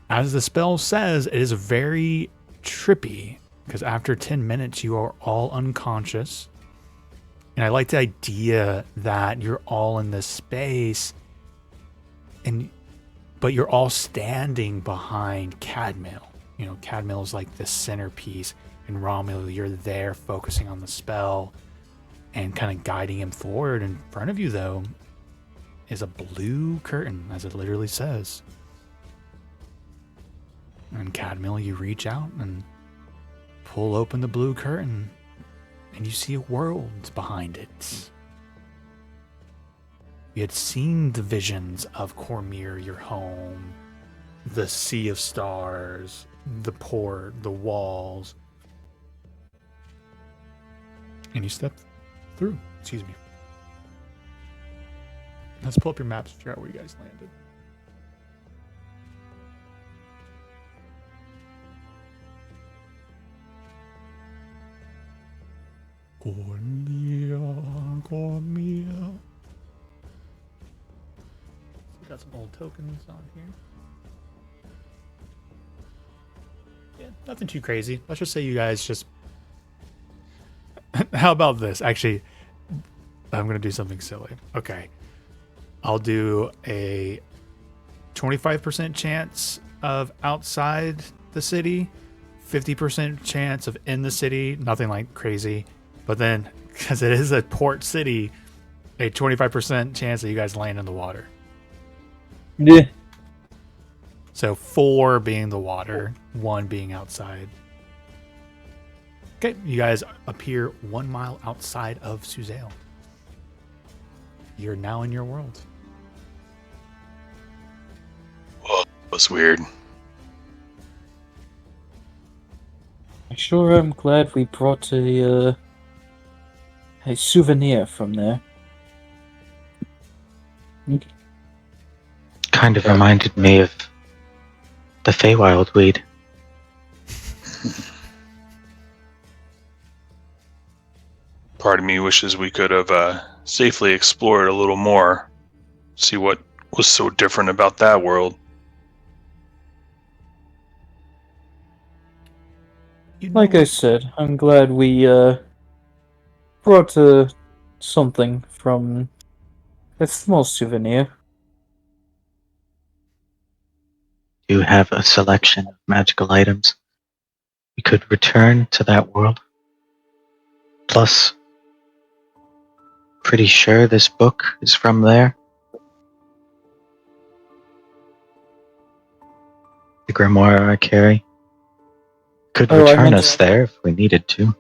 As the spell says, it is very trippy. Because after 10 minutes, you are all unconscious. And I like the idea that you're all in this space, but you're all standing behind Cadmiel. You know, Cadmiel is like the centerpiece, and Romeo, you're there focusing on the spell and kind of guiding him forward. In front of you, though, is a blue curtain, as it literally says. And Cadmiel, you reach out and pull open the blue curtain. And you see a world behind it. You had seen the visions of Cormyr, your home, the sea of stars, the port, the walls. And you step through. Excuse me. Let's pull up your maps to figure out where you guys landed. Cormyr. We got some old tokens on here. Yeah, nothing too crazy. Let's just say you guys just... How about this? Actually, I'm going to do something silly. Okay. I'll do a 25% chance of outside the city, 50% chance of in the city, nothing like crazy. But then, because it is a port city, a 25% chance that you guys land in the water. Yeah. So 4 being the water, 1 being outside. Okay, you guys appear 1 mile outside of Suzail. You're now in your world. Well, that was weird. I sure am glad we brought a souvenir from there. Kind of reminded me of the Feywild weed. Part of me wishes we could have safely explored a little more, see what was so different about that world. Like I said, I'm glad we brought something from a small souvenir. You have a selection of magical items. We could return to that world. Plus, pretty sure this book is from there. The grimoire I carry could return us there if we needed to.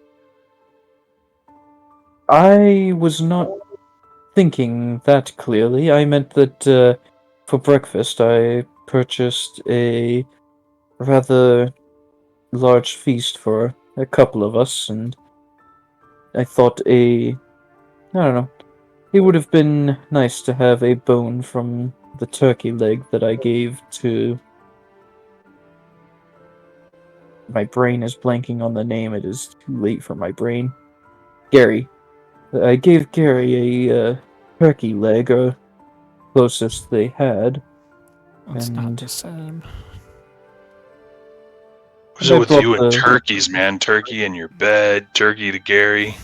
I was not thinking that clearly. I meant that for breakfast I purchased a rather large feast for a couple of us, and I thought I don't know, it would have been nice to have a bone from the turkey leg that I gave to... My brain is blanking on the name, it is too late for my brain. Gary. I gave Gary a turkey leg, or closest they had. It's not the same. What's it with you and turkeys, man? Turkey in your bed, turkey to Gary.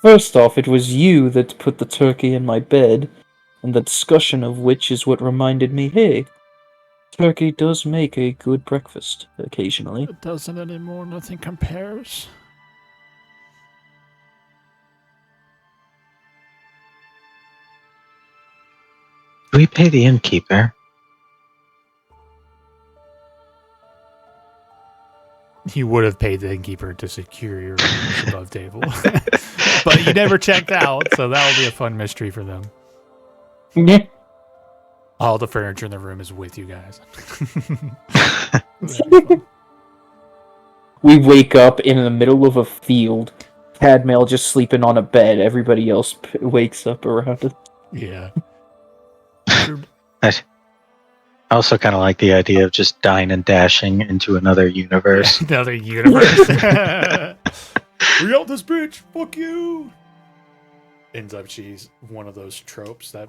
First off, it was you that put the turkey in my bed, and the discussion of which is what reminded me, hey, turkey does make a good breakfast, occasionally. It doesn't anymore, nothing compares. Do we pay the innkeeper? You would have paid the innkeeper to secure your rooms above table. But you never checked out, so that'll be a fun mystery for them. Yeah. All the furniture in the room is with you guys. We wake up in the middle of a field. Cadmail just sleeping on a bed. Everybody else wakes up around it. Yeah. I also kind of like the idea of just dying and dashing into another universe. Yeah, another universe. We got this bitch. Fuck you. Ends up she's one of those tropes that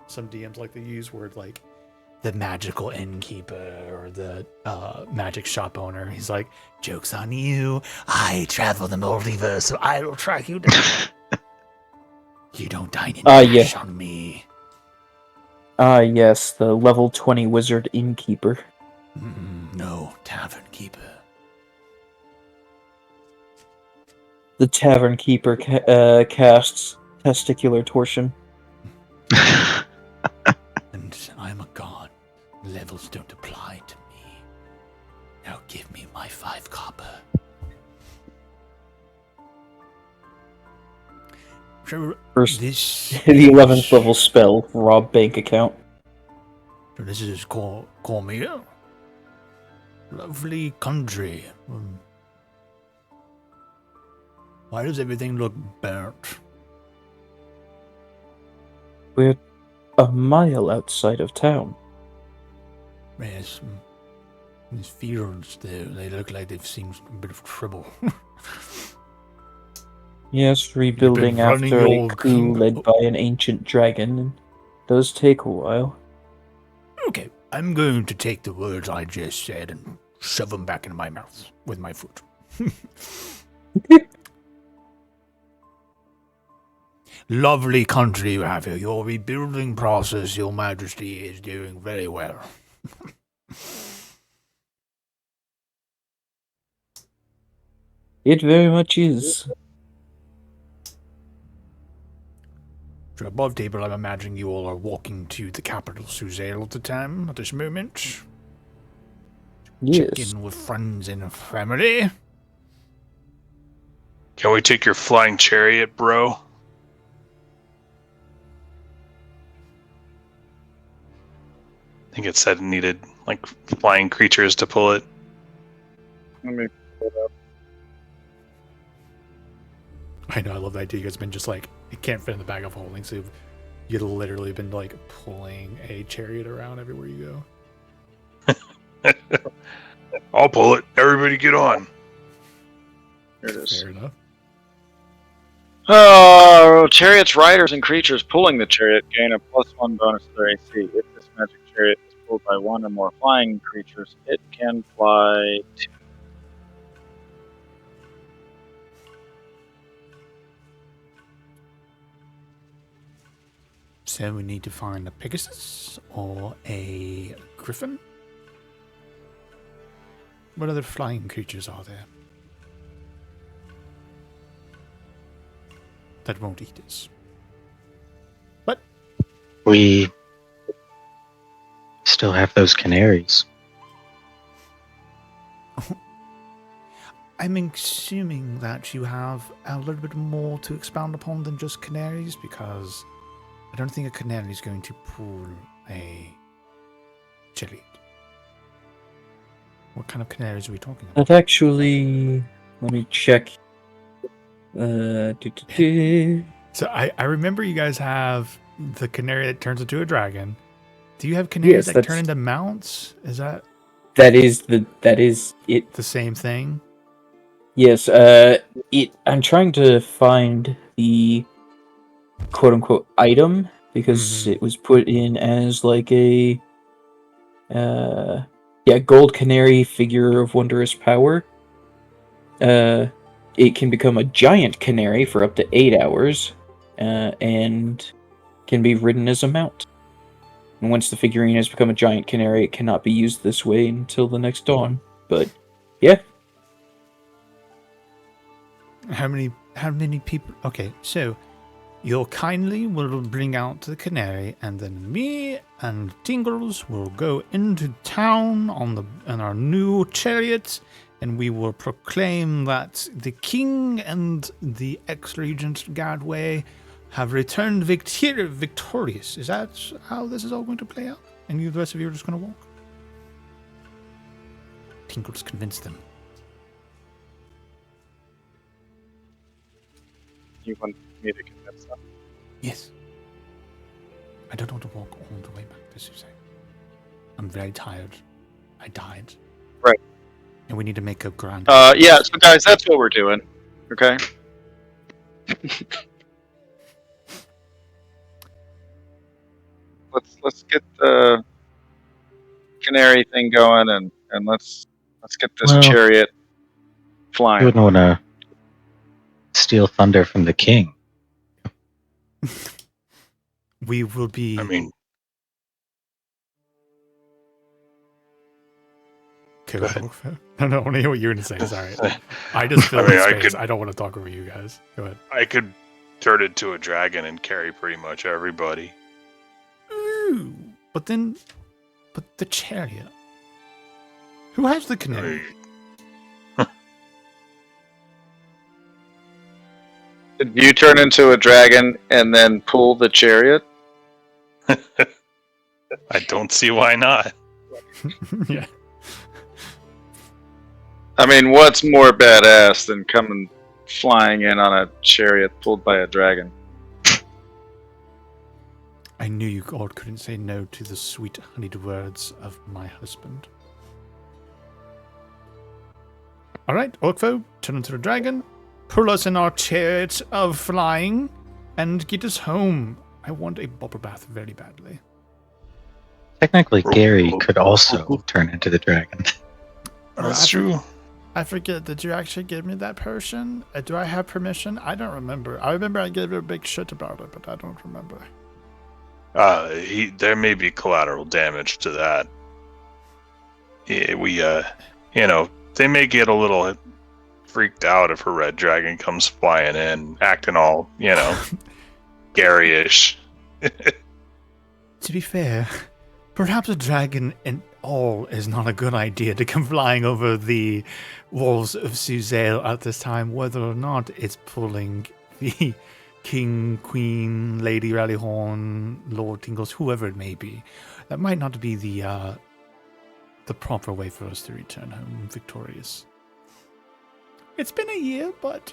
some DMs like to use, where like the magical innkeeper or the magic shop owner, he's like, joke's on you. I travel the multiverse, so I will track you down. You don't dine and dash on me. Yes, the level 20 wizard innkeeper. No, tavern keeper. The tavern keeper casts testicular torsion. And I'm a god. Levels don't apply to me. Now give me my 5 copper. First, the 11th level spell, rob bank account. So this is Cormier. Lovely country. Why does everything look burnt? We're a mile outside of town. Yes, these fields, they look like they've seen a bit of trouble. Yes, rebuilding after a coup led by an ancient dragon does take a while. Okay, I'm going to take the words I just said and shove them back into my mouth with my foot. Lovely country you have here. Your rebuilding process, Your Majesty, is doing very well. It very much is. So above table, I'm imagining you all are walking to the capital, Suzail, at this moment. Yes. Check in with friends and family. Can we take your flying chariot, bro? I think it said it needed, like, flying creatures to pull it. Let me pull it up. I know, I love that idea. It's been just like, it can't fit in the bag of holding, so you've literally been like pulling a chariot around everywhere you go. I'll pull it. Everybody get on. Here it is. Fair enough. Chariots, riders, and creatures pulling the chariot gain a +1 bonus to their AC. If this magic chariot is pulled by one or more flying creatures, it can fly to... So we need to find a Pegasus or a Griffin. What other flying creatures are there that won't eat us? What? We still have those canaries. I'm assuming that you have a little bit more to expound upon than just canaries, because I don't think a canary is going to pull a chariot. What kind of canaries are we talking about? That actually, let me check. So I remember you guys have the canary that turns into a dragon. Do you have canaries that turn into mounts? Is that is it? The same thing? Yes. I'm trying to find the quote unquote item because it was put in as like a gold canary figure of wondrous power. It can become a giant canary for up to 8 hours, and can be ridden as a mount. And once the figurine has become a giant canary, it cannot be used this way until the next dawn. But yeah. How many people? Okay, so you'll kindly will bring out the canary, and then me and Tingles will go into town on our new chariot, and we will proclaim that the king and the ex-regent Gadway have returned victorious. Is that how this is all going to play out? And the rest of you are just going to walk? Tingles convinced them. You want me to convince them? Yes. I don't want to walk all the way back to Suzanne. I'm very tired. I died. Right. And we need to make a grand... Yeah, so guys, that's what we're doing. Okay? let's get the canary thing going and let's get this chariot flying. You wouldn't want to steal thunder from the king. We will be... I mean... Go ahead. No, I want to hear what you're going to say. Sorry. I just feel space. I don't want to talk over you guys. Go ahead. I could turn into a dragon and carry pretty much everybody. Ooh, but the chariot. Who has the canary? Did you turn into a dragon and then pull the chariot? I don't see why not. Yeah. I mean, what's more badass than coming flying in on a chariot pulled by a dragon? I knew you all couldn't say no to the sweet honeyed words of my husband. Alright, Orkfo, turn into a dragon, pull us in our chariot of flying, and get us home. I want a bubble bath very badly. Technically, Gary could also turn into the dragon. That's true. I forget, did you actually give me that potion? Do I have permission? I don't remember. I remember I gave you a big shit about it, but I don't remember. There may be collateral damage to that. Yeah, they may get a little freaked out if a red dragon comes flying in, acting all, Gary-ish. To be fair, perhaps a dragon in all is not a good idea to come flying over the walls of Suzelle at this time, whether or not it's pulling the King, Queen, Lady Rallyhorn, Lord Tingles, whoever it may be. That might not be the proper way for us to return home victorious. It's been a year, but,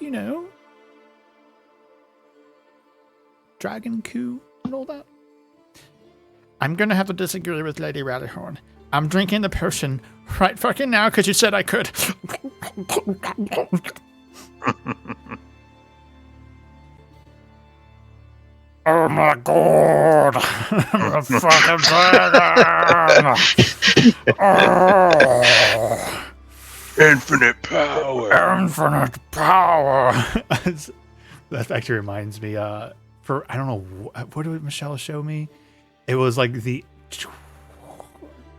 dragon coup and all that. I'm gonna have to disagree with Lady Rallyhorn. I'm drinking the potion right fucking now because you said I could. Oh my god! I'm a fucking dragon! Oh! Infinite power. Infinite power! That actually reminds me, I don't know, what did Michelle show me? It was like it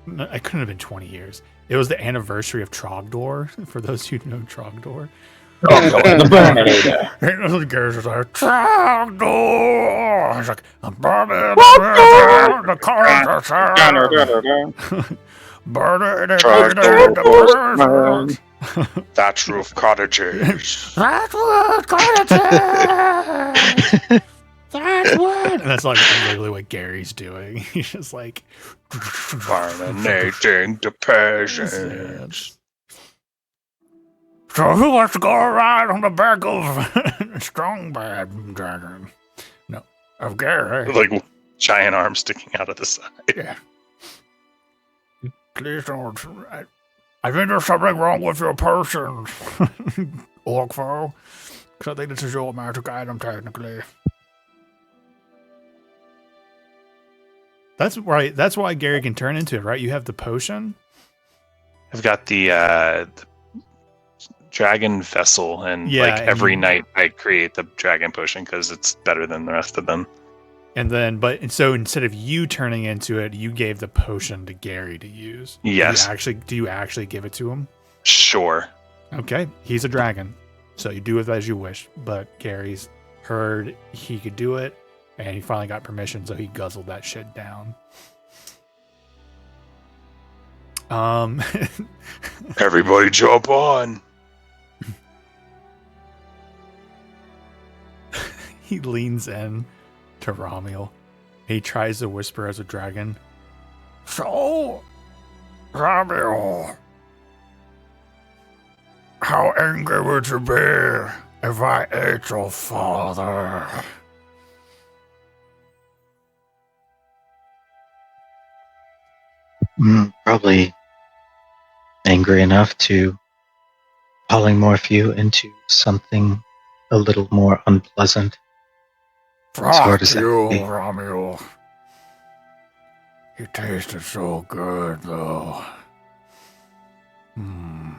couldn't have been 20 years. It was the anniversary of Trogdor, for those who know Trogdor. The Burninator. The guys was like, Trogdor! He's like, I'm burning the contest. Thatch roof cottages. That's what cottages! That's what. And that's like literally what Gary's doing. He's just like Dominating the peasants. So who wants to go ride on the back of Strong Bad Dragon? No, of Gary. Like giant arms sticking out of the side. Yeah. Please don't. I think there's something wrong with your person, Orcfo. Because I think this is your magic item, technically. That's right. That's why Gary can turn into it, right? You have the potion. I've got the dragon vessel, and like every night I create the dragon potion because it's better than the rest of them. And then, so instead of you turning into it, you gave the potion to Gary to use. Yes. Do you actually give it to him? Sure. Okay. He's a dragon, so you do it as you wish. But Gary's heard he could do it, and he finally got permission, so he guzzled that shit down. Everybody jump on. He leans in to Romuald. He tries to whisper as a dragon. So, Romuald, how angry would you be if I ate your father? Probably angry enough to polymorph you into something a little more unpleasant. As hard as you, Romuald. You tasted so good, though. And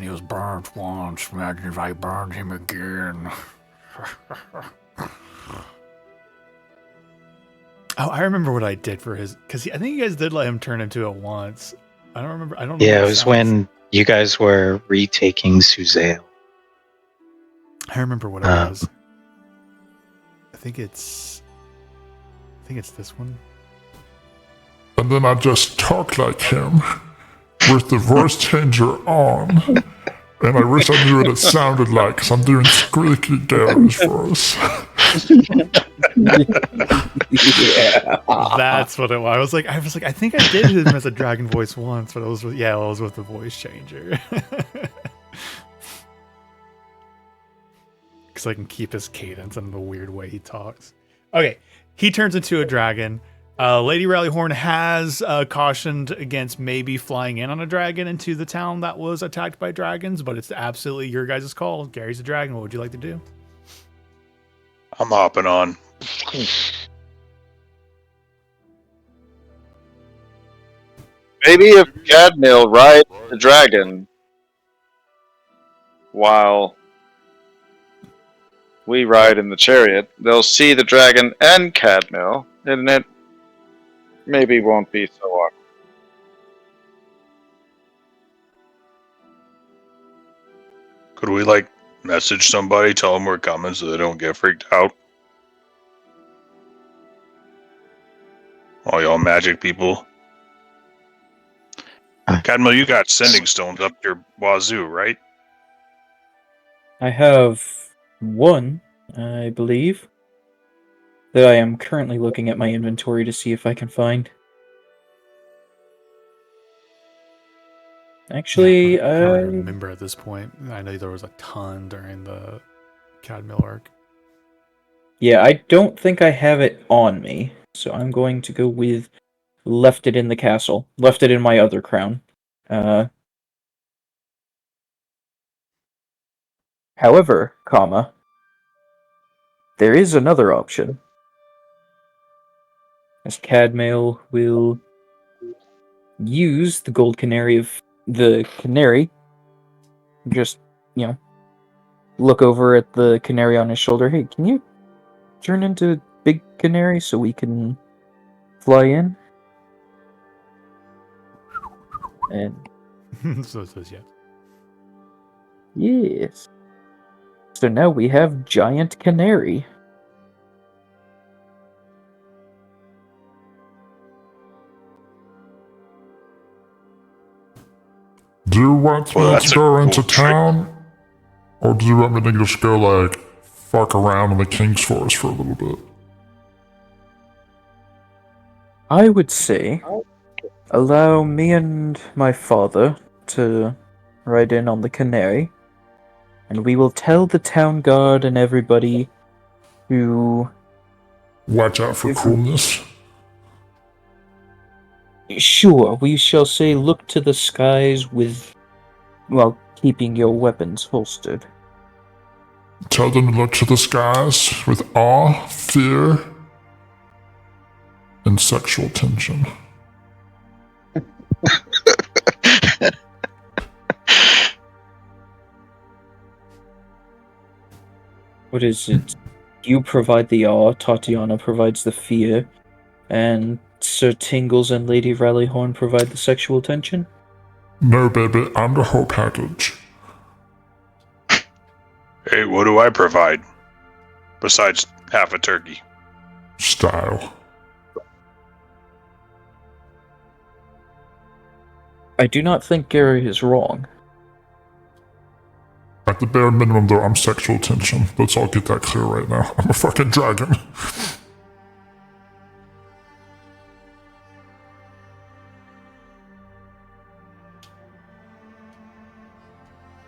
he was burnt once. Imagine if I burned him again. Oh, I remember what I did for his... Because I think you guys did let him turn into it once. I don't remember. I don't know. Yeah, it was when you guys were retaking Suzail. I remember what it was. I think it's this one. And then I just talk like him, with the voice changer on. And I wish I knew what it sounded like, because I'm doing squeaky Gary's voice. Yeah. That's what it was. I was like, I think I did him as a dragon voice once, but it was with the voice changer. Because I can keep his cadence and the weird way he talks. Okay, he turns into a dragon. Lady Rallyhorn has cautioned against maybe flying in on a dragon into the town that was attacked by dragons, but it's absolutely your guys' call. Gary's a dragon. What would you like to do? I'm hopping on. Maybe if Cadmiel rides the dragon while we ride in the chariot, they'll see the dragon and Cadmiel, and it maybe won't be so awkward. Could we, like, message somebody, tell them we're coming so they don't get freaked out? All y'all magic people. Cadmiel, you got sending stones up your wazoo, right? I have one, I believe, that I am currently looking at my inventory to see if I can find. Actually, I don't remember at this point. I know there was a ton during the Cadmiel arc. Yeah, I don't think I have it on me, so I'm going to go with left it in the castle. Left it in my other crown. However, comma, there is another option. As Cadmail will use the gold canary of the canary, just, look over at the canary on his shoulder. Hey, can you turn into big canary so we can fly in? And So it says yes. yes. So now we have giant canary. Do you want me that's to a go cool into trick. town? Or do you want me to just go, like, fuck around in the King's Forest for a little bit? I would say allow me and my father to ride in on the canary, and we will tell the town guard and everybody to... Watch out for coolness. Sure, we shall say look to the skies while keeping your weapons holstered. Tell them to look to the skies with awe, fear, and sexual tension. What is it? You provide the awe, Tatiana provides the fear, and Sir Tingles and Lady Rallyhorn provide the sexual tension? No, baby, I'm the whole package. Hey, what do I provide? Besides half a turkey. Style. I do not think Gary is wrong. At the bare minimum, though, I'm sexual tension. Let's all get that clear right now. I'm a fucking dragon.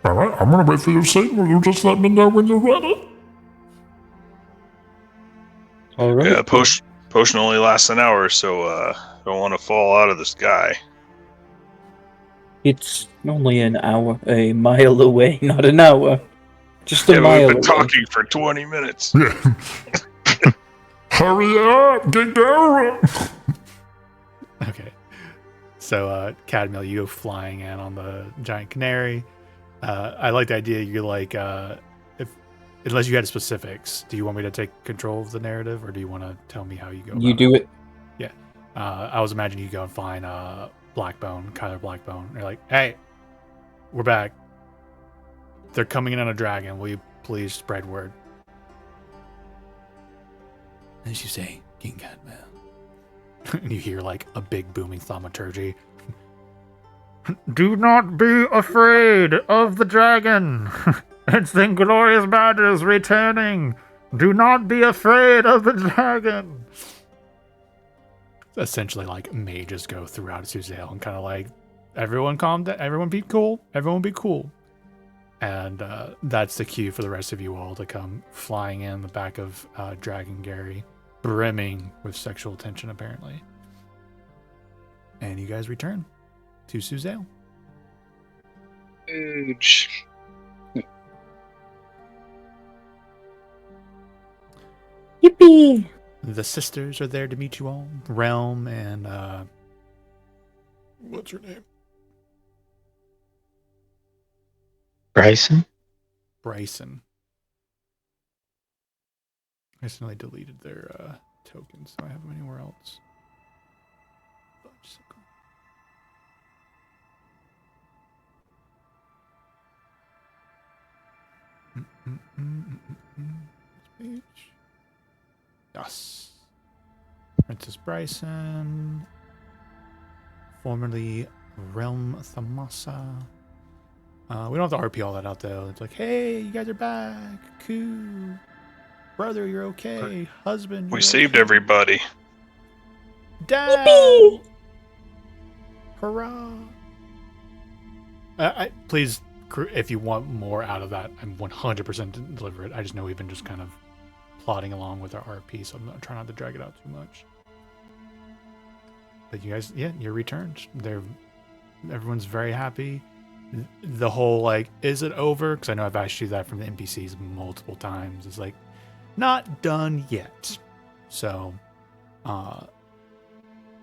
Alright, I'm gonna wait for your signal. You just let me know when you're ready. Alright. Yeah, potion only lasts an hour, so don't want to fall out of the sky. It's only a mile away, not an hour. Just a mile We've been away. talking for 20 minutes. Yeah. Hurry up! Get going! Okay. So, Cadmiel, you go flying in on the giant canary. I like the idea. You're like, unless you had specifics, do you want me to take control of the narrative, or do you want to tell me how you go? You do it. Yeah. I was imagining you go and find Blackbone, Kyler Blackbone. You're like, hey, we're back. They're coming in on a dragon. Will you please spread word? As you say, King Cadmiel. And you hear like a big booming thaumaturgy. Do not be afraid of the dragon. It's the Inglorious Badgers returning. Do not be afraid of the dragon. Essentially, like, mages go throughout Suzail and kind of like, everyone calm down, everyone be cool, everyone be cool. And that's the cue for the rest of you all to come flying in the back of Dragon Gary, brimming with sexual tension, apparently. And you guys return to Suzail. Huge. Yippee! The sisters are there to meet you all. Realm and what's her name? Bryson? Bryson. I accidentally deleted their tokens, so I have them anywhere else. Page. Yes. Princess Bryson, formerly Realm Thamasa. We don't have to RP all that out though. It's like, hey, you guys are back. Cool. Brother, you're okay. Husband, We you're saved okay. everybody. Dad! Hurrah! Please, if you want more out of that, I'm 100% to deliver it. I just know we've been just kind of plodding along with our RP, so I'm not trying not to drag it out too much. But you guys, yeah, you're returned. Everyone's very happy. The whole, like, is it over? Because I know I've asked you that from the NPCs multiple times. It's like, not done yet. So,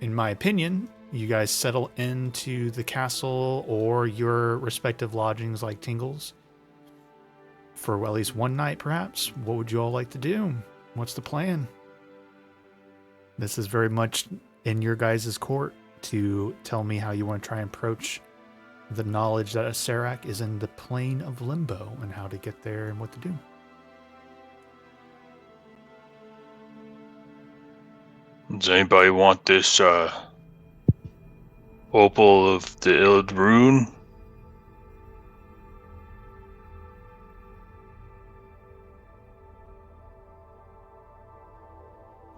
in my opinion, you guys settle into the castle or your respective lodgings like Tingles for at least one night, perhaps. What would you all like to do? What's the plan? This is very much in your guys' court to tell me how you want to try and approach the knowledge that a Serac is in the plane of limbo and how to get there and what to do. Does anybody want this opal of the Ild Rune?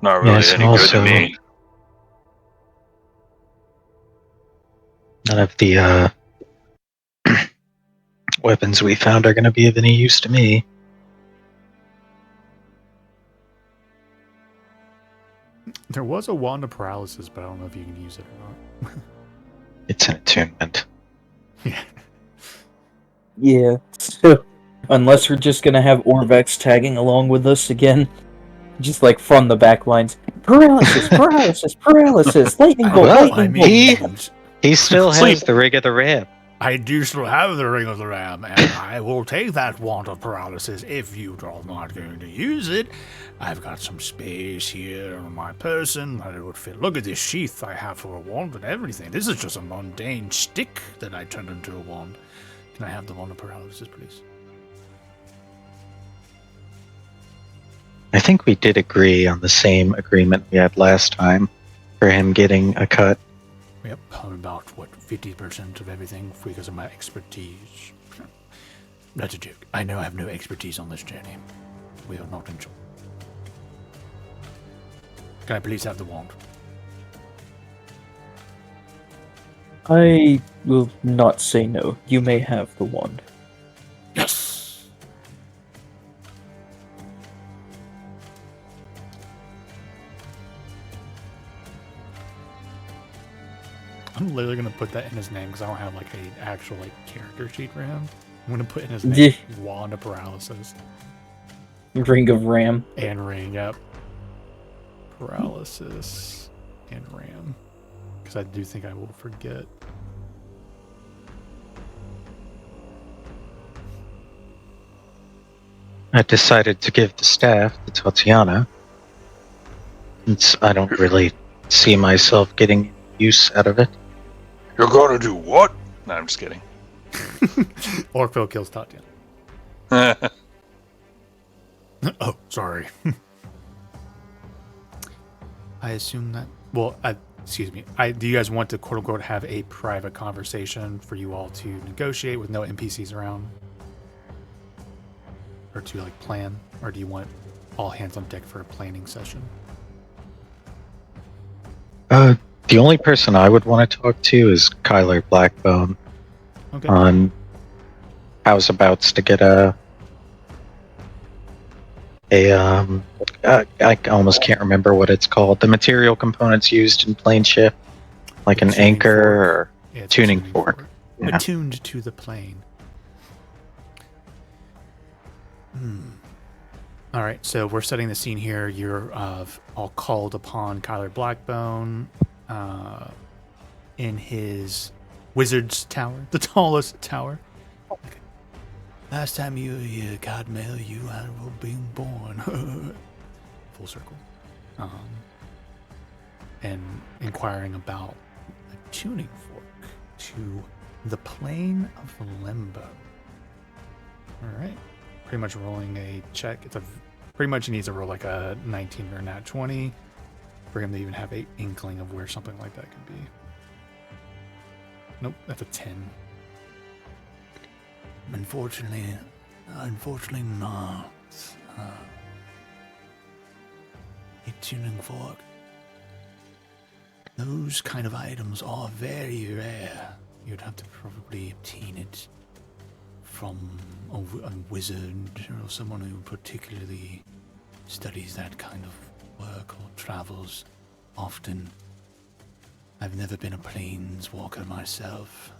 Not really Yes, any and good to also- me. None of the weapons we found are going to be of any use to me. There was a wand of paralysis, but I don't know if you can use it or not. It's an attunement. Yeah. Yeah. So, unless we're just gonna have Orvex tagging along with us again, just like from the back lines, paralysis, paralysis, paralysis, lightning bolt, Well, lightning bolt. He still has Sleep. the rig of the ram. I do still have the Ring of the Ram, and I will take that wand of paralysis if you are not going to use it. I've got some space here on my person that it would fit. Look at this sheath I have for a wand and everything. This is just a mundane stick that I turned into a wand. Can I have the wand of paralysis, please? I think we did agree on the same agreement we had last time for him getting a cut. Yep, I'm about, 50% of everything because of my expertise. That's a joke. I know I have no expertise on this journey. We are not in charge. Can I please have the wand? I will not say no. You may have the wand. Yes! I'm literally going to put that in his name because I don't have like an actual character sheet for him. I'm going to put in his name Wand of Paralysis. Ring of Ram. And Ring, yep. Paralysis and Ram. Because I do think I will forget. I decided to give the staff to Tatiana. I don't really see myself getting use out of it. You're gonna do what? No, I'm just kidding. Orkville kills Tatiana. Oh, sorry. I assume that... Well, excuse me. Do you guys want to, quote-unquote, have a private conversation for you all to negotiate with no NPCs around? Or to, plan? Or do you want all hands on deck for a planning session? The only person I would want to talk to is Kyler Blackbone. Okay. On how's abouts to get I almost can't remember what it's called. The material components used in plane shift, like an anchor or tuning fork. Yeah. Attuned to the plane. All right, so we're setting the scene here. You're all called upon Kyler Blackbone in his wizard's tower, the tallest tower. Okay. Last time you were here, Godmail, you were being born. Full circle. And inquiring about a tuning fork to the plane of limbo. All right. Pretty much rolling a check. Pretty much he needs to roll like a 19 or a nat 20 for him to even have an inkling of where something like that could be. Nope, that's a 10. Unfortunately not. A tuning fork. Those kind of items are very rare. You'd have to probably obtain it from a wizard or someone who particularly studies that kind of work or travels often. I've never been a planeswalker myself,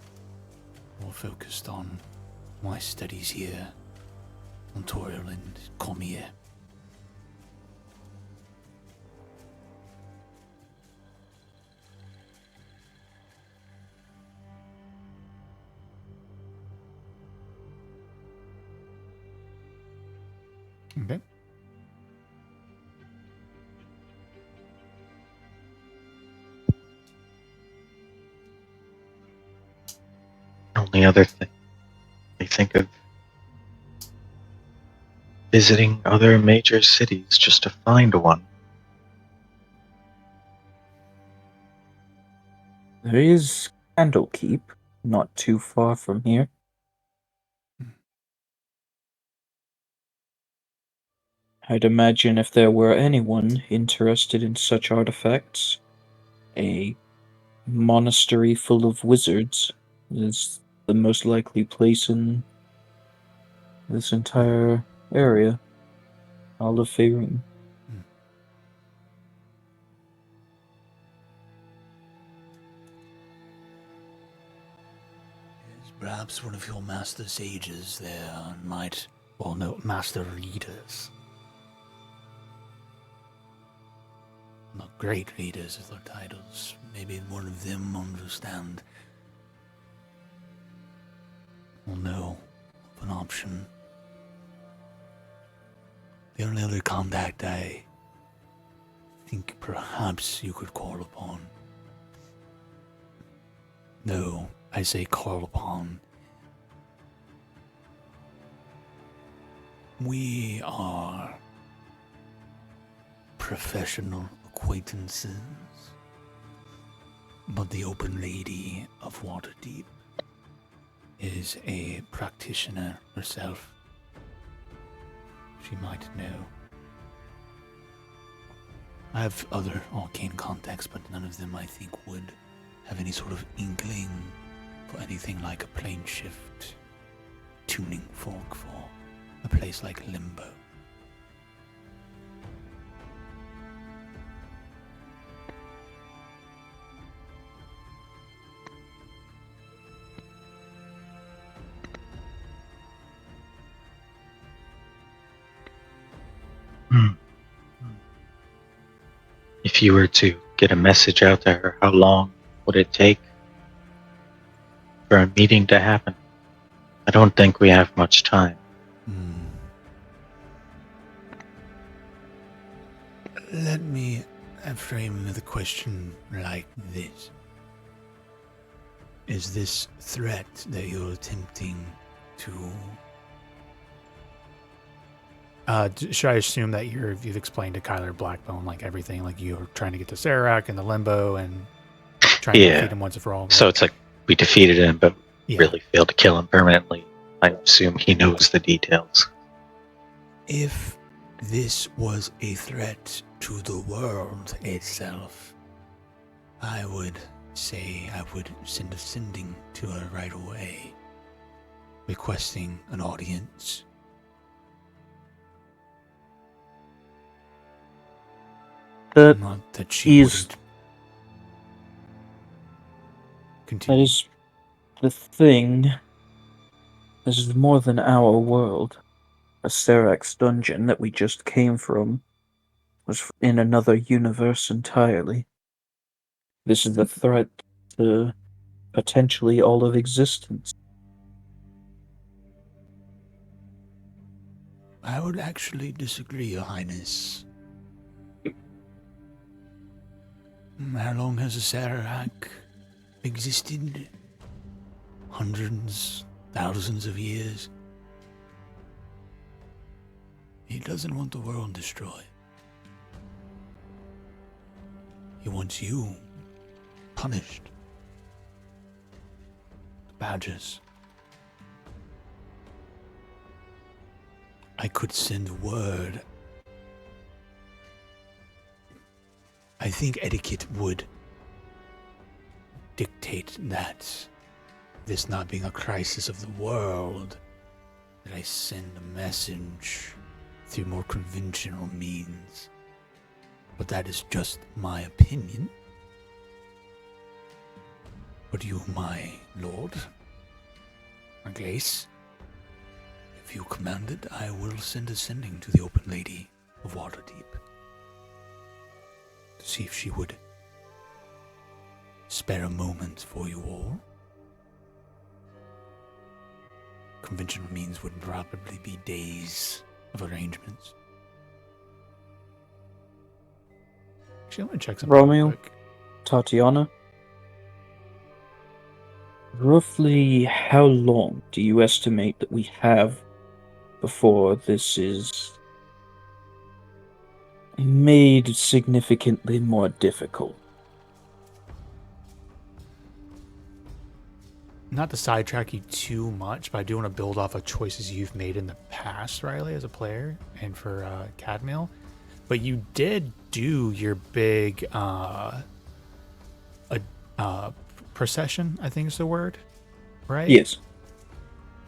more focused on my studies here on Toriel and Cormier. Okay. Only other thing, I think of visiting other major cities just to find one. There is Candlekeep, not too far from here. I'd imagine if there were anyone interested in such artifacts, a monastery full of wizards is the most likely place in this entire area. All of Faerun. Perhaps one of your master sages there might, or no, master readers. Not great readers as their titles. Maybe one of them understand or know of an option. The only other contact I think perhaps you could call upon. No, I say call upon. We are professional acquaintances, but the Open Lady of Waterdeep is a practitioner herself. She might know. I have other arcane contacts, but none of them I think would have any sort of inkling for anything like a plane shift tuning fork for a place like Limbo. If you were to get a message out to her, how long would it take for a meeting to happen? I don't think we have much time. Let me frame the question like this. Is this threat that you're attempting to... should I assume that you've explained to Kyler Blackbone like everything, like you're trying to get to Sarac and the Limbo and trying to defeat him once and for all? So it's like we defeated him, but really failed to kill him permanently. I assume he knows the details. If this was a threat to the world itself, I would say I would send a sending to her right away, requesting an audience. Not that she wouldn't continue. That is the thing. This is more than our world. A Serac's dungeon that we just came from was in another universe entirely. This is a threat to potentially all of existence. I would actually disagree, Your Highness. How long has a Sarac existed? Hundreds, thousands of years. He doesn't want the world destroyed. He wants you punished. The badgers. I could send word. I think etiquette would dictate that, this not being a crisis of the world, that I send a message through more conventional means. But that is just my opinion. But you, my lord, my grace, if you command it, I will send a sending to the Open Lady of Waterdeep to see if she would spare a moment for you all. Conventional means would probably be days of arrangements. Actually, I'm going to check something Romeo? real quick. Tatiana? Roughly how long do you estimate that we have before this is made significantly more difficult? Not to sidetrack you too much, but I do want to build off of choices you've made in the past, Riley, as a player, and for Cadmiel. But you did do your big procession, I think is the word, right? Yes.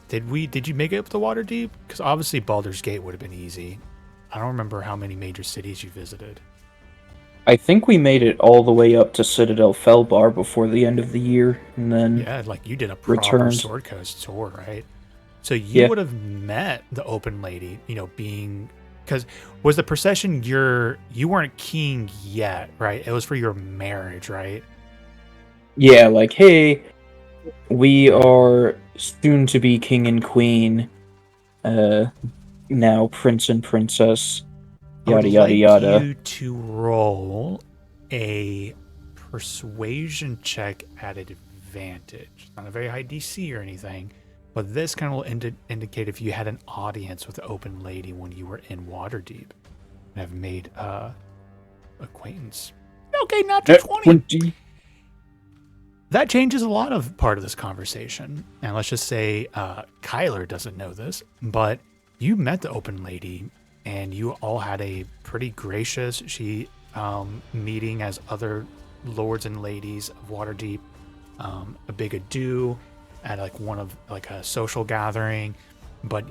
Did you make it up the Waterdeep? Because obviously Baldur's Gate would have been easy. I don't remember how many major cities you visited. I think we made it all the way up to Citadel Felbar before the end of the year, and then Yeah, like you did a proper returned. Sword Coast tour, right? So you Yeah. would have met the Open Lady, being... Because was the procession you weren't king yet, right? It was for your marriage, right? Yeah, like, hey, we are soon to be king and queen, now prince and princess, I would yada yada like yada. you to roll a persuasion check at advantage. Not a very high DC or anything, but this kind of will indicate if you had an audience with the Open Lady when you were in Waterdeep and have made acquaintance. Okay, not to 20. That changes a lot of part of this conversation. And let's just say Kyler doesn't know this, but you met the Open Lady and you all had a pretty gracious meeting as other lords and ladies of Waterdeep, a big ado at a social gathering, but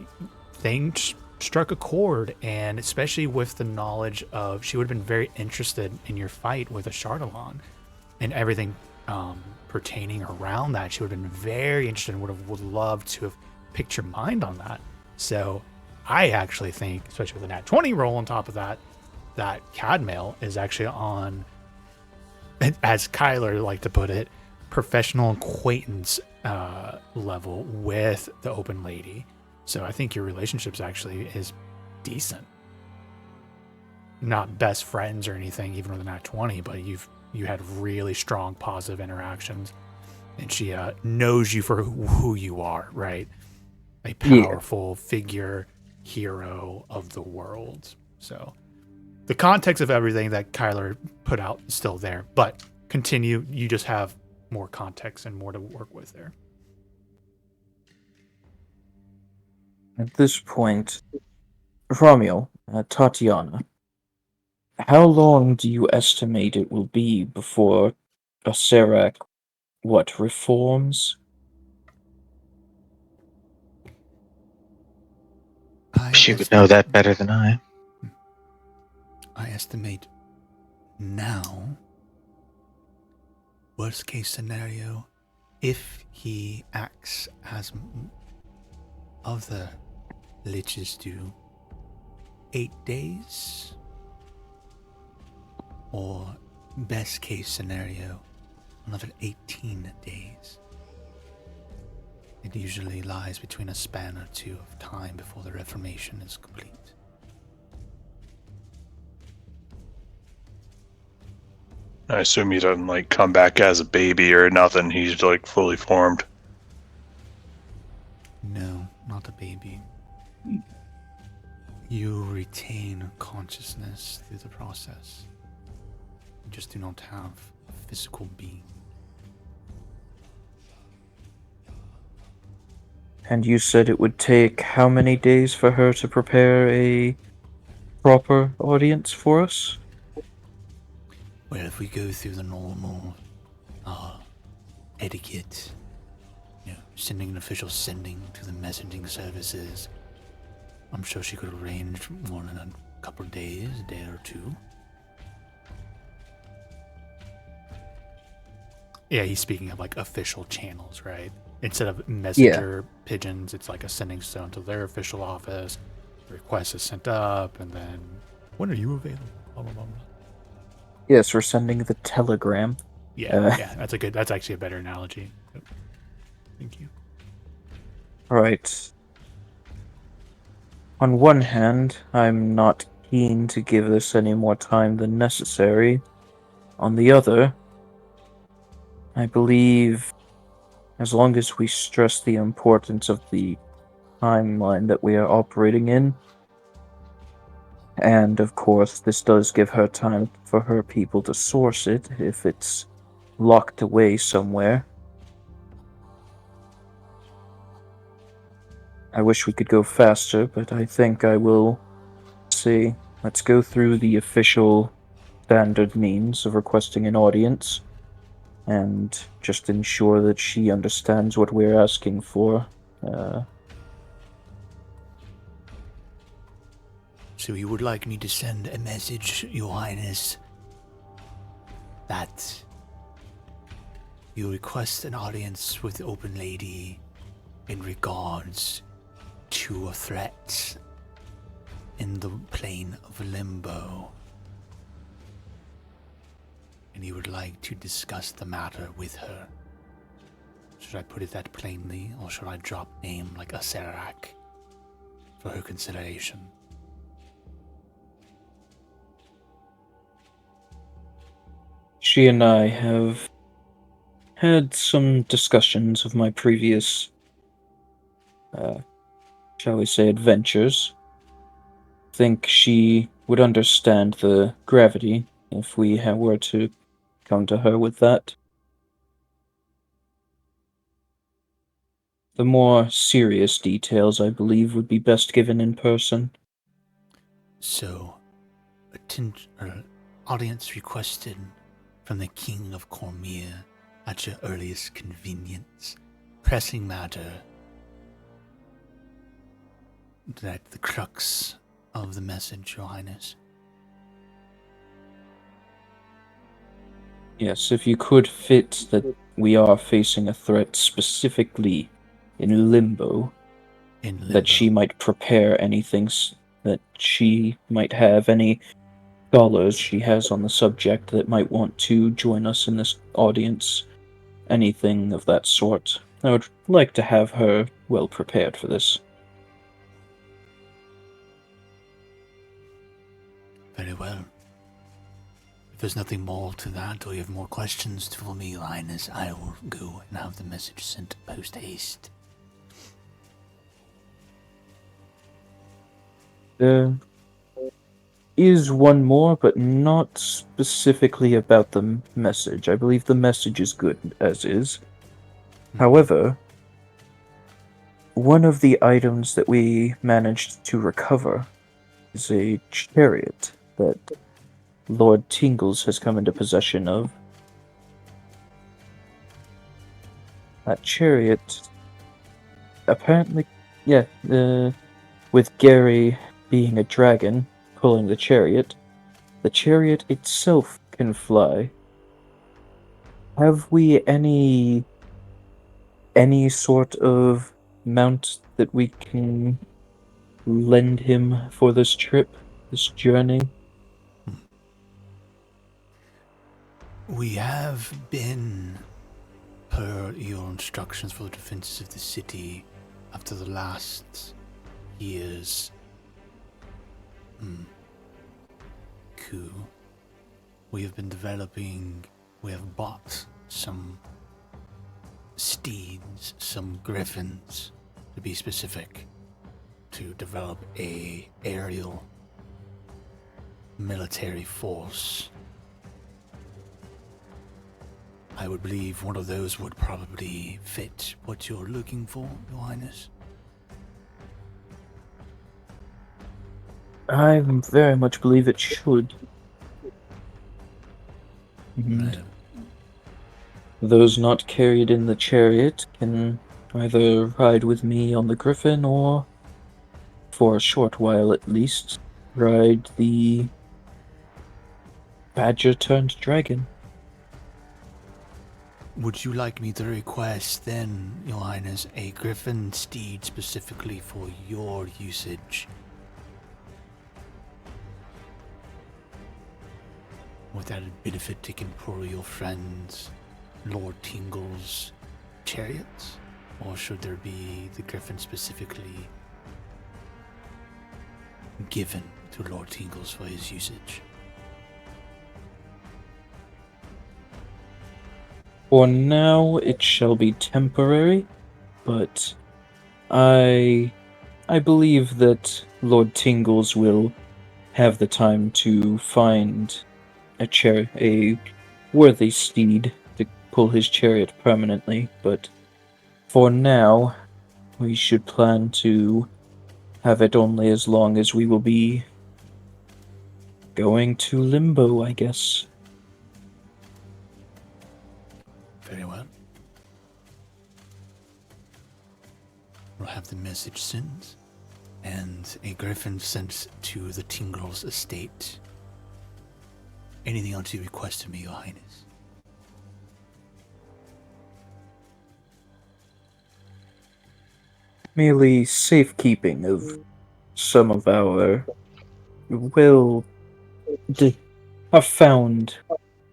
things struck a chord, and especially with the knowledge of she would have been very interested in your fight with a Chardalon and everything pertaining around that. She would have been very interested and would love to have picked your mind on that. So I actually think, especially with a nat 20 roll on top of that, that Cadmail is actually on, as Kyler liked to put it, professional acquaintance level with the Open Lady. So I think your relationships actually is decent. Not best friends or anything, even with a nat 20, but you had really strong positive interactions, and she knows you for who you are, right? A powerful figure, hero of the world. So the context of everything that Kyler put out is still there, but continue. You just have more context and more to work with there. At this point, Romeo, Tatiana, how long do you estimate it will be before Acerak, reforms? She would know that better than I. I estimate now, worst case scenario, if he acts as other liches do, 8 days, or best case scenario, another 18 days. It usually lies between a span or two of time before the Reformation is complete. I assume he doesn't come back as a baby or nothing. He's fully formed. No, not a baby. You retain consciousness through the process. You just do not have a physical being. And you said it would take how many days for her to prepare a proper audience for us? Well, if we go through the normal etiquette, sending an official sending to the messaging services, I'm sure she could arrange one in a couple of days, a day or two. Yeah, he's speaking of official channels, right? Instead of messenger pigeons, it's like a sending stone to their official office. The request is sent up, and then when are you available? Blah, blah, blah, blah. Yes, we're sending the telegram. Yeah, that's actually a better analogy. Thank you. Right. On one hand, I'm not keen to give this any more time than necessary. On the other, I believe as long as we stress the importance of the timeline that we are operating in, and of course this does give her time for her people to source it if it's locked away somewhere. I wish we could go faster, but I think I will say let's go through the official standard means of requesting an audience and just ensure that she understands what we're asking for. So you would like me to send a message, Your Highness, that you request an audience with the Open Lady in regards to a threat in the plane of Limbo, and you would like to discuss the matter with her? Should I put it that plainly, or should I drop name like Acerak for her consideration? She and I have had some discussions of my previous, shall we say, adventures. I think she would understand the gravity if we were to come to her with that. The more serious details, I believe, would be best given in person. So, audience requested from the King of Cormier at your earliest convenience. Pressing matter that the crux of the message, Your Highness. Yes, if you could fit that we are facing a threat specifically in Limbo, that she might prepare anything that she might have, any scholars she has on the subject that might want to join us in this audience, anything of that sort. I would like to have her well prepared for this. Very well. If there's nothing more to that, or you have more questions for me, Linus, I will go and have the message sent post-haste. There is one more, but not specifically about the message. I believe the message is good as is. However, one of the items that we managed to recover is a chariot that Lord Tingles has come into possession of. That chariot, apparently, with Gary being a dragon pulling the chariot itself can fly. Have we any sort of mount that we can lend him for this trip, this journey? We have been, per your instructions for the defenses of the city, after the last year's coup, we have bought some steeds, some griffins, to be specific, to develop a aerial military force. I would believe one of those would probably fit what you're looking for, Your Highness. I very much believe it should. And those not carried in the chariot can either ride with me on the griffin or, for a short while at least, ride the badger-turned-dragon. Would you like me to request then, Your Highness, a griffin steed specifically for your usage? Would that benefit to employ your friends, Lord Tingle's chariots? Or should there be the griffin specifically given to Lord Tingles for his usage. For now, it shall be temporary, but I believe that Lord Tingles will have the time to find a worthy steed to pull his chariot permanently, but for now, we should plan to have it only as long as we will be going to Limbo, I guess. Very well. We'll have the message sent, and a griffin sent to the Tingles estate. Anything else you request of me, Your Highness? Merely safekeeping of some of our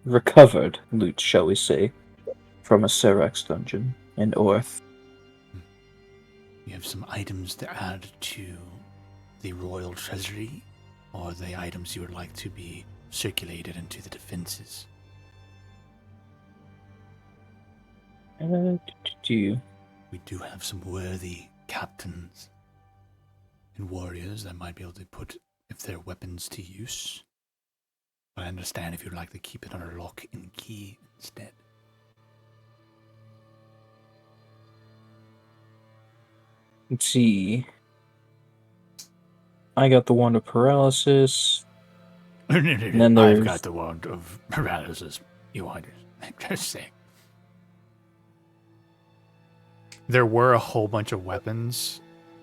recovered loot, shall we say, from a Serax dungeon in Orth. You have some items to add to the royal treasury, or the items you would like to be circulated into the defenses? We do have some worthy captains and warriors that might be able to put if their weapons to use. But I understand if you'd like to keep it under lock and key instead. Let's see. I got the wand of paralysis. And then I've got the wand of paralysis, Your Highness. Just saying. There were a whole bunch of weapons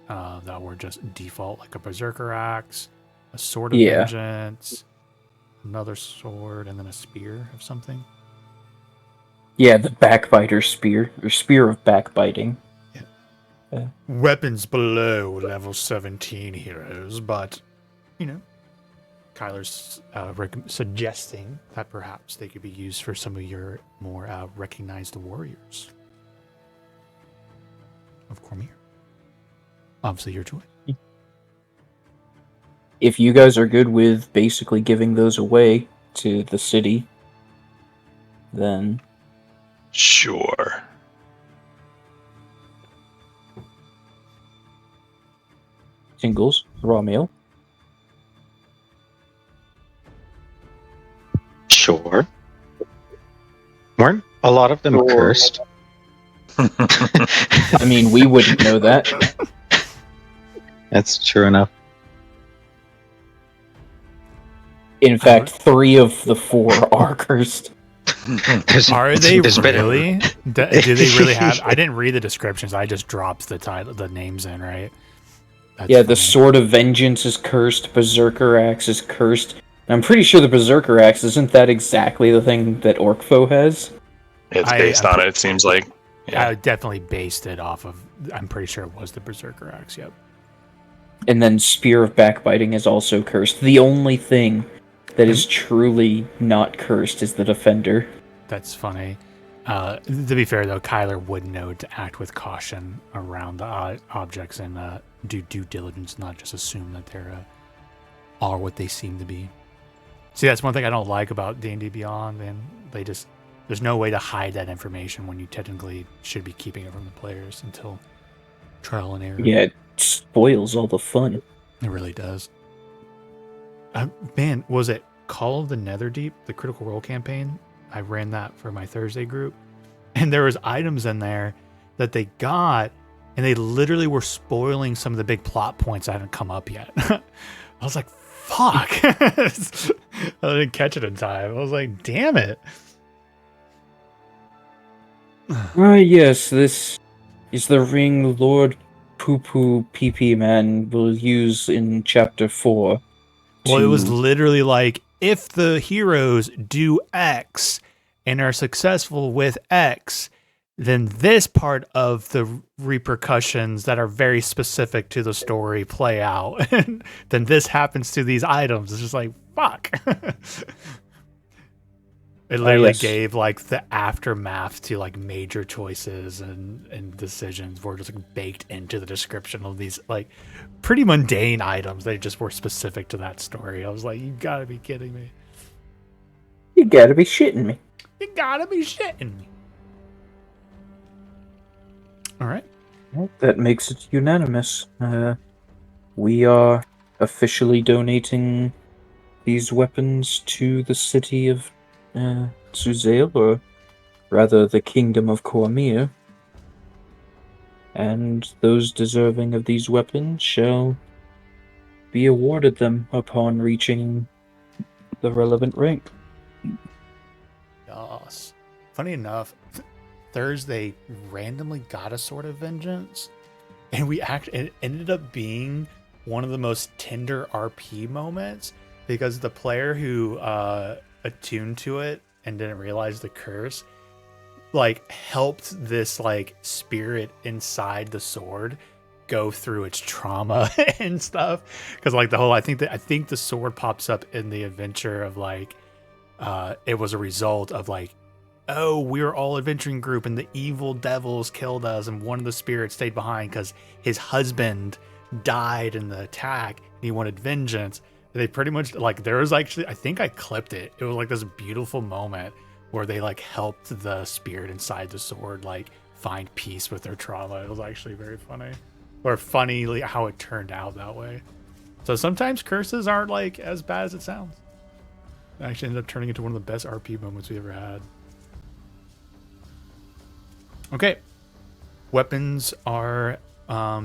that were just default, like a berserker axe, a sword of vengeance, another sword, and then a spear of something. Yeah, the backbiter spear, or spear of backbiting. Yeah. Weapons below level 17 heroes, but, you know, Kyler's suggesting that perhaps they could be used for some of your more recognized warriors of Cormier. Obviously, your choice. If you guys are good with basically giving those away to the city, then sure. Tingles, raw meal. Sure. Weren't a lot of them cursed? I mean, we wouldn't know that. That's true enough. In fact, 3 of the 4 are cursed. Are they really? Do they really have? I didn't read the descriptions. I just dropped the names in, right? That's yeah, funny. The Sword of Vengeance is cursed. Berserker Axe is cursed. And I'm pretty sure the Berserker Axe isn't that exactly the thing that Orcfo has. It's based on it. It seems like. Yeah. I definitely based it off of. I'm pretty sure it was the Berserker Axe. Yep. And then Spear of Backbiting is also cursed. The only thing that is truly not cursed is the Defender. That's funny. To be fair, though, Kyler would know to act with caution around the objects and do due diligence, not just assume that they're are what they seem to be. See, that's one thing I don't like about D&D Beyond, and there's no way to hide that information when you technically should be keeping it from the players until trial and error. Yeah, it spoils all the fun. It really does. Man, was it Call of the Netherdeep, the Critical Role campaign? I ran that for my Thursday group. And there was items in there that they got, and they literally were spoiling some of the big plot points that hadn't come up yet. I was like, fuck. I didn't catch it in time. I was like, damn it. Yes, this is the ring Lord Poo-Poo Pee-Pee Man will use in Chapter 4. Well, it was literally like, if the heroes do X and are successful with X, then this part of the repercussions that are very specific to the story play out. And then this happens to these items. It's just like, fuck. It literally gave like the aftermath to like major choices and decisions were just like baked into the description of these like pretty mundane items. They just were specific to that story. I was like, you gotta be kidding me. You gotta be shitting me. You gotta be shitting me. All right. Well, that makes it unanimous. We are officially donating these weapons to the city of Suzail, or rather the kingdom of Cormir. And those deserving of these weapons shall be awarded them upon reaching the relevant rank. Yes. Funny enough, Thursday randomly got a sword of vengeance, and it ended up being one of the most tender RP moments because the player who attuned to it and didn't realize the curse like helped this like spirit inside the sword go through its trauma and stuff, because like the whole I think the sword pops up in the adventure of like it was a result of like, oh, we were all adventuring group and the evil devils killed us and one of the spirits stayed behind because his husband died in the attack and he wanted vengeance. They pretty much like there was actually, I think I clipped it. It was like this beautiful moment where they like helped the spirit inside the sword like find peace with their trauma. It was actually very funny, or funny how it turned out that way. So sometimes curses aren't like as bad as it sounds. It actually ended up turning into one of the best RP moments we ever had. Okay, weapons are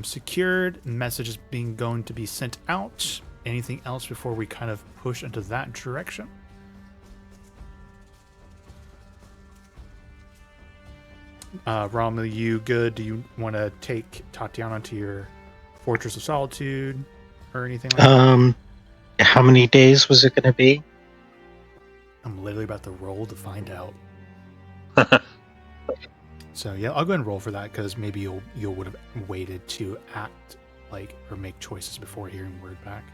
secured. Messages going to be sent out. Anything else before we kind of push into that direction? Rom, are you good? Do you want to take Tatiana to your Fortress of Solitude or anything like that? How many days was it going to be? I'm literally about to roll to find out. So yeah, I'll go ahead and roll for that because maybe you would have waited to act like or make choices before hearing word back.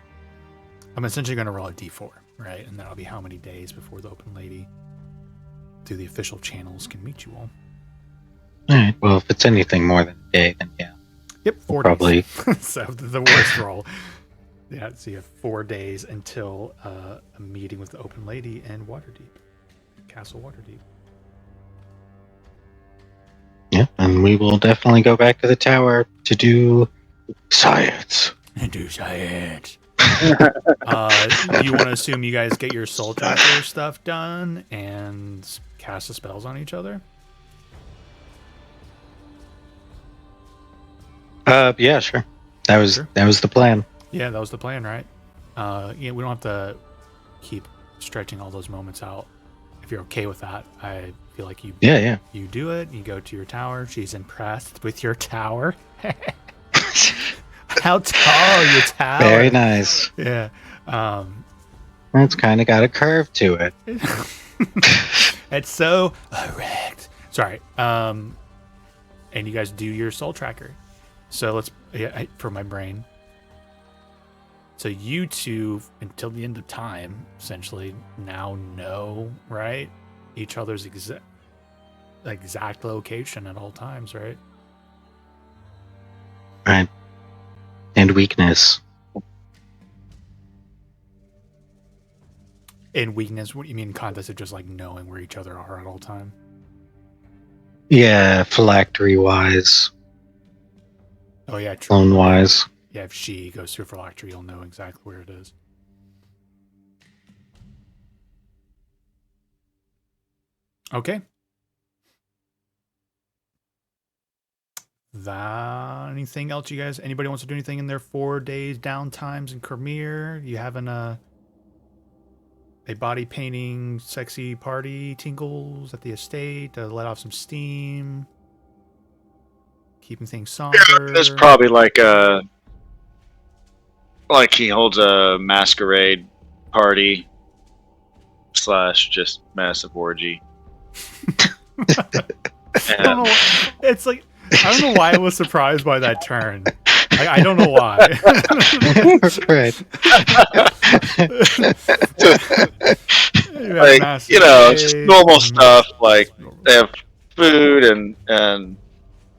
I'm essentially going to roll a d4, right? And that'll be how many days before the open lady through the official channels can meet you all. All right. Well, if it's anything more than a day, then yeah. Yep, 4 probably. days. So the worst roll. Yeah, so you have 4 days until a meeting with the open lady in Waterdeep, Castle Waterdeep. Yeah, and we will definitely go back to the tower to do science. Do science. You want to assume you guys get your soul tracker stuff done and cast the spells on each other? Yeah, sure. That was the plan. Yeah, that was the plan, right? Yeah, we don't have to keep stretching all those moments out. If you're okay with that, I feel like you do it. You go to your tower. She's impressed with your tower. How tall your tower? Very nice. Yeah. It's kind of got a curve to it. It's so erect. Sorry. And you guys do your soul tracker. So let's for my brain. So you two, until the end of time, essentially now know, right? Each other's exact location at all times, right? Right. And weakness. And weakness, what do you mean in context of just like knowing where each other are at all time? Yeah, phylactery-wise. Oh, yeah, true. Clone-wise. Yeah, if she goes through phylactery, you'll know exactly where it is. Okay. Anything else you guys, anybody wants to do anything in their 4 days downtimes in Cormir? You having a body painting sexy party tinkles at the estate to let off some steam? Keeping things somber? Yeah, there's probably like he holds a masquerade party / just massive orgy. I don't know. It's like, I don't know why I was surprised by that turn. I don't know why. Right. Like, you know, just normal stuff. Like they have food and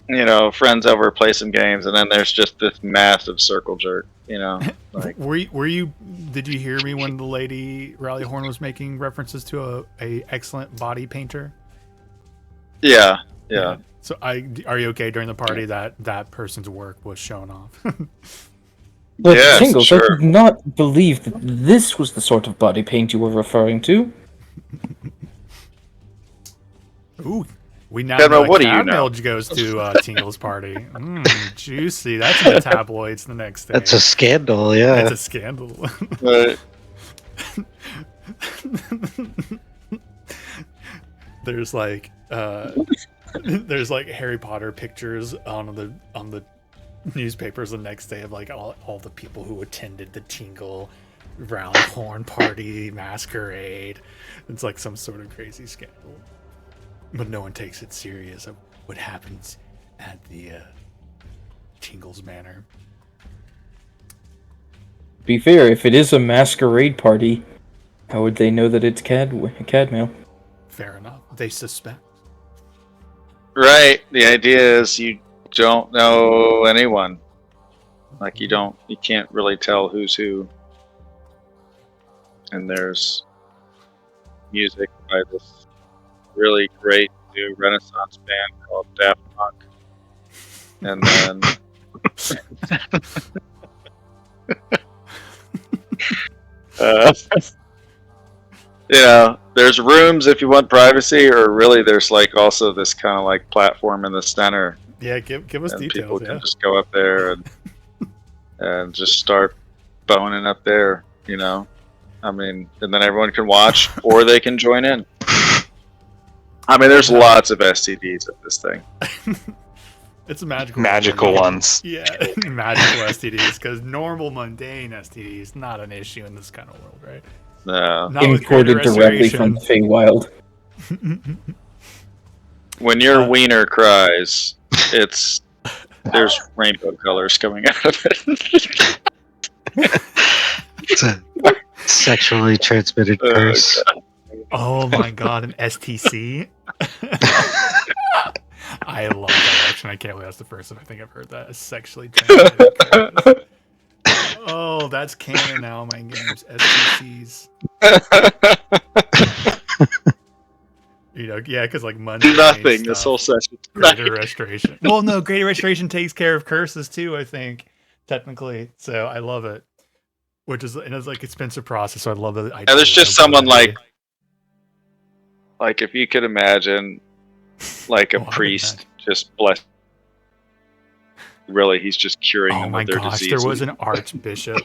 you know, friends over, play some games, and then there's just this massive circle jerk. You know, like were you? Did you hear me when the lady Rallyhorn was making references to a excellent body painter? yeah. So are you okay during the party that person's work was shown off? But Yes, Tingles, sure. I did not believe that this was the sort of body paint you were referring to. Ooh, we now Cadmo, know what that do you know? Cadmo goes to Tingle's party. Juicy. That's in the tabloids the next day. That's a scandal, yeah. It's a scandal. Right. There's like Harry Potter pictures on the newspapers the next day of like all the people who attended the Tingle Rallyhorn party masquerade. It's like some sort of crazy scandal, but no one takes it serious of what happens at the Tingle's Manor. Be fair, if it is a masquerade party, how would they know that it's Cadmail? Fair enough. They suspect. Right. The idea is you don't know anyone. Like you can't really tell who's who. And there's music by this really great new Renaissance band called Daft Punk. And then you know, there's rooms if you want privacy, or really there's like also this kind of like platform in the center. Yeah, give us And details. people can just go up there and just start boning up there, you know. I mean, and then everyone can watch or they can join in. I mean, there's lots of STDs at this thing. It's a magical ones. Yeah, magical STDs, because normal mundane STDs not an issue in this kind of world, right? No. Not with Imported greater directly from the Feywild. When your wiener cries, there's rainbow colors coming out of it. It's a sexually transmitted curse. Oh my god, an STC? I love that action. I can't believe that's the first time I think I've heard that. A sexually transmitted curse. Oh, that's canon now in my games. STCs. You know, yeah, because like Monday. Nothing. This whole session. Greater Restoration. Well, no, Greater Restoration takes care of curses too, I think, technically. So I love it. Which is, and it's like expensive process, so I love it. And there's just someone like if you could imagine, like a priest just bless. Really, he's just curing them of their diseases. There was an archbishop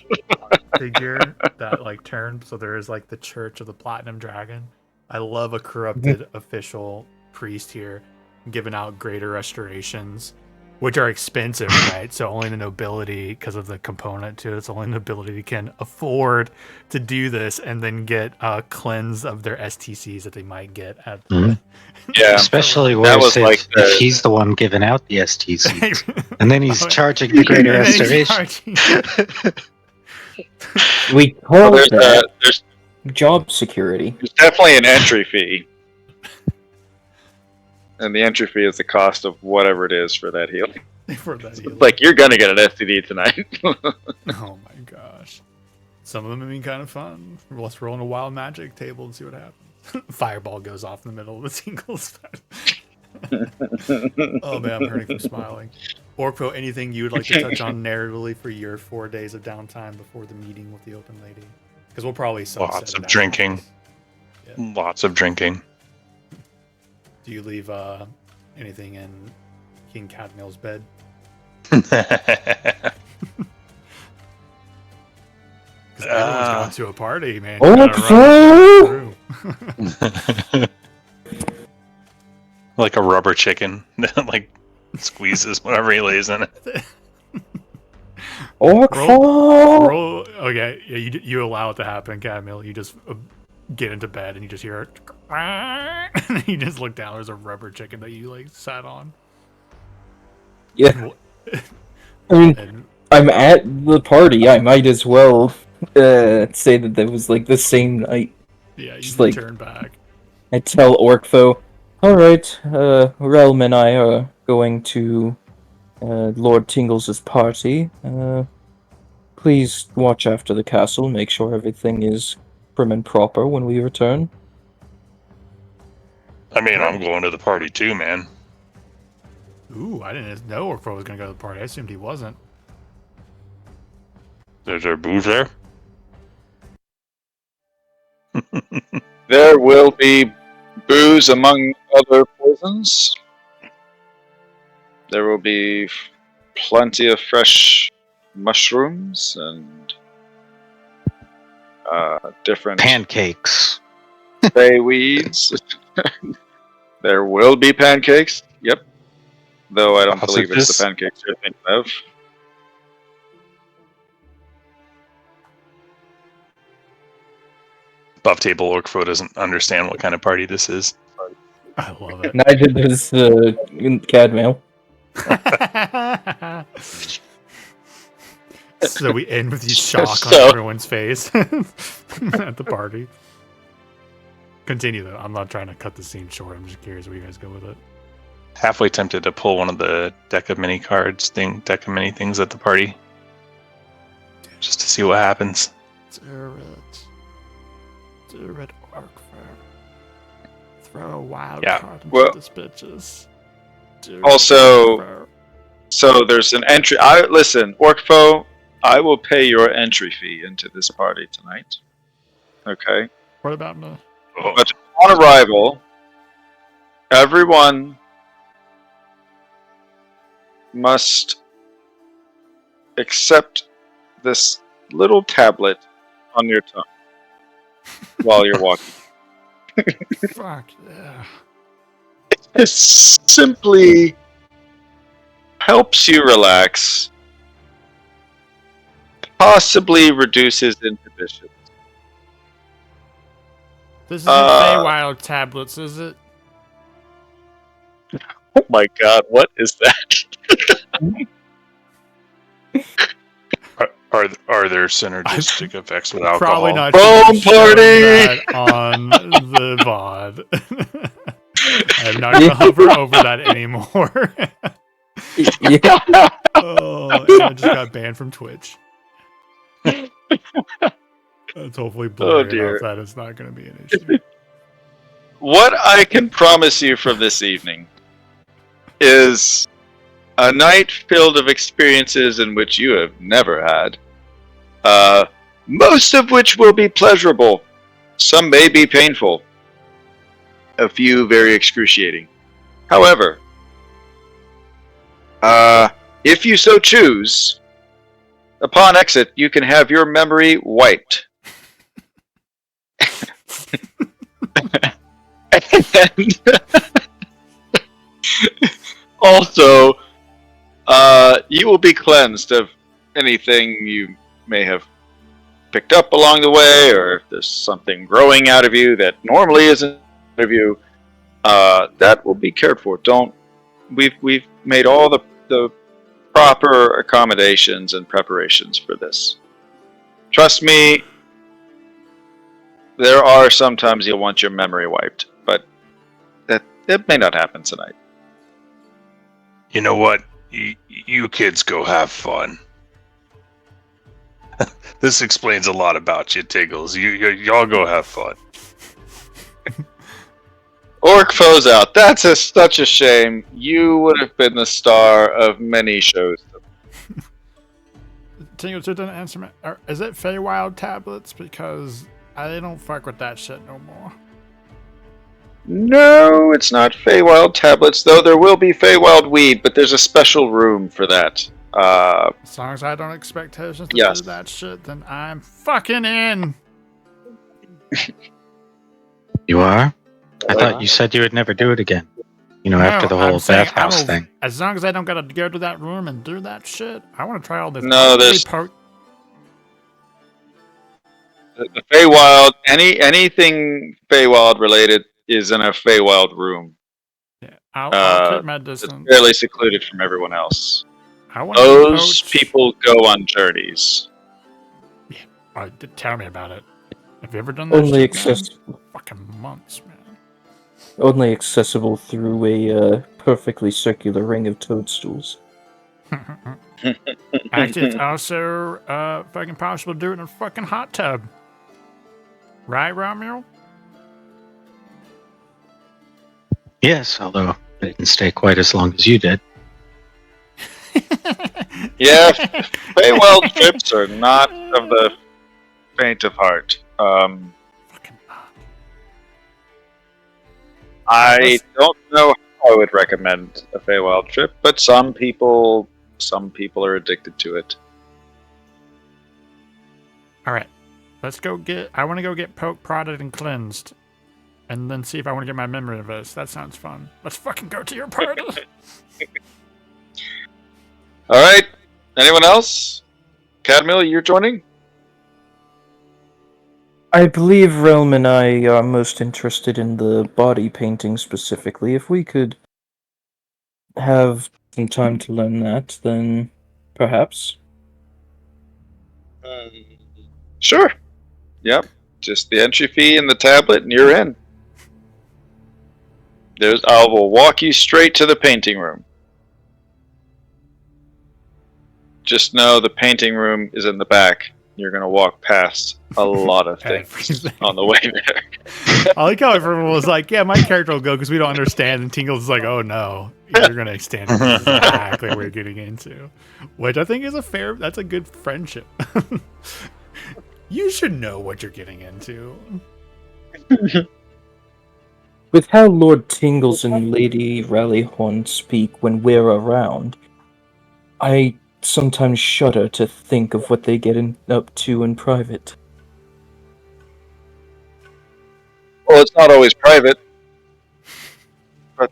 figure that like turned. So there is like the Church of the Platinum Dragon. I love a corrupted official priest here giving out greater restorations, which are expensive, right? So only the nobility, because of the component to it, it's only the nobility can afford to do this and then get cleansed of their STCs that they might get at the yeah, especially worse if he's the one giving out the STCs, and then he's charging the greater restoration. We call that there's job security. There's definitely an entry fee. And the entry fee is the cost of whatever it is for that healing. Like, you're going to get an STD tonight. Oh my gosh. Some of them have been kind of fun. Let's roll on a wild magic table and see what happens. Fireball goes off in the middle of the singles. Oh man, I'm hurting from smiling. Orkpo, anything you would like to touch on narratively for your 4 days of downtime before the meeting with the open lady? Because we'll probably lots of drinking. Yeah. Lots of drinking. Do you leave anything in King Cadmail's bed? Because everyone's going to a party, man. Like a rubber chicken that like squeezes whenever he lays in it. Roll, okay, yeah, you allow it to happen, Cadmail. You just get into bed and you just hear it. And you just look down. There's a rubber chicken that you like sat on. Yeah. I mean, I'm at the party. I might as well say that that was like the same night. Yeah, you Just can like- turn back. I tell Orkfo, alright, Realm and I are going to Lord Tingles' party. Please watch after the castle, make sure everything is prim and proper when we return. I mean, I'm going to the party too, man. Ooh, I didn't know Orkfo was gonna go to the party. I assumed he wasn't. Is there booze there? There will be booze among other poisons. There will be plenty of fresh mushrooms and different Pancakes. bay weeds. There will be pancakes. Yep. Though I don't believe it's the pancakes you're thinking of. Buff Table Orkfo doesn't understand what kind of party this is. I love it. Neither does Cadmail. So we end with you shock on So- everyone's face at the party. Continue though. I'm not trying to cut the scene short. I'm just curious where you guys go with it. Halfway tempted to pull one of the deck of mini things at the party. Just to see what happens. Do it, Orkfo. Throw a wild card into well, this bitches. Also, so there's an entry. Listen, Orkfo, I will pay your entry fee into this party tonight. Okay. What about me? But on arrival, everyone must accept this little tablet on your tongue while you're walking. Fuck yeah. It simply helps you relax, possibly reduces inhibition. This isn't Feywild tablets, is it? Oh my god, what is that? Are there synergistic effects with alcohol? Probably not. Foam party! That on the VOD. I'm not going to hover over that anymore. Yeah. Oh, and I just got banned from Twitch. That's hopefully blurry dear. enough that it's not going to be an issue. What I can promise you from this evening is a night filled of experiences in which you have never had. Most of which will be pleasurable. Some may be painful. A few very excruciating. However, if you so choose, upon exit, you can have your memory wiped. And also, you will be cleansed of anything you may have picked up along the way, or if there's something growing out of you that normally isn't out of you, that will be cared for. We've made all the proper accommodations and preparations for this. Trust me, there are sometimes you'll want your memory wiped, but that may not happen tonight. You know what? You kids go have fun. This explains a lot about you, Tiggles. Y'all go have fun. Orkfo's out. That's such a shame. You would have been the star of many shows. Tingle didn't answer me. Is it Feywild tablets? Because I don't fuck with that shit no more. No, it's not Feywild tablets, though there will be Feywild weed, but there's a special room for that. As long as I don't expectations to Yes. do that shit, then I'm fucking in. You are? I thought you said you would never do it again. You know, No, after the I'm whole saying bathhouse thing. As long as I don't gotta go to that room and do that shit, I want to try all this. No, there's- The Feywild, anything Feywild related is in a Feywild room. Yeah, I'll keep my It's distance. fairly secluded from everyone else. I want to Those poach. people go on journeys. Tell me about it. Have you ever done that? Only shit, man? accessible. Fucking months, man. Only accessible through a perfectly circular ring of toadstools. Actually, it's also fucking possible to do it in a fucking hot tub. Right, Romeo? Yes, although I didn't stay quite as long as you did. Yeah, Feywild trips are not of the faint of heart. Fucking I don't know how I would recommend a Feywild trip, but some people are addicted to it. All right, let's go get. I want to go get poked, prodded, and cleansed, and then see if I want to get my memory of this. That sounds fun. Let's fucking go to your party. All right. Anyone else? Cadmiel, you're joining? I believe Realm and I are most interested in the body painting specifically. If we could have some time to learn that, then perhaps. Sure. Yep. Just the entry fee and the tablet, and you're in. I will walk you straight to the painting room. Just know the painting room is in the back. You're going to walk past a lot of things on the way there. I like how everyone was like, yeah, my character will go because we don't understand. And Tingle's like, oh no, you're going to understand exactly what you're getting into. Which I think is that's a good friendship. You should know what you're getting into. With how Lord Tingles and Lady Rallyhorn speak when we're around, I sometimes shudder to think of what they get up to in private. Well, it's not always private. But,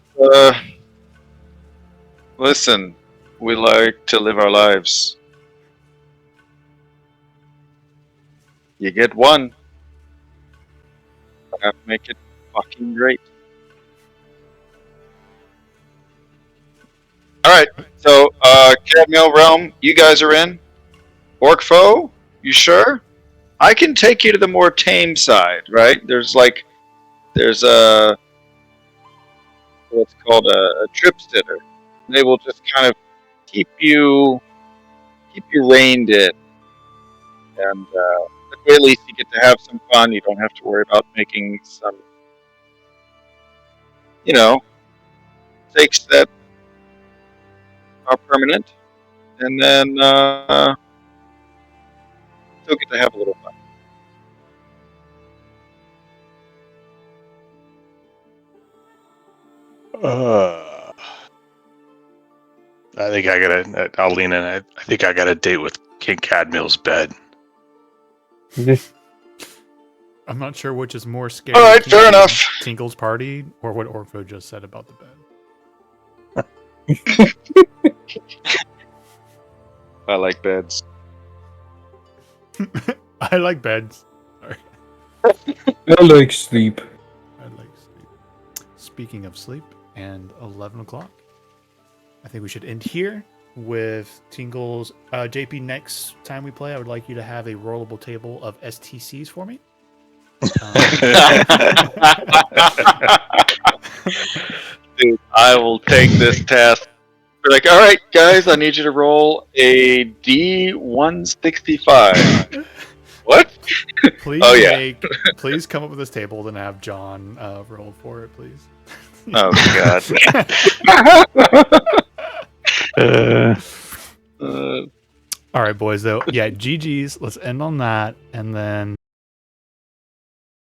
listen, we like to live our lives. You get one. I have to make it fucking great. Alright, so, Cadmiel Realm, you guys are in. Orc Foe, you sure? I can take you to the more tame side, right? There's a what's called a trip sitter. They will just kind of keep you reined in, and at least you get to have some fun. You don't have to worry about making some, mistakes that are permanent, and then still get to have a little fun. I think I'll lean in. I think I got a date with King Cadmiel's bed. I'm not sure which is more scary. All right, fair enough. Tinkle's party or what Orpho just said about the bed. I like beds. I like beds. Sorry. I like sleep. I like sleep. Speaking of sleep and 11 o'clock, I think we should end here with Tingle's. JP, next time we play, I would like you to have a rollable table of STCs for me. Dude, I will take this task. Be like, all right, guys, I need you to roll a D165. What? Please please come up with this table, then have John roll for it, please. Oh god. All right, boys. Though, yeah, GG's. Let's end on that, and then